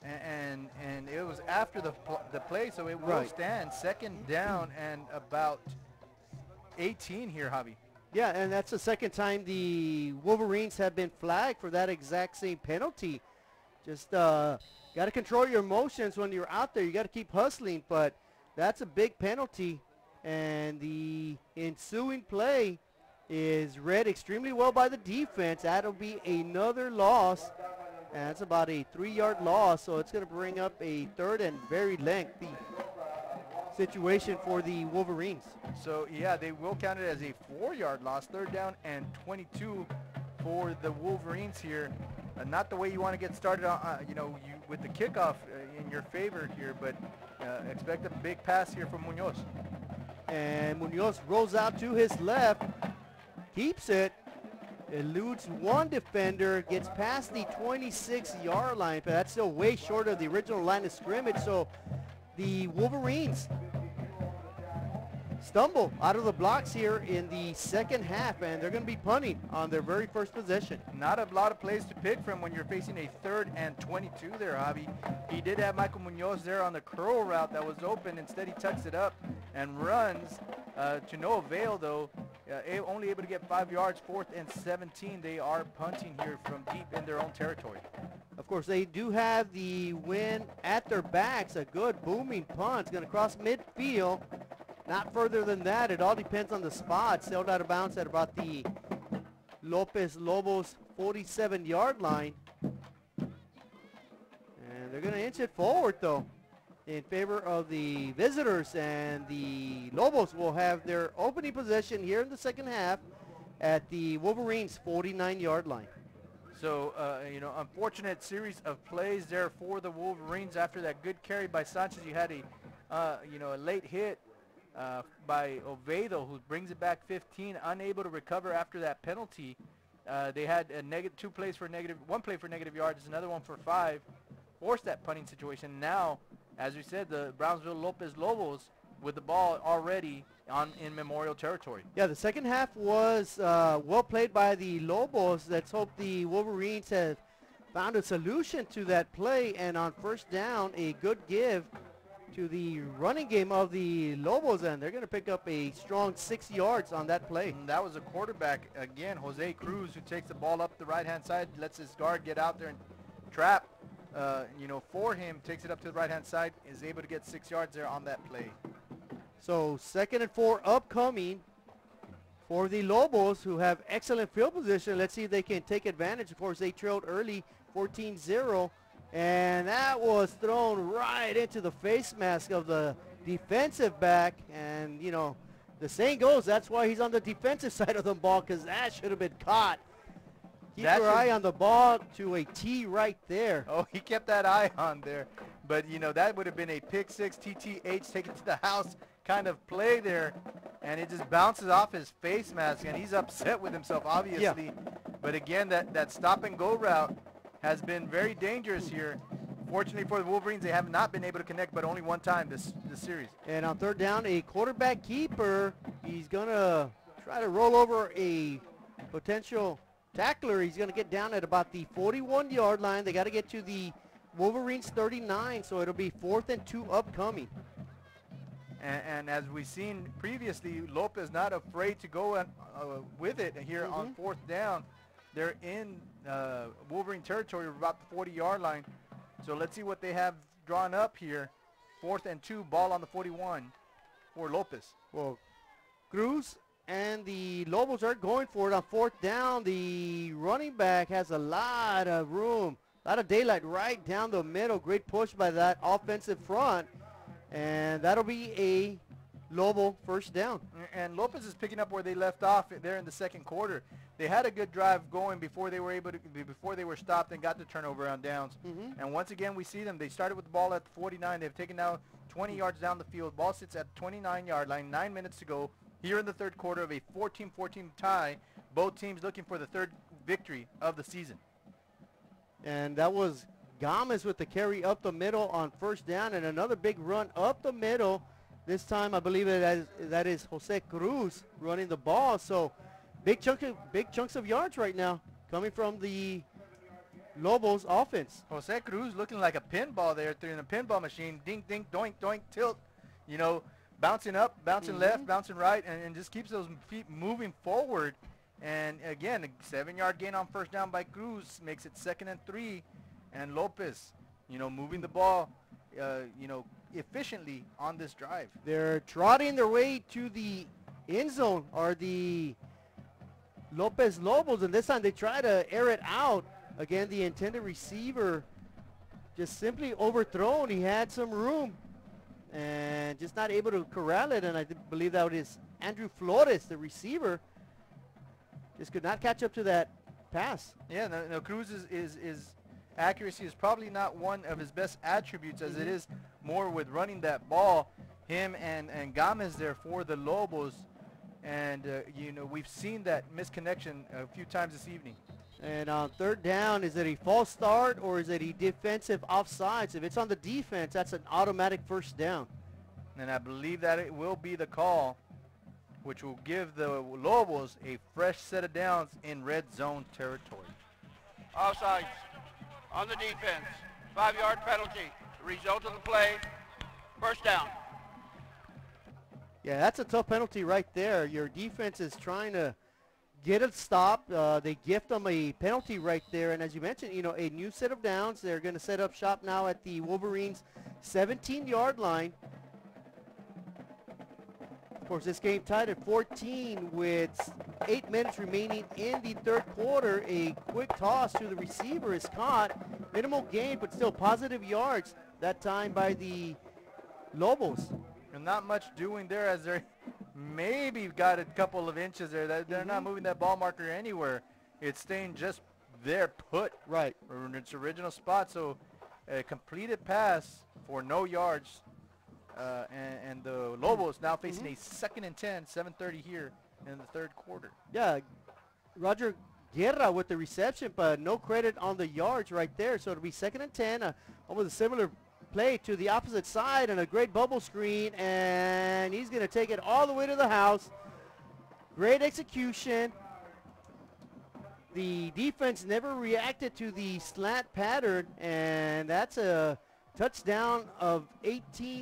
And it was after the play, so it will stand. Second down and about 18 here, Javi. Yeah, and that's the second time the Wolverines have been flagged for that exact same penalty. Just got to control your emotions when you're out there. You got to keep hustling, but that's a big penalty. And the ensuing play is read extremely well by the defense. That'll be another loss. And that's about a 3-yard loss, so it's going to bring up a third and very lengthy situation for the Wolverines. So, yeah, they will count it as a 4-yard loss. Third down and 22 for the Wolverines here. Not the way you want to get started, with the kickoff in your favor here, but expect a big pass here from Munoz. And Munoz rolls out to his left, keeps it, eludes one defender, gets past the 26-yard line, but that's still way short of the original line of scrimmage. So the Wolverines stumble out of the blocks here in the second half, and they're going to be punting on their very first possession. Not a lot of plays to pick from when you're facing a 3rd and 22 there, Javi. He did have Michael Munoz there on the curl route that was open. Instead, he tucks it up and runs to no avail, though. Only able to get 5 yards. 4th and 17. They are punting here from deep in their own territory. Of course, they do have the win at their backs. A good booming punt. It's going to cross midfield. Not further than that. It all depends on the spot. Sailed out of bounds at about the Lopez Lobos 47-yard line. And they're going to inch it forward, though, in favor of the visitors. And the Lobos will have their opening possession here in the second half at the Wolverines 49-yard line. So, unfortunate series of plays there for the Wolverines. After that good carry by Sanchez, you had a late hit by Oviedo, who brings it back 15, unable to recover after that penalty. They had one play for negative yards, another one for 5, forced that punting situation. Now, as we said, the Brownsville Lopez Lobos with the ball already in Memorial territory. Yeah, the second half was well played by the Lobos. Let's hope the Wolverines have found a solution to that play, and on first down, a good give to the running game of the Lobos, and they're going to pick up a strong 6 yards on that play. And that was a quarterback, again, Jose Cruz, who takes the ball up the right-hand side, lets his guard get out there and trap, for him, takes it up to the right-hand side, is able to get 6 yards there on that play. So 2nd and 4 upcoming for the Lobos, who have excellent field position. Let's see if they can take advantage. Of course, they trailed early 14-0. And that was thrown right into the face mask of the defensive back. And, the saying goes, that's why he's on the defensive side of the ball, because that should have been caught. Keep your eye on the ball to a T right there. Oh, he kept that eye on there. But, that would have been a pick 6, TTH, take it to the house kind of play there. And it just bounces off his face mask, and he's upset with himself, obviously. Yeah. But, again, that stop-and-go route has been very dangerous here. Fortunately for the Wolverines, they have not been able to connect, but only one time this series. And on third down, a quarterback keeper. He's going to try to roll over a potential tackler. He's going to get down at about the 41-yard line. They got to get to the Wolverines 39, so it'll be 4th and 2 upcoming. And as we've seen previously, Lopez not afraid to go with it here on 4th down. They're in Wolverine territory, about the 40-yard line. So let's see what they have drawn up here. 4th and 2, ball on the 41 for Lopez. Well, Cruz and the Lobos are going for it on 4th down. The running back has a lot of room, a lot of daylight right down the middle. Great push by that offensive front. And that'll be a Lobo first down. And Lopez is picking up where they left off there in the second quarter. They had a good drive going before they were stopped and got the turnover on downs. And once again, we see them. They started with the ball at the 49. They've taken now 20 yards down the field. Ball sits at the 29-yard line. 9 minutes to go here in the third quarter of a 14-14 tie. Both teams looking for the third victory of the season. And that was Gomez with the carry up the middle on first down, and another big run up the middle. This time I believe that is Jose Cruz running the ball. So big chunks of yards right now coming from the Lobos offense. Jose Cruz looking like a pinball there in a pinball machine. Ding, ding, doink, doink, tilt. You know, bouncing up, bouncing left, bouncing right, and just keeps those feet moving forward. And again, a 7-yard gain on first down by Cruz makes it 2nd and 3. And Lopez, you know, moving the ball, you know, efficiently on this drive. They're trotting their way to the end zone, or the Lopez Lobos, and this time they try to air it out. Again, the intended receiver just simply overthrown. He had some room and just not able to corral it, and I believe that is Andrew Flores, the receiver, just could not catch up to that pass. Yeah, no, Cruz's accuracy is probably not one of his best attributes, as it is more with running that ball. Him and Gomez there for the Lobos, and you know, we've seen that misconnection a few times this evening. And on third down, is it a false start or is it a defensive offsides? If it's on the defense, that's an automatic first down. And I believe that it will be the call, which will give the Lobos a fresh set of downs in red zone territory. Offsides on the defense. 5-yard penalty. The result of the play, first down. Yeah, that's a tough penalty right there. Your defense is trying to get it stopped. They gift them a penalty right there. And as you mentioned, you know, a new set of downs. They're going to set up shop now at the Wolverines' 17-yard line. Of course, this game tied at 14 with 8 minutes remaining in the third quarter. A quick toss to the receiver is caught. Minimal gain, but still positive yards that time by the Lobos. And not much doing there, as they're maybe got a couple of inches there. They're not moving that ball marker anywhere. It's staying just there put. Right. In its original spot. So a completed pass for no yards. And the Lobos now facing a 2nd and 10, 7:30 here in the third quarter. Yeah, Roger Guerra with the reception, but no credit on the yards right there. So it'll be 2nd and 10, almost a similar play to the opposite side, and a great bubble screen, and he's going to take it all the way to the house. Great execution. The defense never reacted to the slant pattern, and that's a touchdown of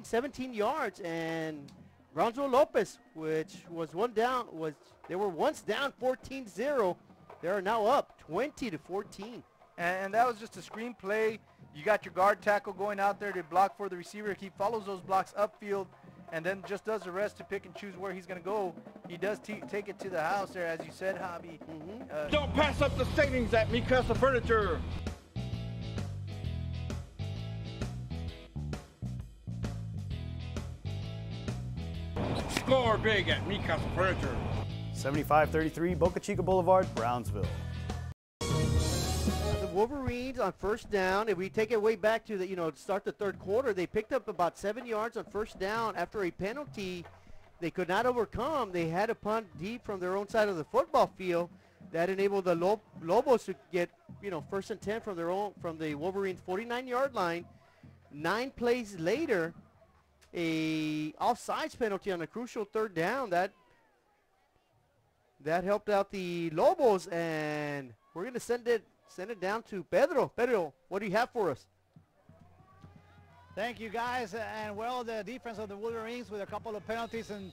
17 yards, and Brownsville Lopez, which was they were once down 14-0. They are now up 20-14. And that was just a screen play. You got your guard tackle going out there to block for the receiver. He follows those blocks upfield and then just does the rest to pick and choose where he's going to go. He does take it to the house there, as you said, Hobby. Don't pass up the savings at Me Casa Furniture. Score big at Me Casa Furniture. 75-33 Boca Chica Boulevard, Brownsville. The Wolverines on first down, if we take it way back to the, start the third quarter, they picked up about 7 yards on first down after a penalty they could not overcome. They had a punt deep from their own side of the football field that enabled the Lobos to get, 1st and 10 from the Wolverines' 49-yard line. 9 plays later, a offsides penalty on a crucial third down that helped out the Lobos, and we're going to send it down to Pedro. Pedro, what do you have for us? Thank you, guys. And well, the defense of the Wolverines with a couple of penalties and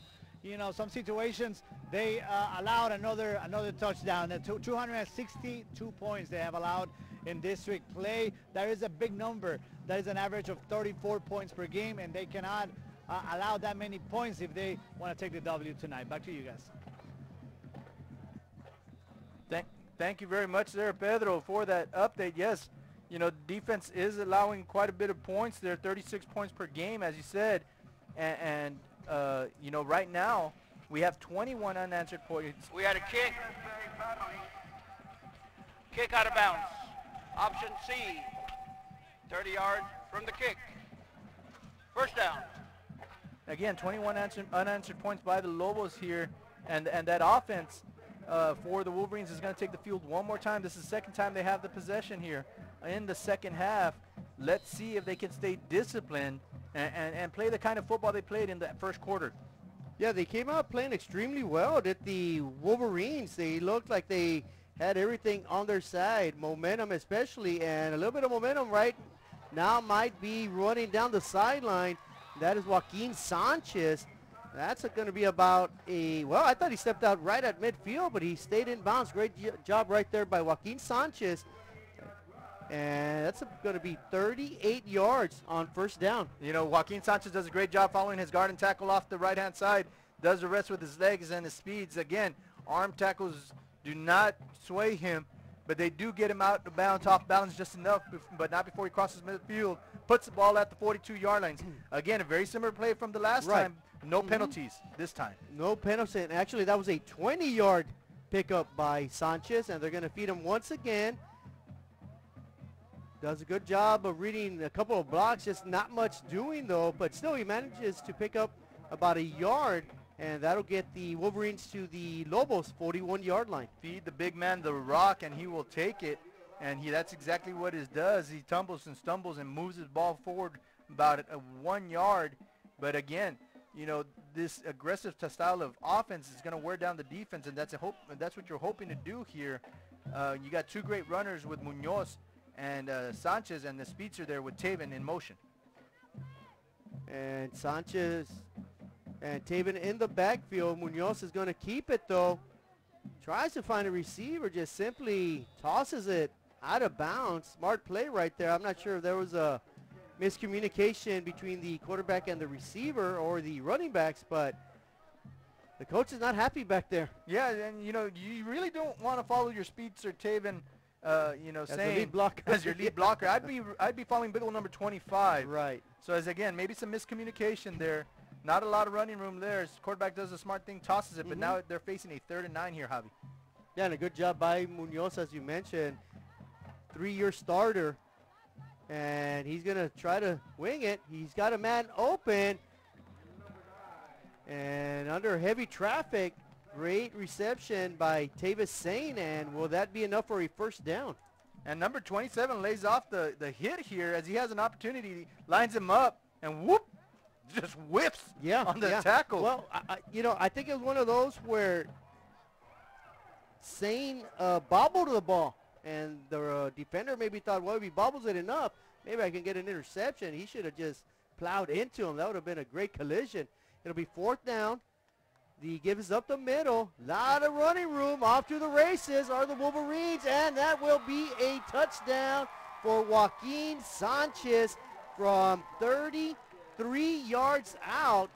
some situations, they allowed another touchdown. 262 points they have allowed in district play. That is a big number. That is an average of 34 points per game, and they cannot allow that many points if they want to take the W tonight. Back to you guys. Thank you very much there, Pedro, for that update. Yes, defense is allowing quite a bit of points there, 36 points per game, as you said. And right now we have 21 unanswered points. We had a kick. Kick out of bounds. Option C. 30 yards from the kick. First down. Again, 21 unanswered points by the Lobos here. And that offense for the Wolverines is going to take the field one more time. This is the second time they have the possession here in the second half. Let's see if they can stay disciplined and play the kind of football they played in the first quarter. Yeah, they came out playing extremely well. Did the Wolverines? They looked like they had everything on their side, momentum especially, and a little bit of momentum right now might be running down the sideline. That is Joaquin Sanchez. That's going to be about well, I thought he stepped out right at midfield, but he stayed in bounds. Great job right there by Joaquin Sanchez. And that's going to be 38 yards on first down. You know, Joaquin Sanchez does a great job following his guard and tackle off the right-hand side. Does the rest with his legs and his speeds. Again, arm tackles do not sway him, but they do get him out of bounds, off balance just enough, but not before he crosses midfield. Puts the ball at the 42-yard lines. Again, a very similar play from the last time. No penalties this time. No penalties. And actually, that was a 20-yard pickup by Sanchez, and they're going to feed him once again. Does a good job of reading a couple of blocks, just not much doing though, but still he manages to pick up about a yard, and that'll get the Wolverines to the Lobos 41-yard line. Feed the big man the rock and he will take it, and that's exactly what he does. He tumbles and stumbles and moves his ball forward about 1 yard, but again, you know, this aggressive style of offense is going to wear down the defense, and that's what you're hoping to do here. You got two great runners with Munoz and Sanchez, and the speedster there with Taven in motion. And Sanchez and Taven in the backfield. Munoz is going to keep it though. Tries to find a receiver, just simply tosses it out of bounds. Smart play right there. I'm not sure if there was a miscommunication between the quarterback and the receiver or the running backs, but the coach is not happy back there. Yeah, and you know, you really don't want to follow your speedster Taven, you know, as lead blocker. As your lead blocker. I'd be following big old number 25. Right. So as again, maybe some miscommunication there. Not a lot of running room there. His quarterback does a smart thing, tosses it, but now they're facing a 3rd and 9 here, Javi. Yeah, and a good job by Munoz, as you mentioned. 3-year starter, and he's going to try to wing it. He's got a man open, and under heavy traffic, great reception by Tavis Sane, and will that be enough for a first down? And number 27 lays off the hit here as he has an opportunity, lines him up, and whoop, just whips on the tackle. Well, you know, I think it was one of those where Sane bobbled the ball, and the defender maybe thought, well, if he bobbles it enough, maybe I can get an interception. He should have just plowed into him. That would have been a great collision. It'll be 4th down. The give is up the middle. Lot of running room. Off to the races are the Wolverines, and that will be a touchdown for Joaquin Sanchez from 33 yards out.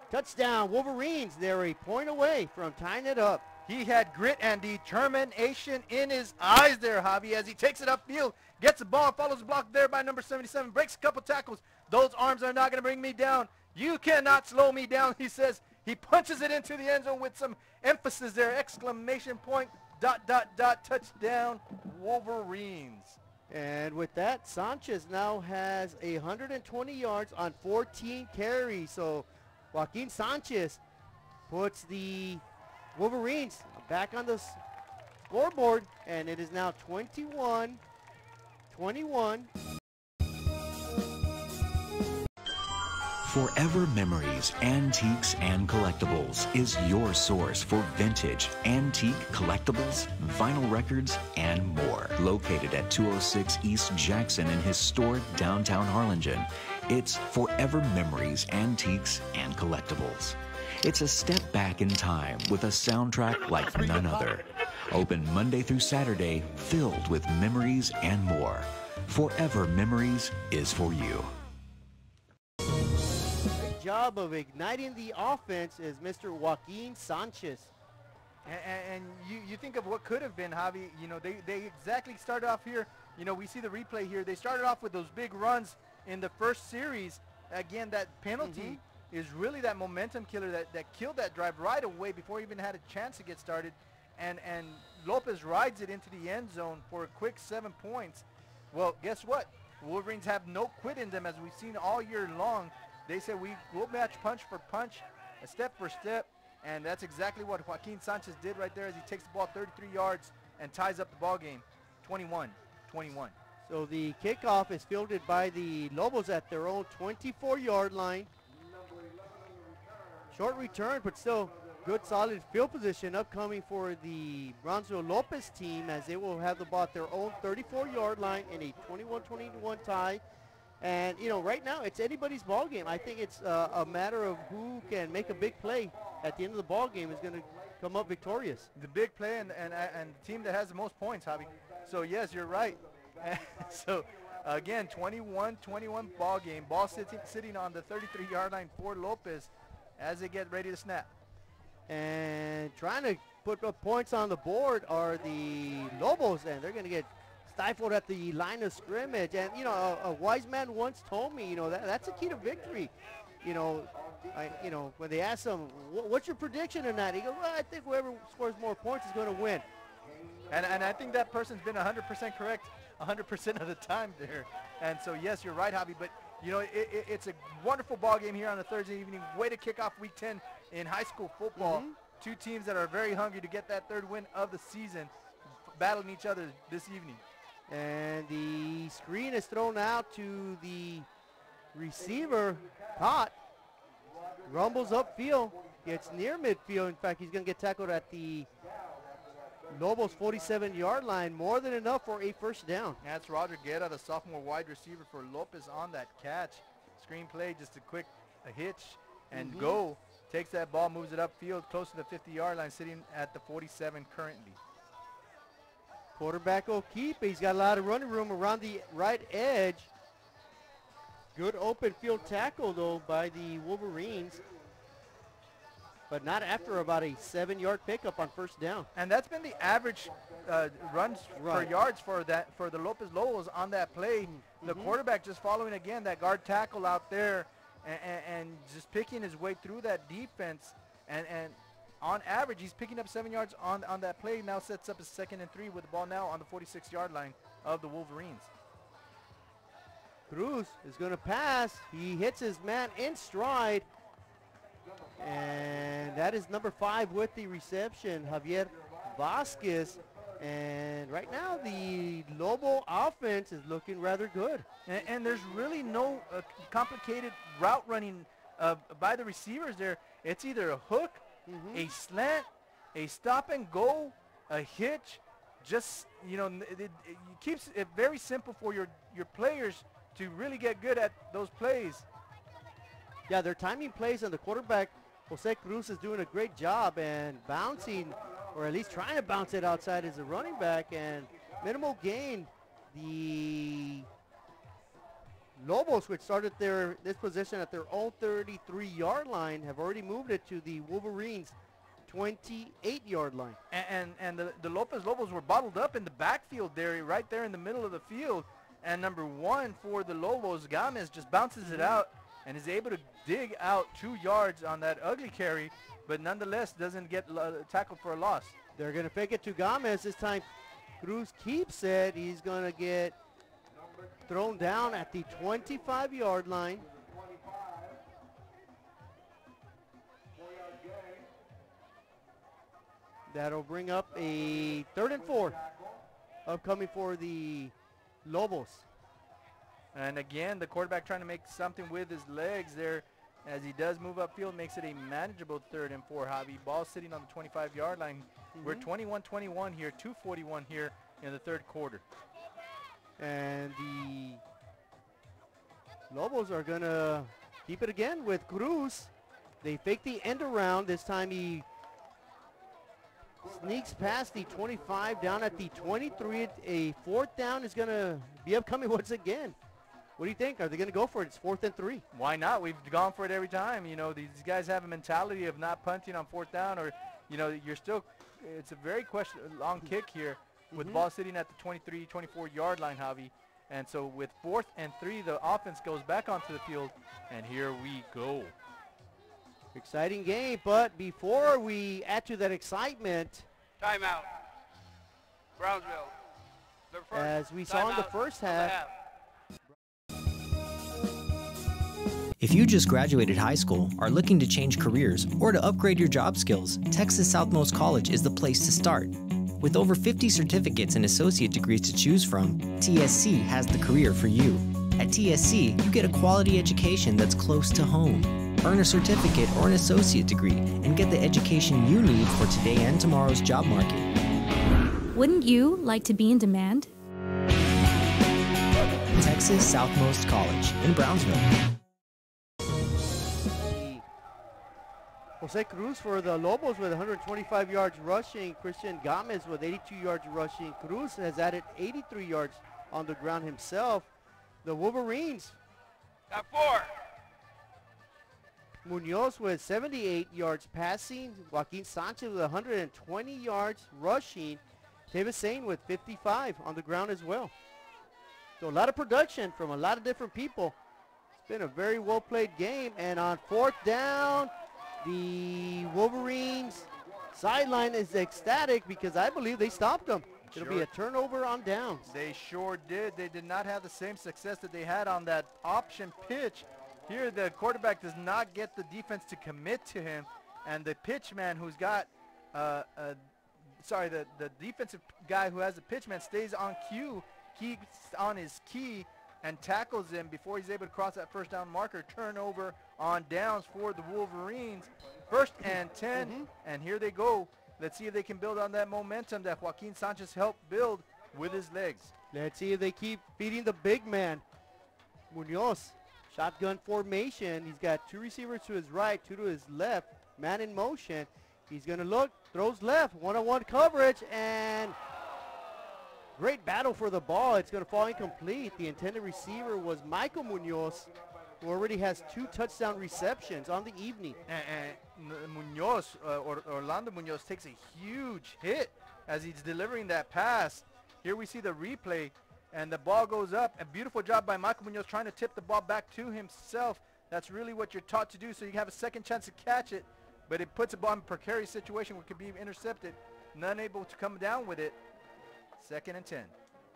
Touchdown, Wolverines. They're a point away from tying it up. He had grit and determination in his eyes there, Javi, as he takes it upfield, gets the ball, follows the block there by number 77, breaks a couple tackles. Those arms are not going to bring me down. You cannot slow me down, he says. He punches it into the end zone with some emphasis there, exclamation point, ... touchdown, Wolverines. And with that, Sanchez now has 120 yards on 14 carries. So Joaquin Sanchez puts the Wolverines back on the scoreboard, and it is now 21-21. Forever Memories, Antiques, and Collectibles is your source for vintage, antique collectibles, vinyl records, and more. Located at 206 East Jackson in historic downtown Harlingen, it's Forever Memories, Antiques, and Collectibles. It's a step back in time with a soundtrack like none other. Open Monday through Saturday, filled with memories and more. Forever Memories is for you. Job of igniting the offense is Mr. Joaquin Sanchez. And you think of what could have been, Javi. You know, they exactly started off here. You know, we see the replay here. They started off with those big runs in the first series. Again, that penalty is really that momentum killer that killed that drive right away before he even had a chance to get started. And Lopez rides it into the end zone for a quick 7 points. Well, guess what? Wolverines have no quit in them, as we've seen all year long. They said we'll match punch for punch, step for step, and that's exactly what Joaquin Sanchez did right there as he takes the ball 33 yards and ties up the ball game, 21-21. So the kickoff is fielded by the Lobos at their own 24-yard line. Short return, but still good solid field position upcoming for the Brownsville Lopez team, as they will have the ball at their own 34-yard line in a 21-21 tie. And, you know, right now it's anybody's ball game. I think it's a matter of who can make a big play at the end of the ball game is going to come up victorious. The big play and the team that has the most points, Javi. So, yes, you're right. So, again, 21-21 ball game. Ball sitting on the 33-yard line for Lopez as they get ready to snap. And trying to put up points on the board are the Lobos, and they're going to get stifled at the line of scrimmage. And, you know, a wise man once told me, you know, that's a key to victory. You know, when they asked him, what's your prediction in that? He goes, well, I think whoever scores more points is going to win. And I think that person's been 100% correct 100% of the time there. And so, yes, you're right, Javi. But, you know, it's a wonderful ball game here on a Thursday evening. Way to kick off Week 10 in high school football. Two teams that are very hungry to get that third win of the season, battling each other this evening. And the screen is thrown out to the receiver. Caught. Rumbles upfield. Gets near midfield. In fact, he's going to get tackled at the Lobos 47-yard line. More than enough for a first down. That's Roger Guerra, the sophomore wide receiver for Lopez on that catch. Screen play, just a quick hitch and go. Takes that ball, moves it upfield, close to the 50-yard line, sitting at the 47 currently. Quarterback will keep. He's got a lot of running room around the right edge. Good open field tackle, though, by the Wolverines. But not after about a 7-yard pickup on first down. And that's been the average runs per yards for the Lopez Lobos on that play. The quarterback just following again that guard tackle out there and just picking his way through that defense. And on average, he's picking up 7 yards on that play. Now sets up his 2nd and 3 with the ball now on the 46-yard line of the Wolverines. Cruz is going to pass. He hits his man in stride. And that is number 5 with the reception, Javier Vasquez. And right now the Lobo offense is looking rather good. And there's really no complicated route running by the receivers there. It's either a hook, a slant, a stop and go, a hitch. Just, you know, it keeps it very simple for your players to really get good at those plays. Yeah, they're timing plays, and the quarterback, Jose Cruz, is doing a great job and bouncing, or at least trying to bounce it outside as a running back, and minimal gain. The Lobos, which started this position at their own 33-yard line, have already moved it to the Wolverines' 28-yard line. And the Lopez Lobos were bottled up in the backfield there, right there in the middle of the field. And number 1 for the Lobos, Gomez, just bounces it out and is able to dig out 2 yards on that ugly carry, but nonetheless doesn't get tackled for a loss. They're going to fake it to Gomez. This time Cruz keeps it. He's going to get thrown down at the 25-yard line. That'll bring up a 3rd and 4 upcoming for the Lobos. And again, the quarterback trying to make something with his legs there as he does move upfield, makes it a manageable 3rd and 4, Javi. Ball sitting on the 25-yard line. We're 21-21 here, 2:41 here in the 3rd quarter. And the Lobos are going to keep it again with Cruz. They fake the end around. This time he sneaks past the 25 down at the 23. A 4th down is going to be upcoming once again. What do you think? Are they going to go for it? It's 4th and 3. Why not? We've gone for it every time. You know, these guys have a mentality of not punting on 4th down, or, you know, you're still, it's a very long kick here with the ball sitting at the 23, 24-yard line, Javi. And so with 4th and 3, the offense goes back onto the field, and here we go. Exciting game, but before we add to that excitement, timeout. Brownsville. As we saw in the first half. If you just graduated high school, are looking to change careers, or to upgrade your job skills, Texas Southmost College is the place to start. With over 50 certificates and associate degrees to choose from, TSC has the career for you. At TSC, you get a quality education that's close to home. Earn a certificate or an associate degree and get the education you need for today and tomorrow's job market. Wouldn't you like to be in demand? Texas Southmost College in Brownsville. Jose Cruz for the Lobos with 125 yards rushing. Christian Gomez with 82 yards rushing. Cruz has added 83 yards on the ground himself. The Wolverines. Got 4. Munoz with 78 yards passing. Joaquin Sanchez with 120 yards rushing. David Sane with 55 on the ground as well. So a lot of production from a lot of different people. It's been a very well played game. And on 4th down, the Wolverines sideline is ecstatic because I believe they stopped them. It'll be a turnover on downs. They sure did. They did not have the same success that they had on that option pitch. Here the quarterback does not get the defense to commit to him, and the pitch man who's got, the defensive guy who has the pitch man stays on cue, keeps on his key, and tackles him before he's able to cross that first down marker. Turnover on downs for the Wolverines. 1st and 10, and here they go. Let's see if they can build on that momentum that Joaquin Sanchez helped build with his legs. Let's see if they keep feeding the big man. Munoz, shotgun formation. He's got 2 receivers to his right, 2 to his left. Man in motion. He's going to look, throws left, one-on-one coverage, and great battle for the ball. It's going to fall incomplete. The intended receiver was Michael Munoz, who already has 2 touchdown receptions on the evening. And Munoz, Orlando Munoz, takes a huge hit as he's delivering that pass. Here we see the replay, and the ball goes up. A beautiful job by Michael Munoz trying to tip the ball back to himself. That's really what you're taught to do, so you have a second chance to catch it, but it puts a ball in a precarious situation where it could be intercepted. None able to come down with it. 2nd and 10.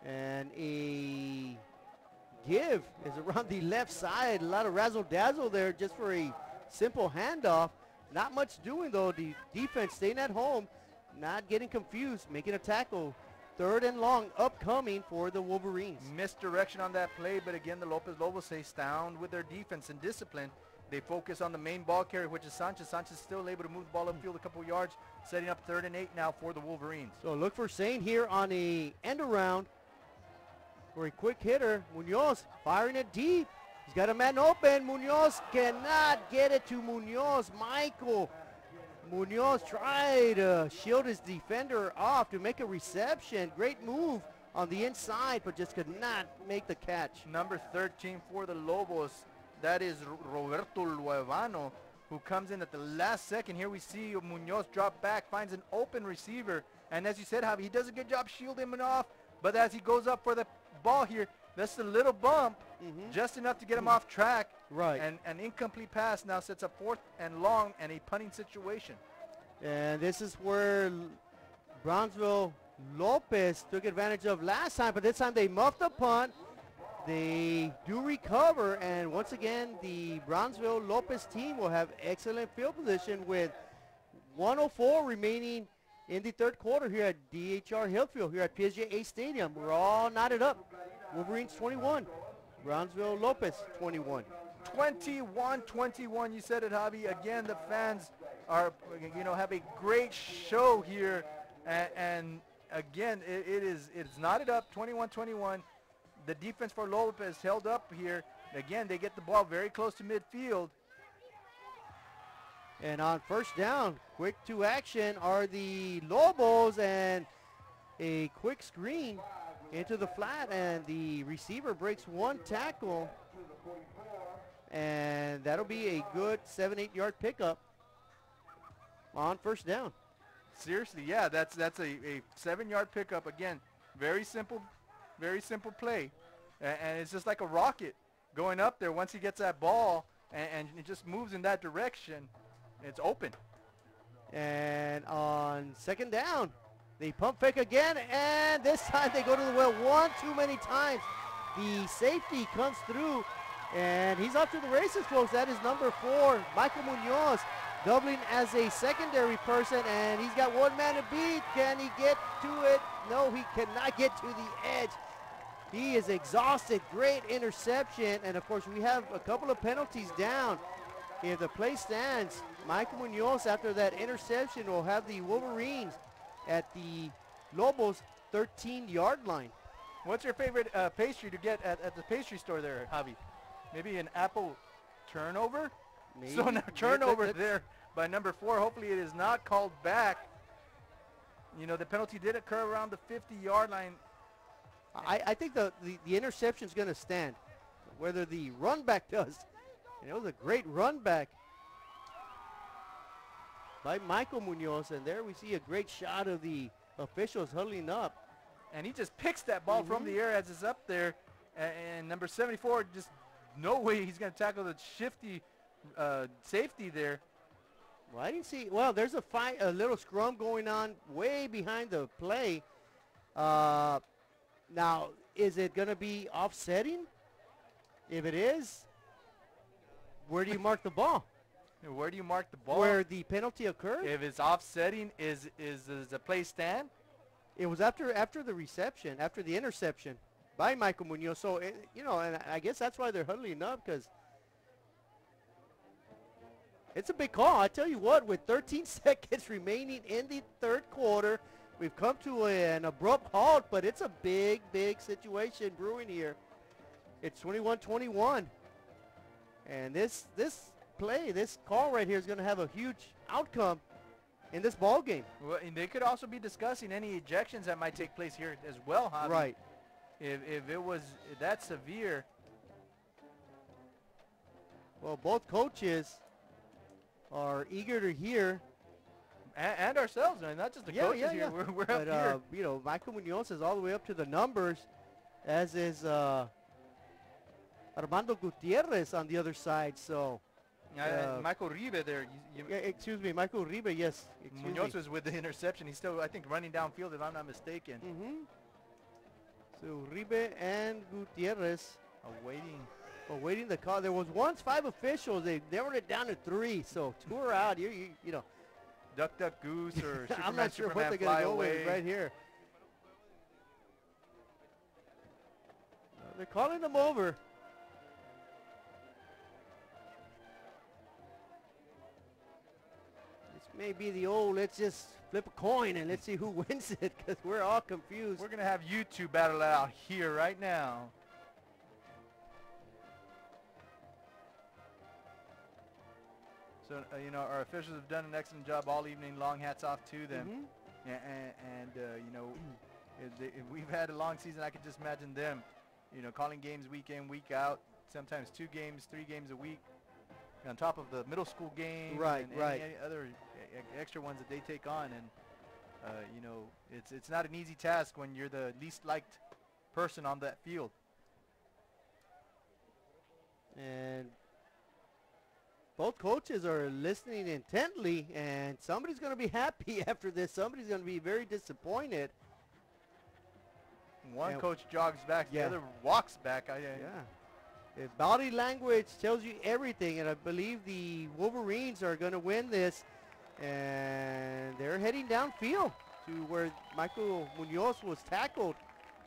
And a give is around the left side. A lot of razzle-dazzle there just for a simple handoff. Not much doing, though. The defense staying at home, not getting confused, making a tackle. 3rd and long upcoming for the Wolverines. Misdirection on that play, but again, the Lopez Lobos stay sound with their defense and discipline. They focus on the main ball carrier, which is Sanchez. Sanchez still able to move the ball upfield a couple yards, setting up 3rd and 8 now for the Wolverines. So look for Sane here on a end around for a quick hitter. Munoz firing it deep. He's got a man open. Munoz cannot get it to Munoz. Michael Munoz tried to shield his defender off to make a reception. Great move on the inside, but just could not make the catch. Number 13 for the Lobos, that is Roberto Luevano, who comes in at the last second. Here we see Munoz drop back, finds an open receiver, and as you said, Javi, he does a good job shielding him off, but as he goes up for the ball here, that's a little bump, just enough to get him off track. Right. And an incomplete pass now sets up 4th and long and a punting situation. And this is where Brownsville Lopez took advantage of last time, but this time they muffed the punt. They do recover, and once again, the Brownsville Lopez team will have excellent field position with 1:04 remaining in the 3rd quarter here at DHR Hillfield, here at PSJA Stadium. We're all knotted up. Wolverines 21, Brownsville Lopez 21. 21-21, you said it, Javi. Again, the fans are, have a great show here, and again, it's knotted up, 21-21. The defense for Lopez held up here. Again, they get the ball very close to midfield. And on 1st down, quick to action are the Lobos, and a quick screen into the flat, and the receiver breaks 1 tackle, and that'll be a good 7-8 yard pickup on 1st down. Seriously, yeah, that's a 7-yard pickup. Again, very simple play, and it's just like a rocket going up there. Once he gets that ball and it just moves in that direction, it's open. And on 2nd down, they pump fake again, and this time they go to the well 1 too many times. The safety comes through, and he's off to the races, folks. That is number 4, Michael Munoz. doubling as a secondary person, and he's got one man to beat. Can he get to it? No, he cannot get to the edge. He is exhausted. Great interception, and of course we have a couple of penalties down. If the play stands, Michael Munoz, after that interception, will have the Wolverines at the Lobos 13-yard line. What's your favorite pastry to get at the pastry store there, Javi? Maybe an apple turnover? Maybe. So now turnover there by number 4. Hopefully it is not called back. You know, the penalty did occur around the 50-yard line. I think the interception is going to stand. Whether the run back does. And it was a great run back by Michael Munoz. And there we see a great shot of the officials huddling up. And he just picks that ball from the air as it's up there. And number 74, just no way he's going to tackle the shifty safety there. Well, I didn't see. Well, there's a little scrum going on way behind the play. Now, is it going to be offsetting? If it is, where do you mark the ball? Where do you mark the ball? Where the penalty occurred? If it's offsetting, is the play stand? It was after the reception, after the interception by Michael Munoz. So, you know, and I guess that's why they're huddling up, because it's a big call. I tell you what, with 13 seconds remaining in the third quarter, we've come to an abrupt halt, but it's a big, big situation brewing here. It's 21-21. And this play, this call right here is going to have a huge outcome in this ball game. Well, and they could also be discussing any ejections that might take place here as well, Javi. Right. If it was that severe. Well, both coaches are eager to hear. And ourselves, not just the coaches here. We're up here. You know, Michael Munoz is all the way up to the numbers, as is Armando Gutierrez on the other side. So Michael Ribe there. Excuse me, Michael Ribe, yes. Munoz was with the interception. He's still, I think, running downfield, if I'm not mistaken. So Ribe and Gutierrez awaiting the call. There was once 5 officials. They narrowed it down to 3. So 2 are out. You know. Duck, duck, goose, or Superman, I'm not sure Superman, what they're going to go away. with right here. They're calling them over. This may be the old, let's just flip a coin and let's see who wins it, because we're all confused. We're going to have you two battle it out here right now. So, you know, our officials have done an excellent job all evening. Long hats off to them. And you know, if we've had a long season, I could just imagine them, you know, calling games week in, week out, sometimes 2 games, 3 games a week, on top of the middle school games and any other extra ones that they take on. And, you know, it's not an easy task when you're the least liked person on that field. And both coaches are listening intently, and somebody's going to be happy after this. Somebody's going to be very disappointed. One coach jogs back, the other walks back. If body language tells you everything, and I believe the Wolverines are going to win this, and they're heading downfield to where Michael Munoz was tackled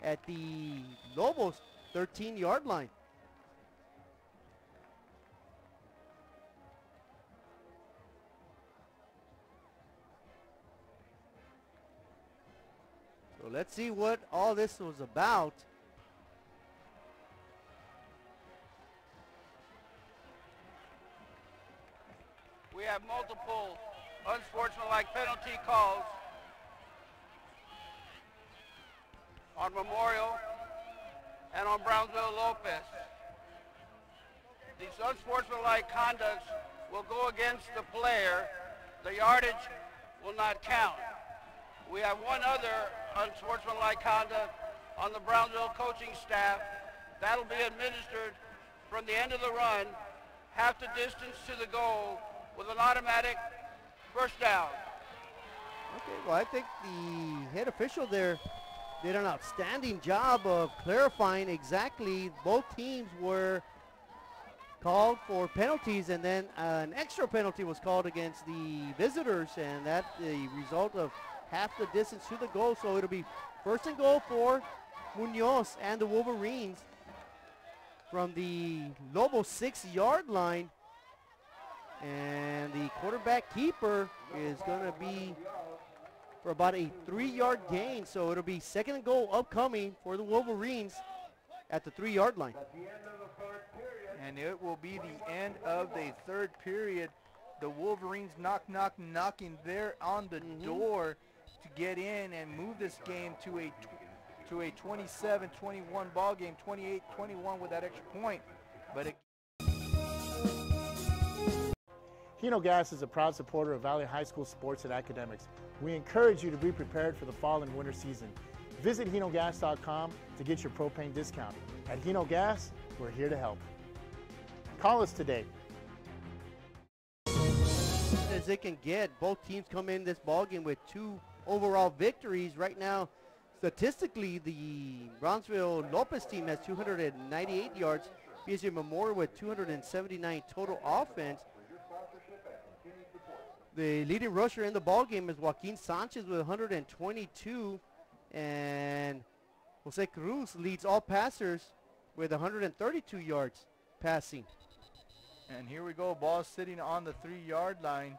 at the Lobos 13-yard line. So let's see what all this was about. We have multiple unsportsmanlike penalty calls on Memorial and on Brownsville Lopez. These unsportsmanlike conducts will go against the player. The yardage will not count. We have one other unsportsmanlike conduct on the Brownsville coaching staff. That'll be administered from the end of the run, half the distance to the goal, with an automatic first down. Okay, well, I think the head official there did an outstanding job of clarifying exactly both teams were called for penalties, and then an extra penalty was called against the visitors, and that's the result of half the distance to the goal. So it'll be first and goal for Munoz and the Wolverines from the Lobos 6-yard line. And the quarterback keeper is going to be for about a 3-yard gain. So it'll be second and goal upcoming for the Wolverines at the 3-yard line. And it will be the end of the third period. The Wolverines knocking there on the door to get in and move this game to a 27-21 ball game, 28-21 with that extra point. But Hino Gas is a proud supporter of Valley High School sports and academics. We encourage you to be prepared for the fall and winter season. Visit hinogas.com to get your propane discount. At Hino Gas, we're here to help. Call us today. As they can get, both teams come in this ballgame with 2 overall victories. Right now, statistically, the Brownsville Lopez team has 298 yards. PSJA Memorial with 279 total offense. The leading rusher in the ballgame is Joaquin Sanchez with 122, and Jose Cruz leads all passers with 132 yards passing. And here we go, ball sitting on the 3-yard line.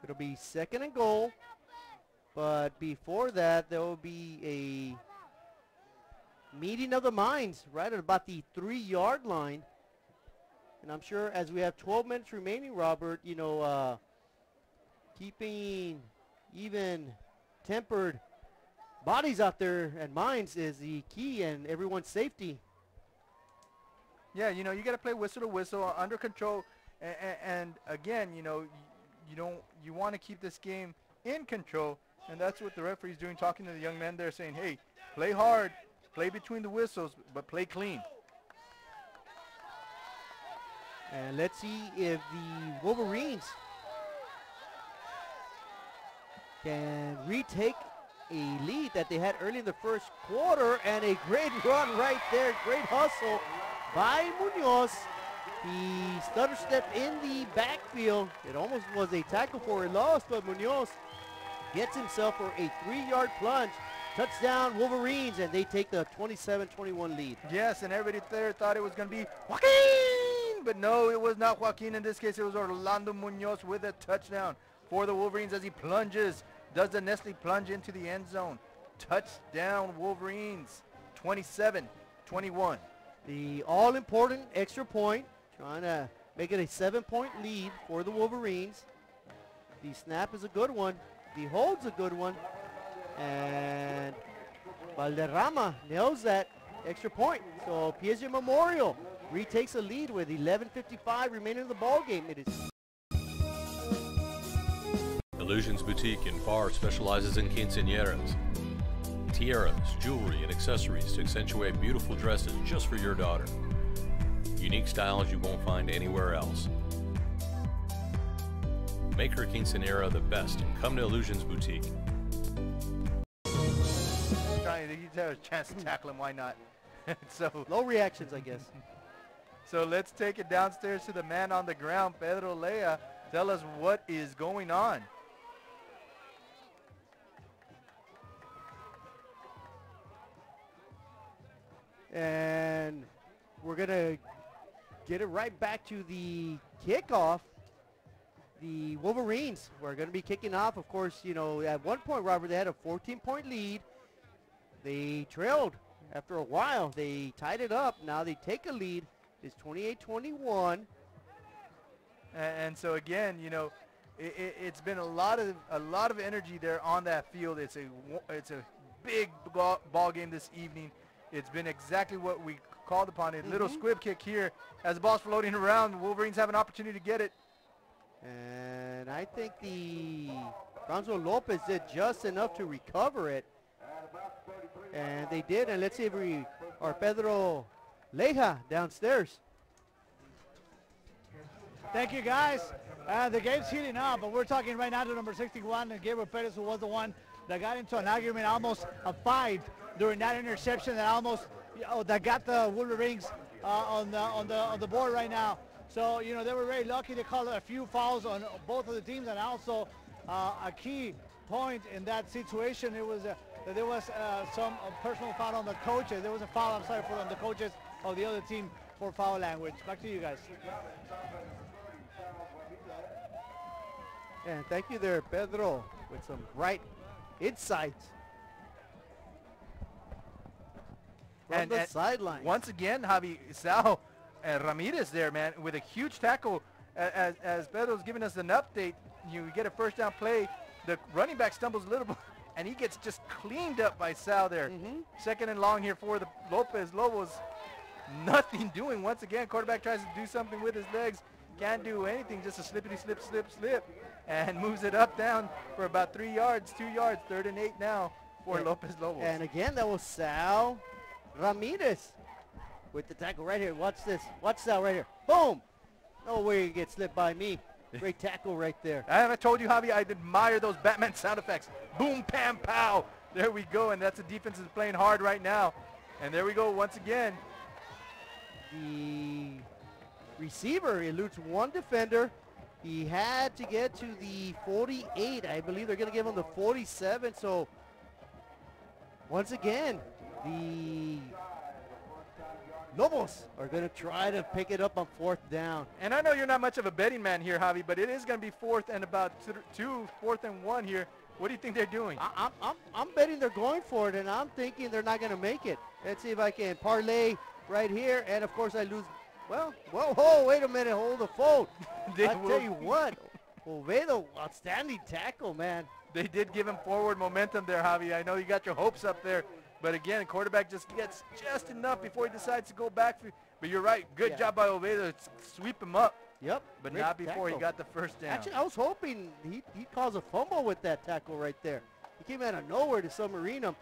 It'll be second and goal, but before that, there will be a meeting of the minds right at about the 3-yard line. And I'm sure as we have 12 minutes remaining, Robert, you know, keeping even tempered bodies out there and minds is the key, and everyone's safety. Yeah, you know, you got to play whistle to whistle, under control, and again, you know, you want to keep this game in control, and that's what the referee's doing, talking to the young men there, saying, hey, play hard, play between the whistles, but play clean. And let's see if the Wolverines can retake a lead that they had early in the first quarter, and a great run right there, great hustle by Munoz. He stutter stepped in the backfield. It almost was a tackle for a loss, but Munoz gets himself for a 3-yard plunge. Touchdown Wolverines, and they take the 27-21 lead. Yes, and everybody there thought it was going to be Joaquin, but no, it was not Joaquin. In this case, it was Orlando Munoz with a touchdown for the Wolverines as he plunges, does the Nestle plunge into the end zone. Touchdown Wolverines, 27-21. The all-important extra point, trying to make it a 7-point lead for the Wolverines. The snap is a good one. The hold's a good one. And Valderrama nails that extra point. So PSJA Memorial retakes a lead with 11:55 remaining in the ball game. It is Illusions Boutique in Far specializes in quinceañeras, tiaras, jewelry, and accessories to accentuate beautiful dresses just for your daughter. Unique styles you won't find anywhere else. Make her quinceañera the best and come to Illusions Boutique. You have a chance to tackle him, why not? So low reactions, I guess. So let's take it downstairs to the man on the ground, Pedro Lea. Tell us what is going on. And we're going to get it right back to the kickoff. The Wolverines were going to be kicking off. Of course, you know, at one point, Robert, they had a 14-point lead. They trailed after a while. They tied it up. Now they take a lead. It's 28-21. And so again, you know, it's been a lot of energy there on that field. It's a big ball game this evening. It's been exactly what we called upon. A little squib kick here as the ball's floating around. The Wolverines have an opportunity to get it. And I think the Brownsville Lopez did just enough to recover it. And they did, and let's see if we are Pedro Leja downstairs. Thank you, guys. The game's heating up, but we're talking right now to number 61, and Gabriel Perez, who was the one that got into an argument, almost a fight during that interception that almost, that got the Wolverines on the board right now. So, you know, they were very lucky. They called a few fouls on both of the teams, and also a key point in that situation, it was there was some personal foul on the coaches. There was a foul, I'm sorry, on the coaches of the other team for foul language. Back to you guys. And thank you there, Pedro, with some right insights from the sideline. Once again, Javi, Sal Ramirez there, man, with a huge tackle. As Pedro's giving us an update, you get a first down play. The running back stumbles a little bit, and he gets just cleaned up by Sal there. Second and long here for the Lopez Lobos. Nothing doing. Once again, quarterback tries to do something with his legs. Can't do anything, just a slippity slip, slip, slip. And moves it up, down for about 3 yards, 2 yards, 3rd and 8 now for Lopez Lobos. And again, that was Sal Ramirez with the tackle right here. Watch this. Watch Sal right here. Boom. No way you get slipped by me. Great tackle right there. I told you, Javi, I admire those Batman sound effects. Boom, pam, pow. There we go, and that's the defense is playing hard right now. And there we go once again. The receiver eludes one defender. He had to get to the 48. I believe they're going to give him the 47. So once again, the Lobos are going to try to pick it up on 4th down. And I know you're not much of a betting man here, Javi, but it is going to be 4th and about 4th and 1 here. What do you think they're doing? I'm betting they're going for it, and I'm thinking they're not going to make it. Let's see if I can parlay right here, and of course I lose. Well, whoa, wait a minute, hold the phone. I'll tell you what, Oviedo, outstanding tackle, man. They did give him forward momentum there, Javi. I know you got your hopes up there, but again, the quarterback just gets just enough before he decides to go back. But you're right, good job by Oviedo to sweep him up. Yep. But not before he got the first down. Actually, I was hoping he'd cause a fumble with that tackle right there. He came out of nowhere to submarine him.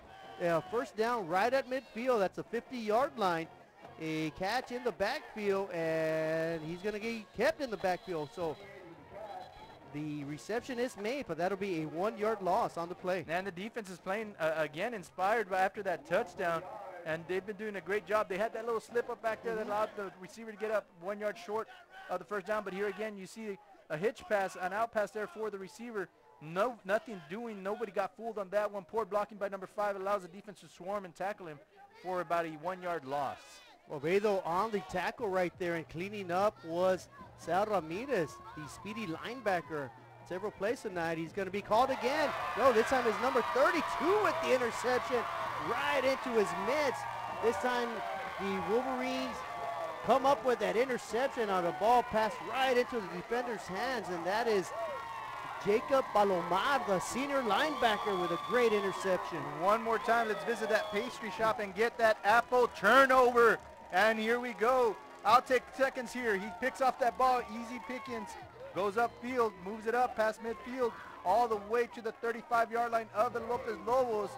First down right at midfield. That's a 50-yard line. A catch in the backfield, and he's going to get kept in the backfield. So the reception is made, but that'll be a 1-yard loss on the play. And the defense is playing, again, inspired by after that touchdown, and they've been doing a great job. They had that little slip up back there that allowed the receiver to get up 1 yard short of the first down, but here again you see a hitch pass, an out pass there for the receiver. Nothing doing. Nobody got fooled on that one. Poor blocking by number 5 allows the defense to swarm and tackle him for about a 1-yard loss. Oviedo on the tackle right there, and cleaning up was Sal Ramirez, the speedy linebacker. Several plays tonight. He's going to be called again. No, this time it's number 32 with the interception right into his midst. This time the Wolverines come up with that interception on a ball passed right into the defender's hands, and that is Jacob Palomar, the senior linebacker, with a great interception. One more time, let's visit that pastry shop and get that apple turnover. And here we go. I'll take seconds here. He picks off that ball, easy pickings, goes upfield, moves it up past midfield, all the way to the 35-yard line of the Lopez Lobos.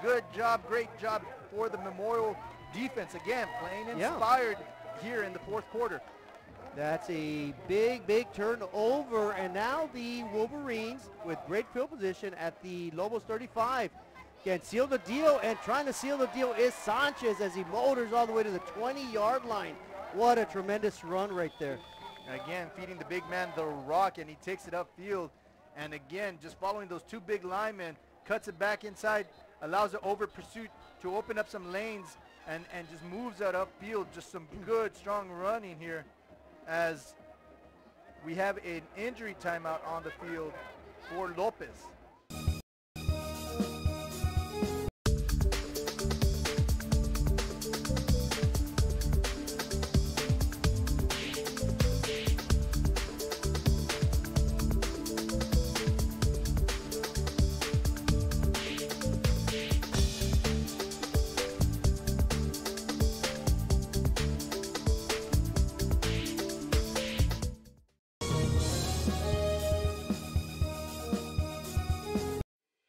Good job, great job for the Memorial defense. Again, playing inspired here in the 4th quarter. That's a big, big turnover, and now the Wolverines with great field position at the Lobos 35 can seal the deal, and trying to seal the deal is Sanchez as he motors all the way to the 20-yard line. What a tremendous run right there. Again, feeding the big man the rock, and he takes it upfield. And again, just following those 2 big linemen, cuts it back inside, allows the over pursuit to open up some lanes, and just moves that upfield. Just some good, strong running here as we have an injury timeout on the field for Lopez.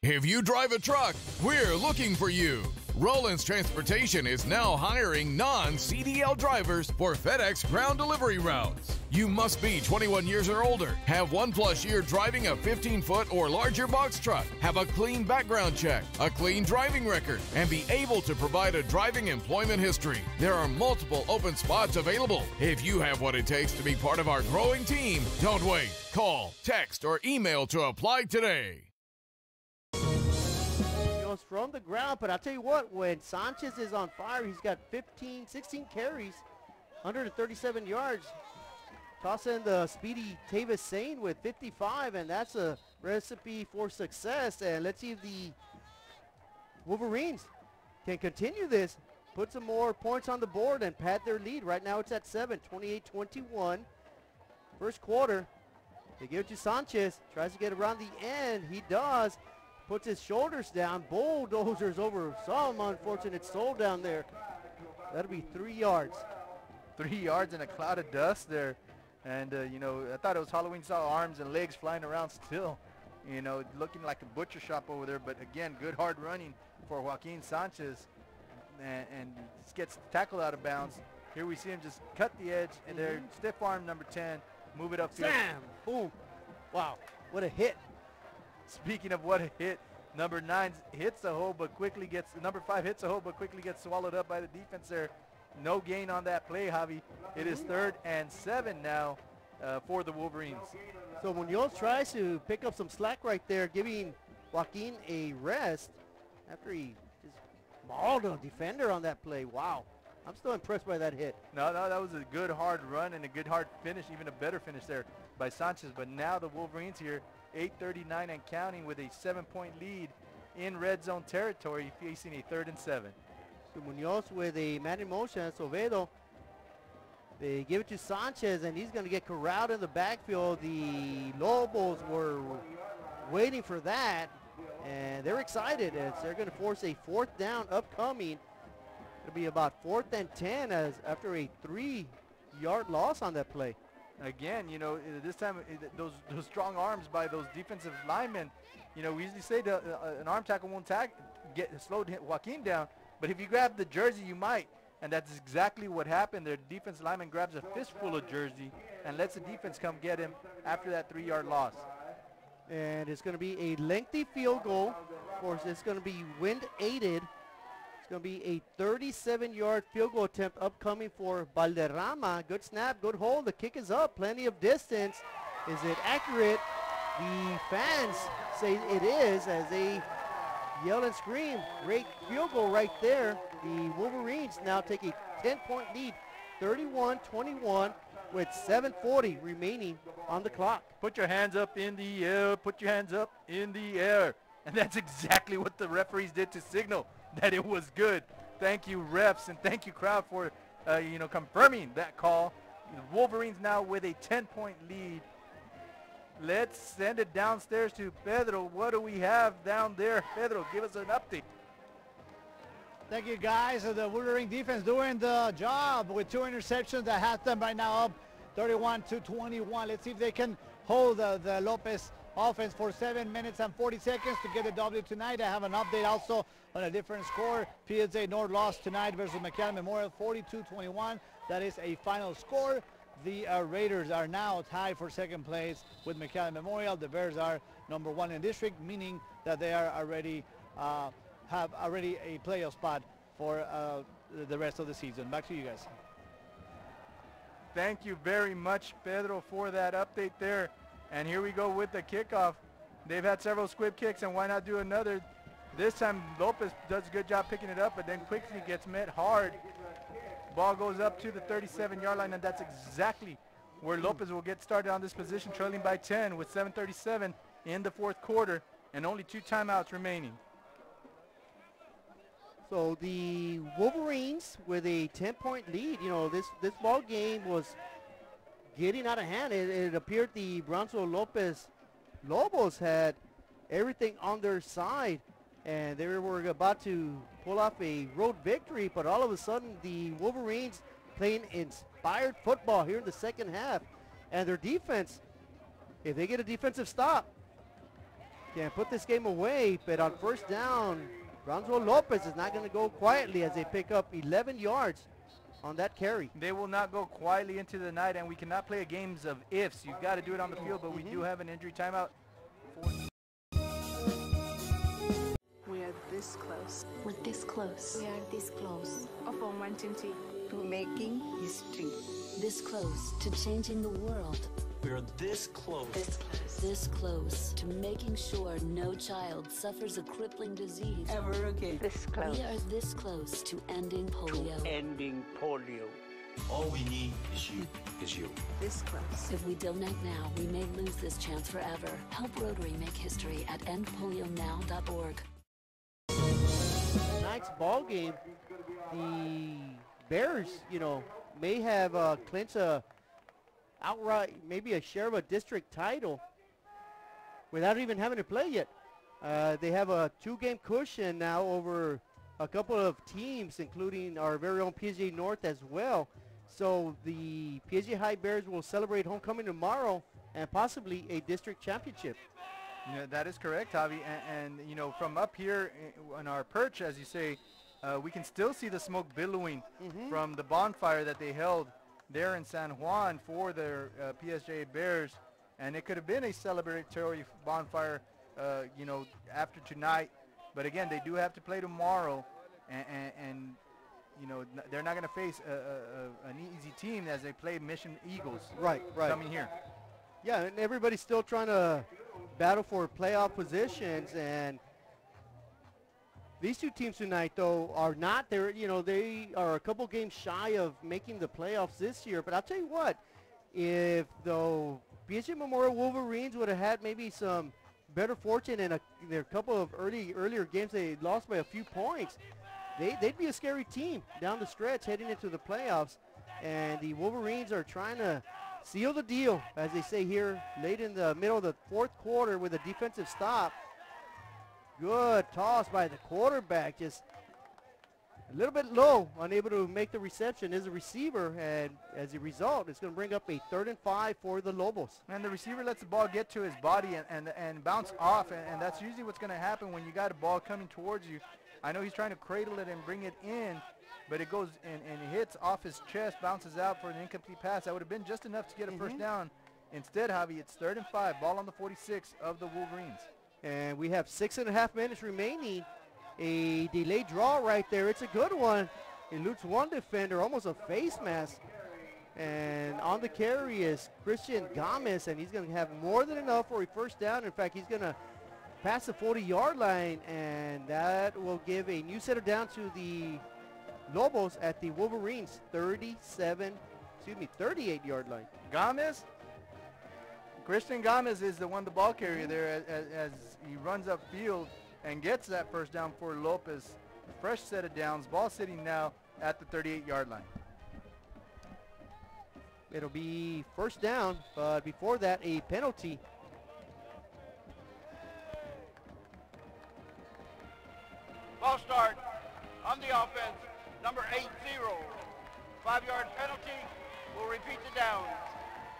If you drive a truck, we're looking for you. Rollins Transportation is now hiring non-CDL drivers for FedEx ground delivery routes. You must be 21 years or older, have 1+ year driving a 15-foot or larger box truck, have a clean background check, a clean driving record, and be able to provide a driving employment history. There are multiple open spots available. If you have what it takes to be part of our growing team, don't wait. Call, text, or email to apply today. From the ground, but I'll tell you what, when Sanchez is on fire, he's got 16 carries, 137 yards. Toss in the speedy Tavis Sane with 55, and that's a recipe for success. And let's see if the Wolverines can continue this, put some more points on the board, and pad their lead. Right now it's at 7, 28-21. First quarter, they give it to Sanchez, tries to get around the end. He does. Puts his shoulders down, bulldozers over some unfortunate soul down there. That'll be 3 yards. 3 yards in a cloud of dust there. And, you know, I thought it was Halloween style arms and legs flying around still. You know, looking like a butcher shop over there. But, again, good hard running for Joaquin Sanchez. And gets tackled out of bounds. Here we see him just cut the edge. And there, stiff arm number 10. Move it up. Sam! Boom. Wow, what a hit. Speaking of what a hit, number 9 hits the hole, but quickly gets, number 5 hits the hole, but quickly gets swallowed up by the defense there. No gain on that play, Javi. It is 3rd and 7 now for the Wolverines. So Munoz tries to pick up some slack right there, giving Joaquin a rest after he just mauled a defender on that play. Wow. I'm still impressed by that hit. No, that was a good hard run and a good hard finish, even a better finish there by Sanchez. But now the Wolverines here, 8:39 and counting, with a 7-point lead in red zone territory, facing a 3rd and 7. So Munoz with a man in motion, that's Oviedo. They give it to Sanchez, and he's going to get corralled in the backfield. The Lobos were waiting for that, and they're excited as they're going to force a 4th down upcoming. It'll be about 4th and 10 as after a 3-yard loss on that play. Again, you know, this time those strong arms by those defensive linemen, you know, we usually say that an arm tackle won't slow Joaquin down, but if you grab the jersey, you might. And that's exactly what happened there. The defensive lineman grabs a fistful of jersey and lets the defense come get him after that 3-yard loss. And it's going to be a lengthy field goal. Of course, it's going to be wind aided. It's going to be a 37-yard field goal attempt upcoming for Valderrama. Good snap, good hold. The kick is up, plenty of distance. Is it accurate? The fans say it is as they yell and scream. Great field goal right there. The Wolverines now take a 10-point lead, 31-21, with 7:40 remaining on the clock. Put your hands up in the air. Put your hands up in the air. And that's exactly what the referees did to signal that it was good. Thank you, refs, and thank you, crowd, for confirming that call. The Wolverines now with a 10-point lead. Let's send it downstairs to Pedro. What do we have down there? Pedro, give us an update. Thank you, guys. The Wolverine defense doing the job with 2 interceptions that has them right now up 31-21. Let's see if they can hold the Lopez offense for 7 minutes and 40 seconds to get the W tonight. I have an update also on a different score. PSJA North lost tonight versus McAllen Memorial, 42-21. That is a final score. The Raiders are now tied for 2nd place with McAllen Memorial. The Bears are number 1 in district, meaning that they are already have already a playoff spot for the rest of the season. Back to you guys. Thank you very much, Pedro, for that update there. And here we go with the kickoff. They've had several squib kicks, and why not do another? This time Lopez does a good job picking it up, but then quickly gets met hard. Ball goes up to the 37-yard line, and that's exactly where Lopez will get started on this position, trailing by 10 with 7:37 in the 4th quarter and only 2 timeouts remaining. So the Wolverines with a 10-point lead. You know, this ball game was getting out of hand. It appeared the Brownsville Lopez Lobos had everything on their side, and they were about to pull off a road victory, but all of a sudden the Wolverines playing inspired football here in the 2nd half, and their defense, if they get a defensive stop, can put this game away. But on 1st down, Brownsville Lopez is not going to go quietly as they pick up 11 yards on that carry. They will not go quietly into the night, and we cannot play games of ifs. You've got to do it on the field, but we do have an injury timeout. We are this close. We're this close. We are this close. Of uncertainty. To making history. This close to changing the world. We are this close. This close. This close to making sure no child suffers a crippling disease ever again. This close. We are this close to ending polio. To ending polio. All we need is you. This close. If we don't act now, we may lose this chance forever. Help Rotary make history at endpolionow.org. Tonight's ball game, the Bears, may have clinched a outright, maybe a share of a district title without even having to play yet. They have a 2-game cushion now over a couple of teams, including our very own PSJA North as well. So the PSJA High Bears will celebrate homecoming tomorrow and possibly a district championship. Yeah, that is correct, Javi. And from up here on our perch, as you say, we can still see the smoke billowing from the bonfire that they held there in San Juan for their PSJA Bears. And it could have been a celebratory bonfire, after tonight. But again, they do have to play tomorrow. And they're not going to face an easy team as they play Mission Eagles. Right. Coming here. Yeah, and everybody's still trying to battle for playoff positions, and these two teams tonight, though, are not there. They are a couple games shy of making the playoffs this year. But I'll tell you what, if the PSJA Memorial Wolverines would have had maybe some better fortune in their couple of earlier games, they lost by a few points, they'd be a scary team down the stretch heading into the playoffs. And the Wolverines are trying to seal the deal, as they say here, late in the middle of the fourth quarter with a defensive stop. Good toss by the quarterback, just a little bit low, unable to make the reception as a receiver, and as a result, it's going to bring up a 3rd and 5 for the Lobos. And the receiver lets the ball get to his body and bounce off, and that's usually what's going to happen when you got a ball coming towards you. I know he's trying to cradle it and bring it in, but it goes and hits off his chest, bounces out for an incomplete pass. That would have been just enough to get a first down. Instead, Javi, it's 3rd and 5, ball on the 46 of the Wolverines. And we have 6.5 minutes remaining. A delayed draw right there. It's a good one. Eludes one defender, almost a face mask. And on the carry is Christian Gomez, and he's going to have more than enough for a first down. In fact, he's going to pass the 40-yard line, and that will give a new set of down to the Lobos at the Wolverines 38-yard line. Gomez? Christian Gomez is the ball carrier there as he runs upfield and gets that first down for Lopez. Fresh set of downs. Ball sitting now at the 38-yard line. It'll be first down, but before that, a penalty. Ball start on the offense, number 80. 5-yard penalty. We'll repeat the down.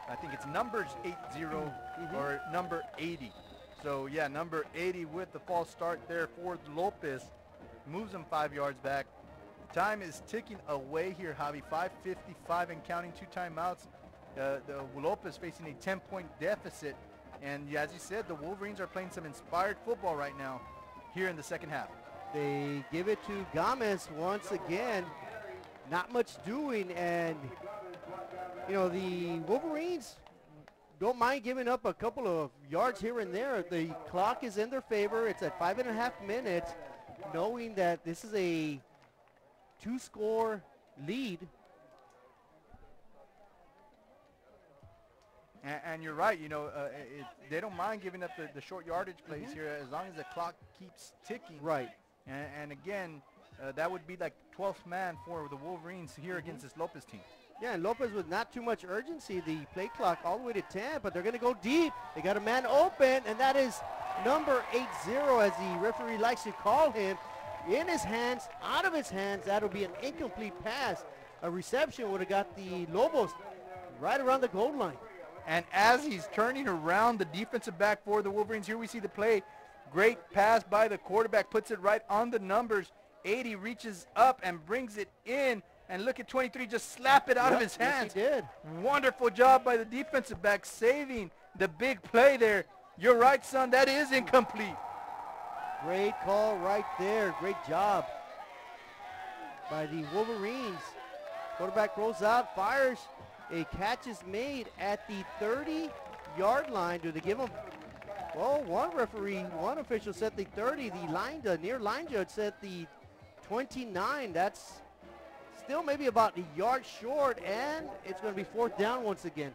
I think it's numbers 80 or number 80. So yeah, number 80 with the false start there for Lopez. Moves them 5 yards back. Time is ticking away here, Javi. 5:55 and counting, 2 timeouts. The Lopez facing a 10-point deficit. And as you said, the Wolverines are playing some inspired football right now here in the second half. They give it to Gomez once again. Not much doing, and the Wolverines don't mind giving up a couple of yards here and there. The clock is in their favor. It's at 5.5 minutes, knowing that this is a 2-score lead. And you're right, they don't mind giving up the short yardage plays here as long as the clock keeps ticking. Right. And again, that would be like 12th man for the Wolverines here against this Lopez team. Yeah, and Lopez with not too much urgency. The play clock all the way to 10, but they're going to go deep. They got a man open, and that is number 80, as the referee likes to call him. In his hands, out of his hands, that'll be an incomplete pass. A reception would have got the Lobos right around the goal line. And as he's turning around, the defensive back for the Wolverines, here we see the play. Great pass by the quarterback, puts it right on the numbers. 80 reaches up and brings it in. And look at 23 just slap it out of his hands. Yes, he did. Wonderful job by the defensive back saving the big play there. You're right, son. That is incomplete. Great call right there. Great job by the Wolverines. Quarterback rolls out, fires. A catch is made at the 30-yard line. Do they give him? Well, one official said the 30. The near line judge said the 29. That's still maybe about a yard short, and it's going to be 4th down once again.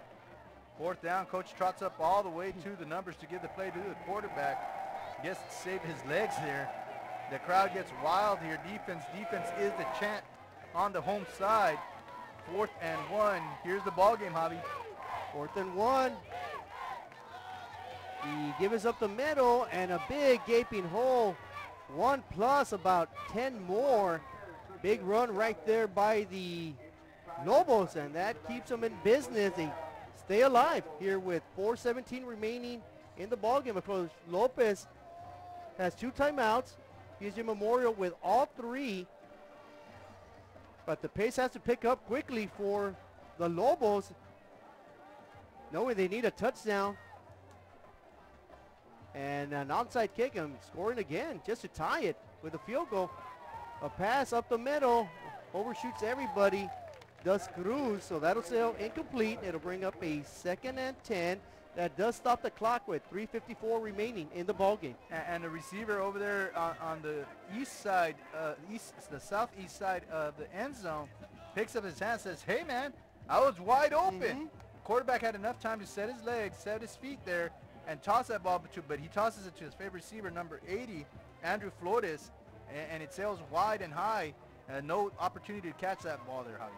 4th down. Coach trots up all the way to the numbers to give the play to the quarterback. I guess to save his legs there. The crowd gets wild here. Defense is the chant on the home side. 4th and 1. Here's the ball game, Javi. 4th and 1. He gives up the middle and a big gaping hole. 1 plus about 10 more. Big run right there by the Lobos, and that keeps them in business. They stay alive here with 4:17 remaining in the ballgame. Of course, Lopez has 2 timeouts. PSJA Memorial with all 3. But the pace has to pick up quickly for the Lobos, knowing they need a touchdown and an onside kick, and scoring again just to tie it with a field goal. A pass up the middle, overshoots everybody, does Cruz, so that'll still incomplete. It'll bring up a 2nd and 10. That does stop the clock with 3:54 remaining in the ballgame. And the receiver over there on the east side, the southeast side of the end zone, picks up his hand and says, hey man, I was wide open. Quarterback had enough time to set his legs, set his feet there, and toss that ball, but he tosses it to his favorite receiver, number 80, Andrew Flores, and it sails wide and high. No opportunity to catch that ball there, Javi.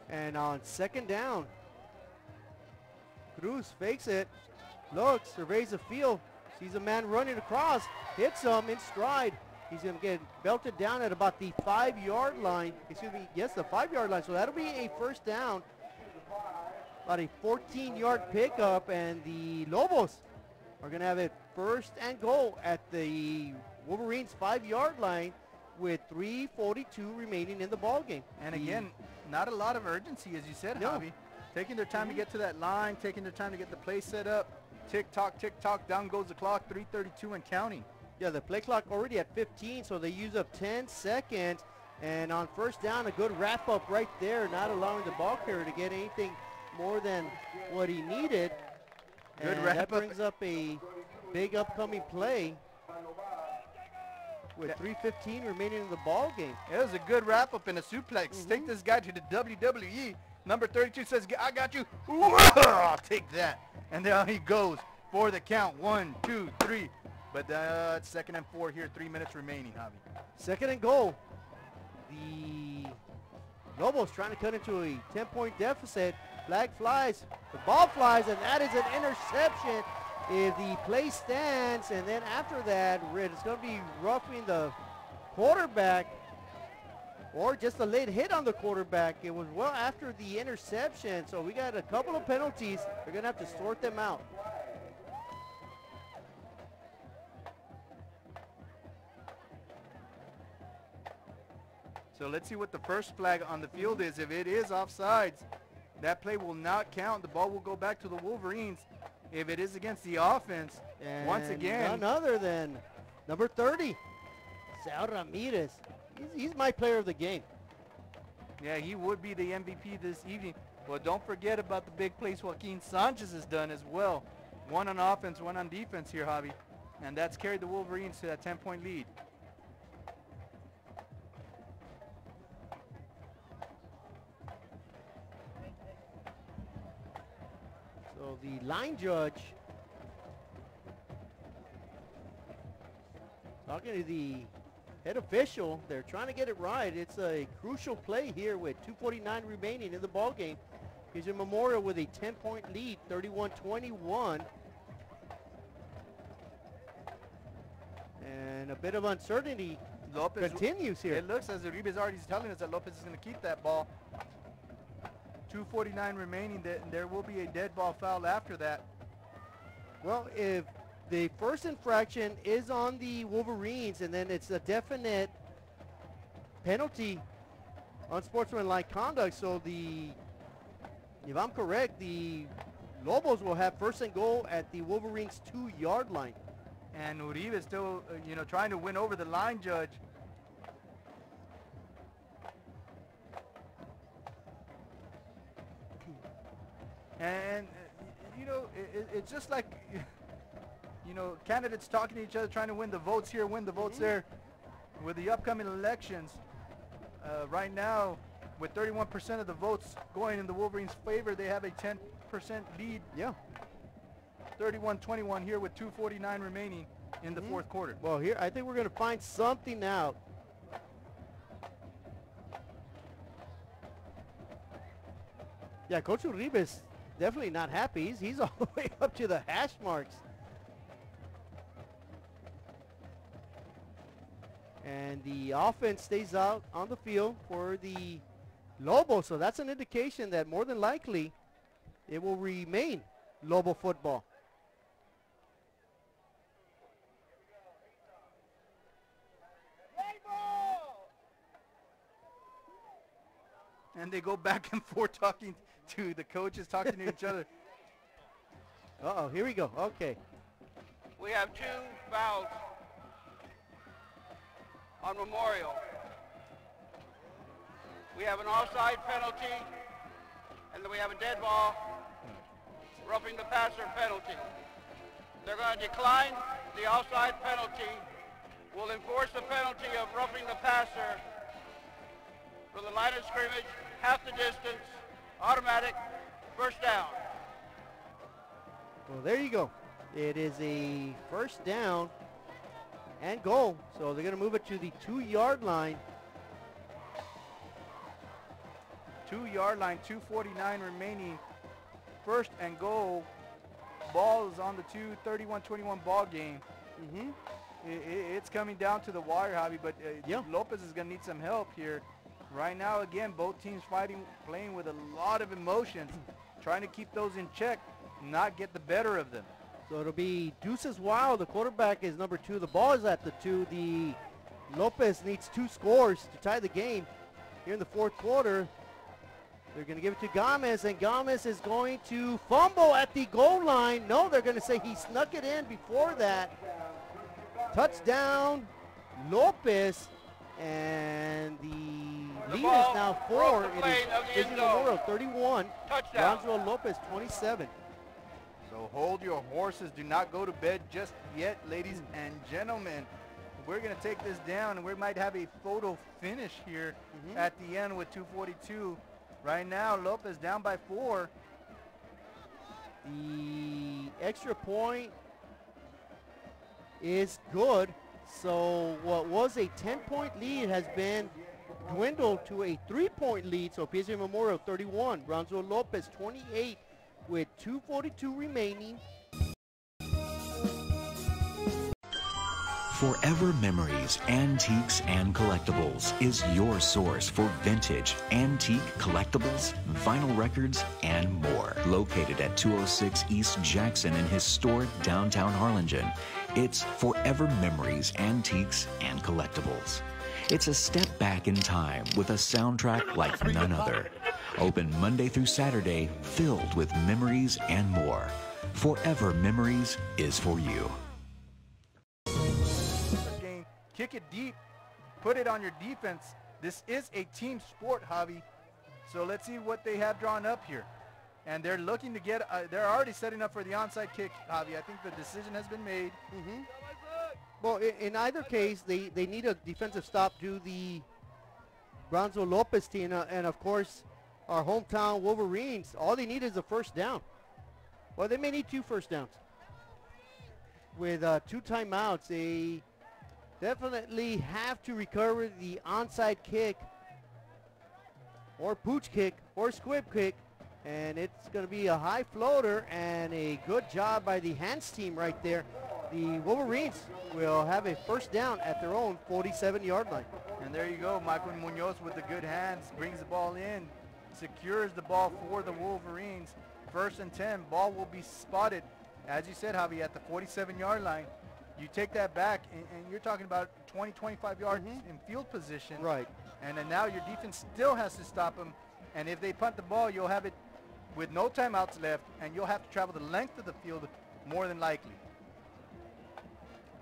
And on 2nd down, Cruz fakes it, looks, surveys the field, sees a man running across, hits him in stride. He's going to get belted down at about the 5-yard line. Excuse me, yes, the 5-yard line. So that'll be a 1st down. About a 14-yard pickup, and the Lobos are going to have it 1st and goal at the Wolverines 5-yard line with 3:42 remaining in the ballgame. And again, not a lot of urgency, as you said, Javi. Taking their time to get to that line, taking their time to get the play set up. Tick-tock, down goes the clock, 3:32 and counting. Yeah, the play clock already at 15, so they use up 10 seconds. And on 1st down, a good wrap-up right there, not allowing the ball carrier to get anything more than what he needed. Good and wrap-up. That brings up a big upcoming play with 3:15 remaining in the ball game. It was a good wrap-up and a suplex. Take this guy to the WWE. Number 32 says, I got you. I'll take that. And there he goes for the count. 1, 2, 3. But it's 2nd and 4 here. 3 minutes remaining, Javi. 2nd and goal. The Lobos trying to cut into a 10-point deficit. Flag flies. The ball flies, and that is an interception. If the play stands, and then after that, it's going to be roughing the quarterback, or just a late hit on the quarterback. It was well after the interception, so we got a couple of penalties. We're going to have to sort them out. So let's see what the first flag on the field is. If it is offsides, that play will not count. The ball will go back to the Wolverines. If it is against the offense, and once again, none other than number 30, Sal Ramirez. He's my player of the game. Yeah, he would be the MVP this evening. Well, don't forget about the big plays Joaquin Sanchez has done as well. 1 on offense, 1 on defense here, Javi. And that's carried the Wolverines to that 10-point lead. So the line judge talking to the head official. They're trying to get it right. It's a crucial play here with 2:49 remaining in the ball game. PSJA Memorial with a 10-point lead, 31-21. And a bit of uncertainty Lopez continues here. It looks as Uribe is already telling us that Lopez is going to keep that ball. 2:49 remaining. There will be a dead ball foul after that. Well, if the first infraction is on the Wolverines, and then it's a definite penalty, unsportsmanlike conduct. So if I'm correct, the Lobos will have first and goal at the Wolverines' 2-yard line. And Uribe is still, trying to win over the line judge. And, it's just like, candidates talking to each other, trying to win the votes here, win the votes there. With the upcoming elections, right now, with 31% of the votes going in the Wolverines' favor, they have a 10% lead. Yeah. 31-21 here with 2:49 remaining in the fourth quarter. Well, here, I think we're going to find something out. Yeah, Coach Uribe is definitely not happy. He's all the way up to the hash marks. And the offense stays out on the field for the Lobos. So that's an indication that more than likely it will remain Lobo football. And they go back and forth talking to the coaches, talking to each other. Uh-oh, here we go. Okay. We have 2 fouls on Memorial. We have an offside penalty, and then we have a dead ball, roughing the passer penalty. They're going to decline the offside penalty. We'll enforce the penalty of roughing the passer from the line of scrimmage, half the distance, automatic, first down. Well, there you go. It is a first down and goal. So they're going to move it to the 2-yard line. 2-yard line, 2:49 remaining. First and goal. Ball is on the 31-21 ball game. It's coming down to the wire, Javi, but Lopez is going to need some help here. Right now, again, both teams playing with a lot of emotions, trying to keep those in check, not get the better of them. So it'll be Deuces Wild. The quarterback is number 2. The ball is at the 2. The Lopez needs 2 scores to tie the game here in the fourth quarter. They're going to give it to Gomez, and Gomez is going to fumble at the goal line. No, they're going to say he snuck it in before that. Touchdown, Lopez, and the lead is now 4. It is Memorial 31, Brownsville Lopez 27. So hold your horses. Do not go to bed just yet, ladies and gentlemen. We're going to take this down, and we might have a photo finish here at the end with 2:42. Right now, Lopez down by 4. The extra point is good. So what was a 10-point lead has been dwindled to a 3-point lead. So PSJA Memorial 31, Brownsville Lopez 28 with 2:42 remaining. Forever Memories, Antiques and Collectibles is your source for vintage, antique collectibles, vinyl records, and more. Located at 206 East Jackson in historic downtown Harlingen, it's Forever Memories, Antiques and Collectibles. It's a step back in time with a soundtrack like none other. Open Monday through Saturday, filled with memories and more. Forever Memories is for you. Kick it deep, put it on your defense. This is a team sport, Javi. So let's see what they have drawn up here. And they're looking to get, they're already setting up for the onside kick, Javi. I think the decision has been made. Well, in either case, they need a defensive stop to the Brownsville Lopez team. And of course, our hometown Wolverines, all they need is a first down. Well, they may need 2 first downs. With 2 timeouts, they definitely have to recover the onside kick or pooch kick or squib kick, and it's going to be a high floater, and a good job by the hands team right there. The Wolverines will have a first down at their own 47-yard line. And there you go, Michael Munoz with the good hands, brings the ball in, secures the ball for the Wolverines. 1st and 10, ball will be spotted as you said, Javi, at the 47-yard line, you take that back, and you're talking about 20, 25 yards in field position. Right. And then now your defense still has to stop them. And if they punt the ball, you'll have it with no timeouts left, and you'll have to travel the length of the field more than likely.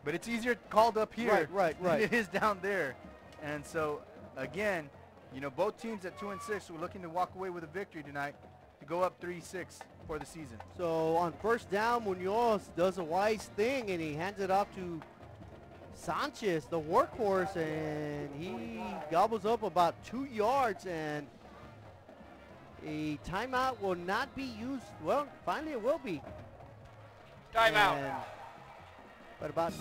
But it's easier called up here than it is down there. And so, again, you know, both teams at 2-6 were looking to walk away with a victory tonight to go up 3-6 for the season. So on first down, Munoz does a wise thing, and he hands it off to Sanchez, the workhorse, and he gobbles up about 2 yards, and a timeout will not be used. Well, finally it will be. Timeout. But about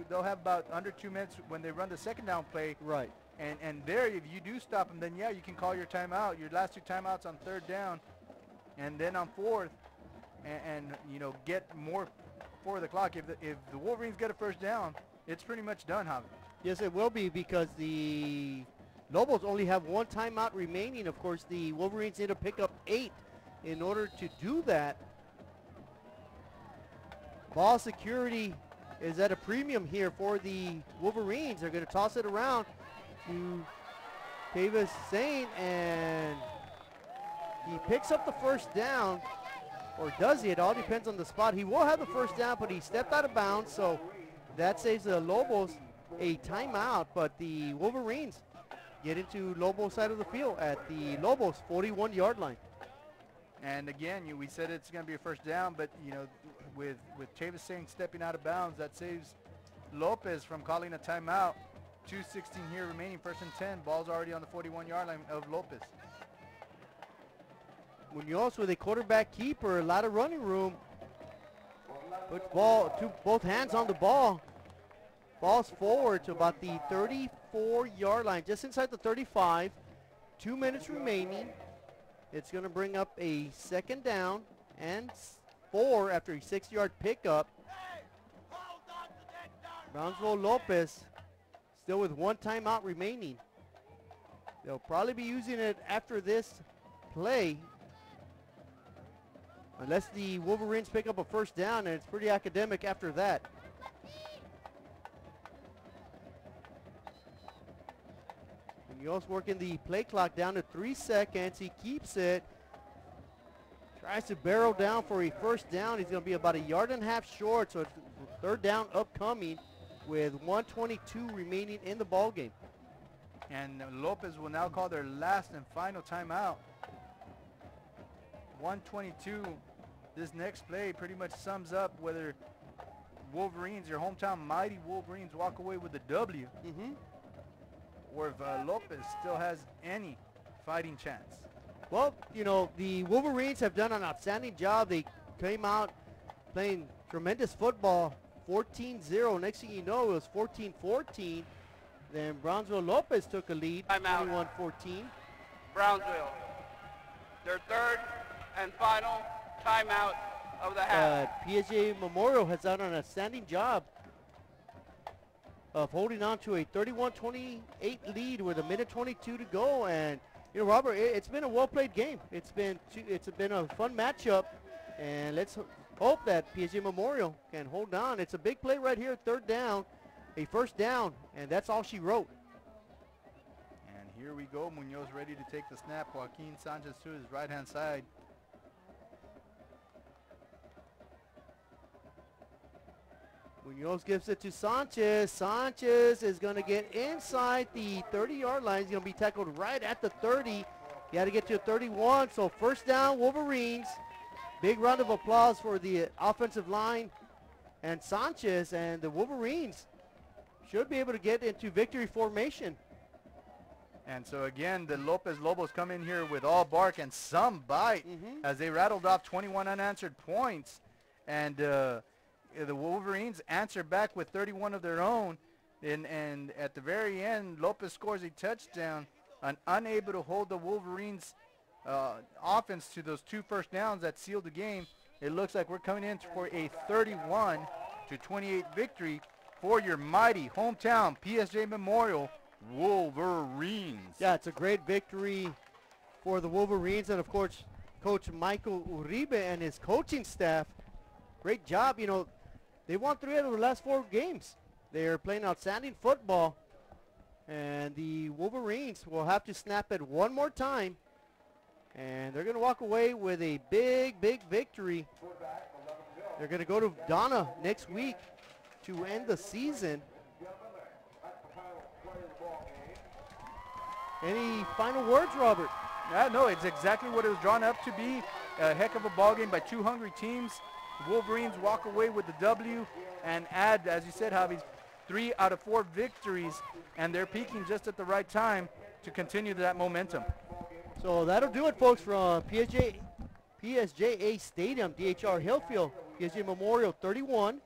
they'll have about under 2 minutes when they run the second down play. Right. And there, if you do stop them, then yeah, you can call your timeout. Your last 2 timeouts on third down, and then on fourth, and you know, get more for the clock. If the Wolverines get a first down, it's pretty much done, Javi. Yes, it will be, because the Lobos only have 1 timeout remaining. Of course, the Wolverines need to pick up 8 in order to do that. Ball security is at a premium here for the Wolverines. They're going to toss it around to Davis Sain, and he picks up the first down, or does he? It all depends on the spot. He will have the first down, but he stepped out of bounds, so that saves the Lobos a timeout. But the Wolverines get into Lobos side of the field at the Lobos 41-yard line. And again, we said it's going to be a first down, but you know, with Chavis Sain stepping out of bounds, that saves Lopez from calling a timeout. 2:16 here remaining, 1st and 10. Ball's already on the 41-yard line of Lopez. Munoz with a quarterback keeper, a lot of running room. Puts both hands on the ball. Ball's forward to about the 34-yard line, just inside the 35. 2 minutes remaining. It's going to bring up a second down and 4 after a 6-yard pickup. Brownsville Lopez still with 1 timeout remaining. They'll probably be using it after this play, unless the Wolverines pick up a first down, and it's pretty academic after that. Munoz working the play clock down to 3 seconds. He keeps it. Tries to barrel down for a first down. He's going to be about 1.5 yards short, so it's third down upcoming with 1:22 remaining in the ball game. And Lopez will now call their last and final timeout. 1:22. This next play pretty much sums up whether Wolverines, your hometown mighty Wolverines, walk away with the W, or if Lopez still has any fighting chance. Well, you know, the Wolverines have done an outstanding job. They came out playing tremendous football, 14-0. Next thing you know, it was 14-14. Then Brownsville Lopez took a lead, 21-14. Brownsville, their third and final timeout of the half. PSJA Memorial has done an outstanding job of holding on to a 31-28 lead with 1:22 to go. And you know, Robert, it's been a well-played game. It's been a fun matchup, and let's hope that PSJA Memorial can hold on. It's a big play right here, third down, a first down, and that's all she wrote. And here we go. Munoz ready to take the snap. Joaquin Sanchez to his right-hand side. Munoz gives it to Sanchez. Sanchez is going to get inside the 30-yard line. He's going to be tackled right at the 30. He had to get to 31. So first down, Wolverines. Big round of applause for the offensive line and Sanchez, and the Wolverines should be able to get into victory formation. And so again, the Lopez Lobos come in here with all bark and some bite as they rattled off 21 unanswered points. And the Wolverines answer back with 31 of their own. And at the very end, Lopez scores a touchdown, and unable to hold the Wolverines offense to those 2 first downs that sealed the game. It looks like we're coming in for a 31-28 victory for your mighty hometown PSJA Memorial Wolverines. Yeah, it's a great victory for the Wolverines, and of course, Coach Michael Uribe and his coaching staff. Great job. You know, they won 3 out of the last 4 games. They're playing outstanding football, and the Wolverines will have to snap it one more time, and they're going to walk away with a big, big victory. They're going to go to Donna next week to end the season. Any final words, Robert? No, it's exactly what it was drawn up to be. A heck of a ball game by 2 hungry teams. The Wolverines walk away with the W and add, as you said, Javi, 3 out of 4 victories, and they're peaking just at the right time to continue that momentum. So that'll do it, folks, from PSJA Stadium, DHR Hillfield, PSJA Memorial 31,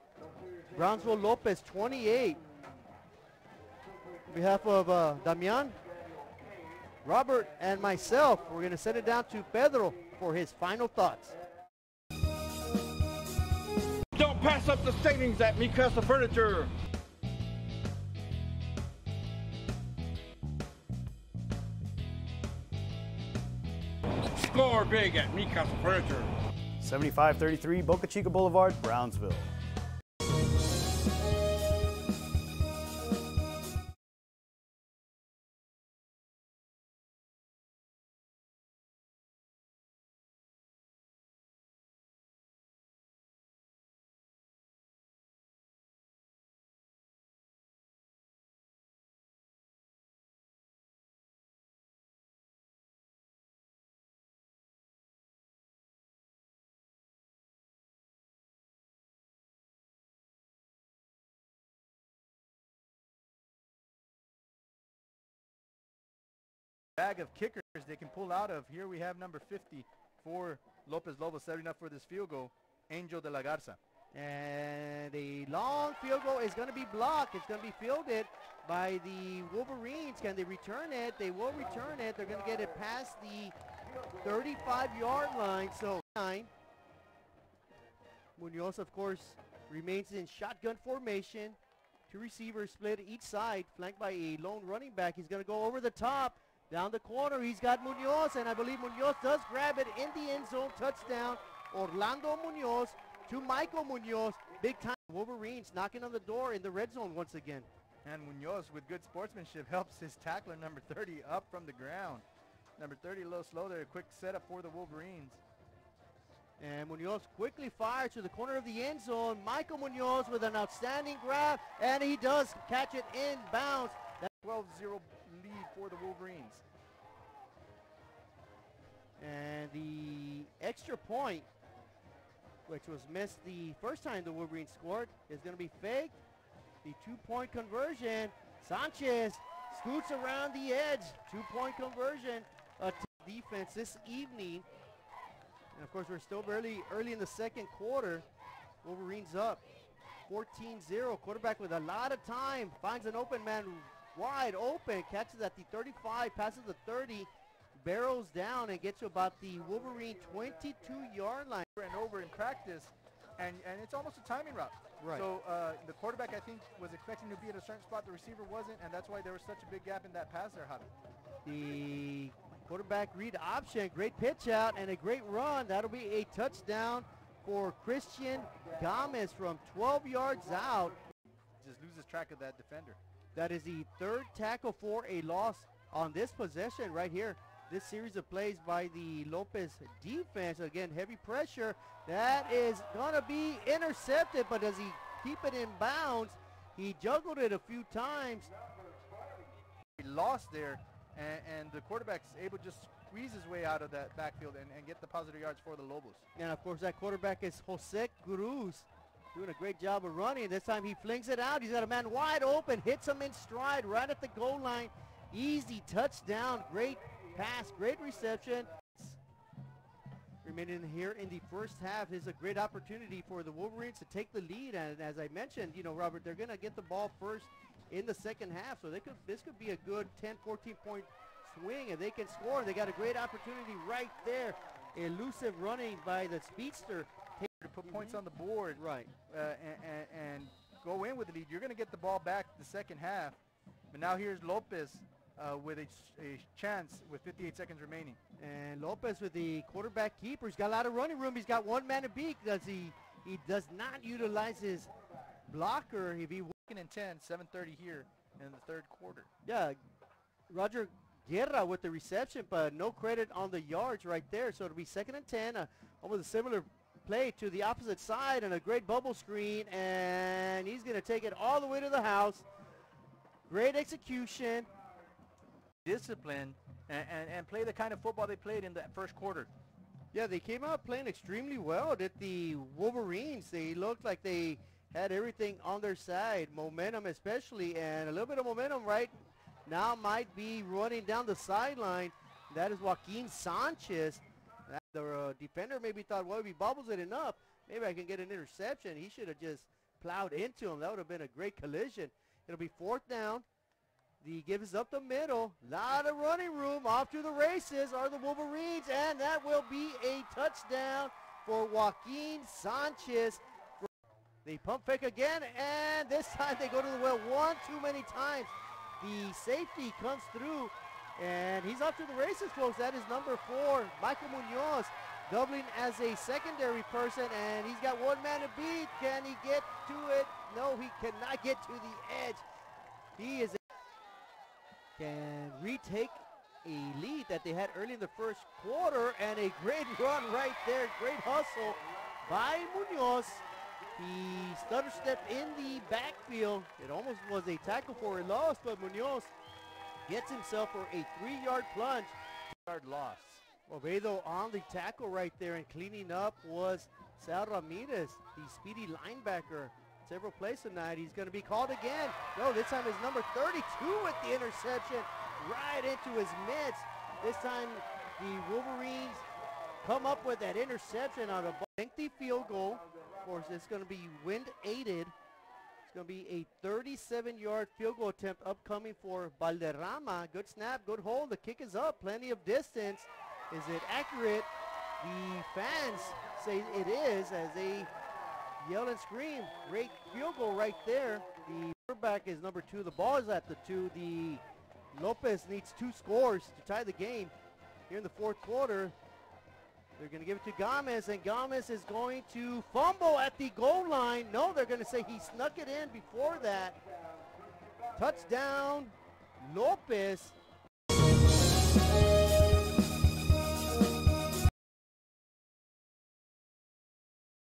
Brownsville Lopez 28. On behalf of Damian, Robert, and myself, we're going to send it down to Pedro for his final thoughts. Don't pass up the savings at Mikasa Furniture. Score big at Mikasa Furniture. 7533 Boca Chica Boulevard, Brownsville. Bag of kickers they can pull out of. Here we have number 50 for Lopez Lobos, setting up for this field goal, Angel de la Garza. And the long field goal is going to be blocked. It's going to be fielded by the Wolverines. Can they return it? They will return it. They're going to get it past the 35-yard line. So 9. Munoz, of course, remains in shotgun formation. 2 receivers split each side, flanked by a lone running back. He's going to go over the top. Down the corner, he's got Munoz, and I believe Munoz does grab it in the end zone. Touchdown, Orlando Munoz to Michael Munoz. Big time Wolverines knocking on the door in the red zone once again. And Munoz, with good sportsmanship, helps his tackler, number 30, up from the ground. Number 30 a little slow there. A quick setup for the Wolverines. And Munoz quickly fires to the corner of the end zone. Michael Munoz with an outstanding grab, and he does catch it in bounds. That's 12-0 lead for the Wolverines. And the extra point, which was missed the first time the Wolverines scored, is going to be faked. The 2-point conversion. Sanchez scoots around the edge. 2-point conversion. Defense this evening. And of course, we're still early in the second quarter. Wolverines up 14-0. Quarterback with a lot of time. Finds an open man wide open. Catches at the 35. Passes the 30. Barrels down and gets to about the Wolverine 22-yard line. And over in practice, and it's almost a timing route. Right. So the quarterback, I think, was expecting to be at a certain spot. The receiver wasn't, and that's why there was such a big gap in that pass there, Javi. The quarterback read option, great pitch out, and a great run. That'll be a touchdown for Christian Gomez from 12 yards out. Just loses track of that defender. That is the 3rd tackle for a loss on this possession right here. This series of plays by the Lopez defense. Again, heavy pressure. That is going to be intercepted, but does he keep it in bounds? He juggled it a few times. He lost there, and the quarterback's able to just squeeze his way out of that backfield and get the positive yards for the Lobos. And, of course, that quarterback is Jose Cruz, doing a great job of running. This time he flings it out. He's got a man wide open, hits him in stride right at the goal line. Easy touchdown, great pass, great reception. remaining here in the first half. Is a great opportunity for the Wolverines to take the lead. And as I mentioned, you know, Robert, they're going to get the ball first in the second half. So this could be a good 10, 14-point swing, and they can score. They got a great opportunity right there. Elusive running by the speedster. To put points on the board, right, and go in with the lead. You're going to get the ball back the second half. But now here's Lopez with a chance with 58 seconds remaining. And Lopez with the quarterback keeper. He's got a lot of running room. He's got one man to beat. He does not utilize his blocker. If he working in 10, 7:30 here in the third quarter. Yeah, Roger Guerra with the reception, but no credit on the yards right there. So it'll be 2nd and 10. Almost a similar play to the opposite side, and a great bubble screen, and he's going to take it all the way to the house. Great execution. Discipline, and play the kind of football they played in the first quarter. Yeah, they came out playing extremely well. Did the Wolverines. They looked like they had everything on their side, momentum especially, and a little bit of momentum right now might be running down the sideline. That is Joaquin Sanchez. The defender maybe thought, well, if he bobbles it enough, maybe I can get an interception. He should have just plowed into him. That would have been a great collision. It'll be 4th down. He gives up the middle. Lot of running room. Off to the races are the Wolverines, and that will be a touchdown for Joaquin Sanchez. They pump fake again, and this time they go to the well one too many times. The safety comes through, and he's off to the races, folks. That is number 4, Michael Munoz, doubling as a secondary person, and he's got one man to beat. Can he get to it? No, he cannot get to the edge. He is can retake a lead that they had early in the first quarter, and a great run right there. Great hustle by Munoz. He stutter stepped in the backfield. It almost was a tackle for a loss, but Munoz gets himself for a 3-yard plunge. 2-yard loss. Oviedo on the tackle right there, and cleaning up was Sal Ramirez, the speedy linebacker. Several plays tonight. He's going to be called again. No, this time it's number 32 with the interception right into his midst. This time the Wolverines come up with that interception on a lengthy field goal. Of course, it's going to be wind aided. It's going to be a 37-yard field goal attempt upcoming for Valderrama. Good snap, good hold. The kick is up, plenty of distance. Is it accurate? The fans say it is as they yell and scream. Great field goal right there. The quarterback is number 2. The ball is at the 2. The Lopez needs 2 scores to tie the game here in the fourth quarter. They're going to give it to Gomez, and Gomez is going to fumble at the goal line. No, they're going to say he snuck it in before that. Touchdown, Lopez.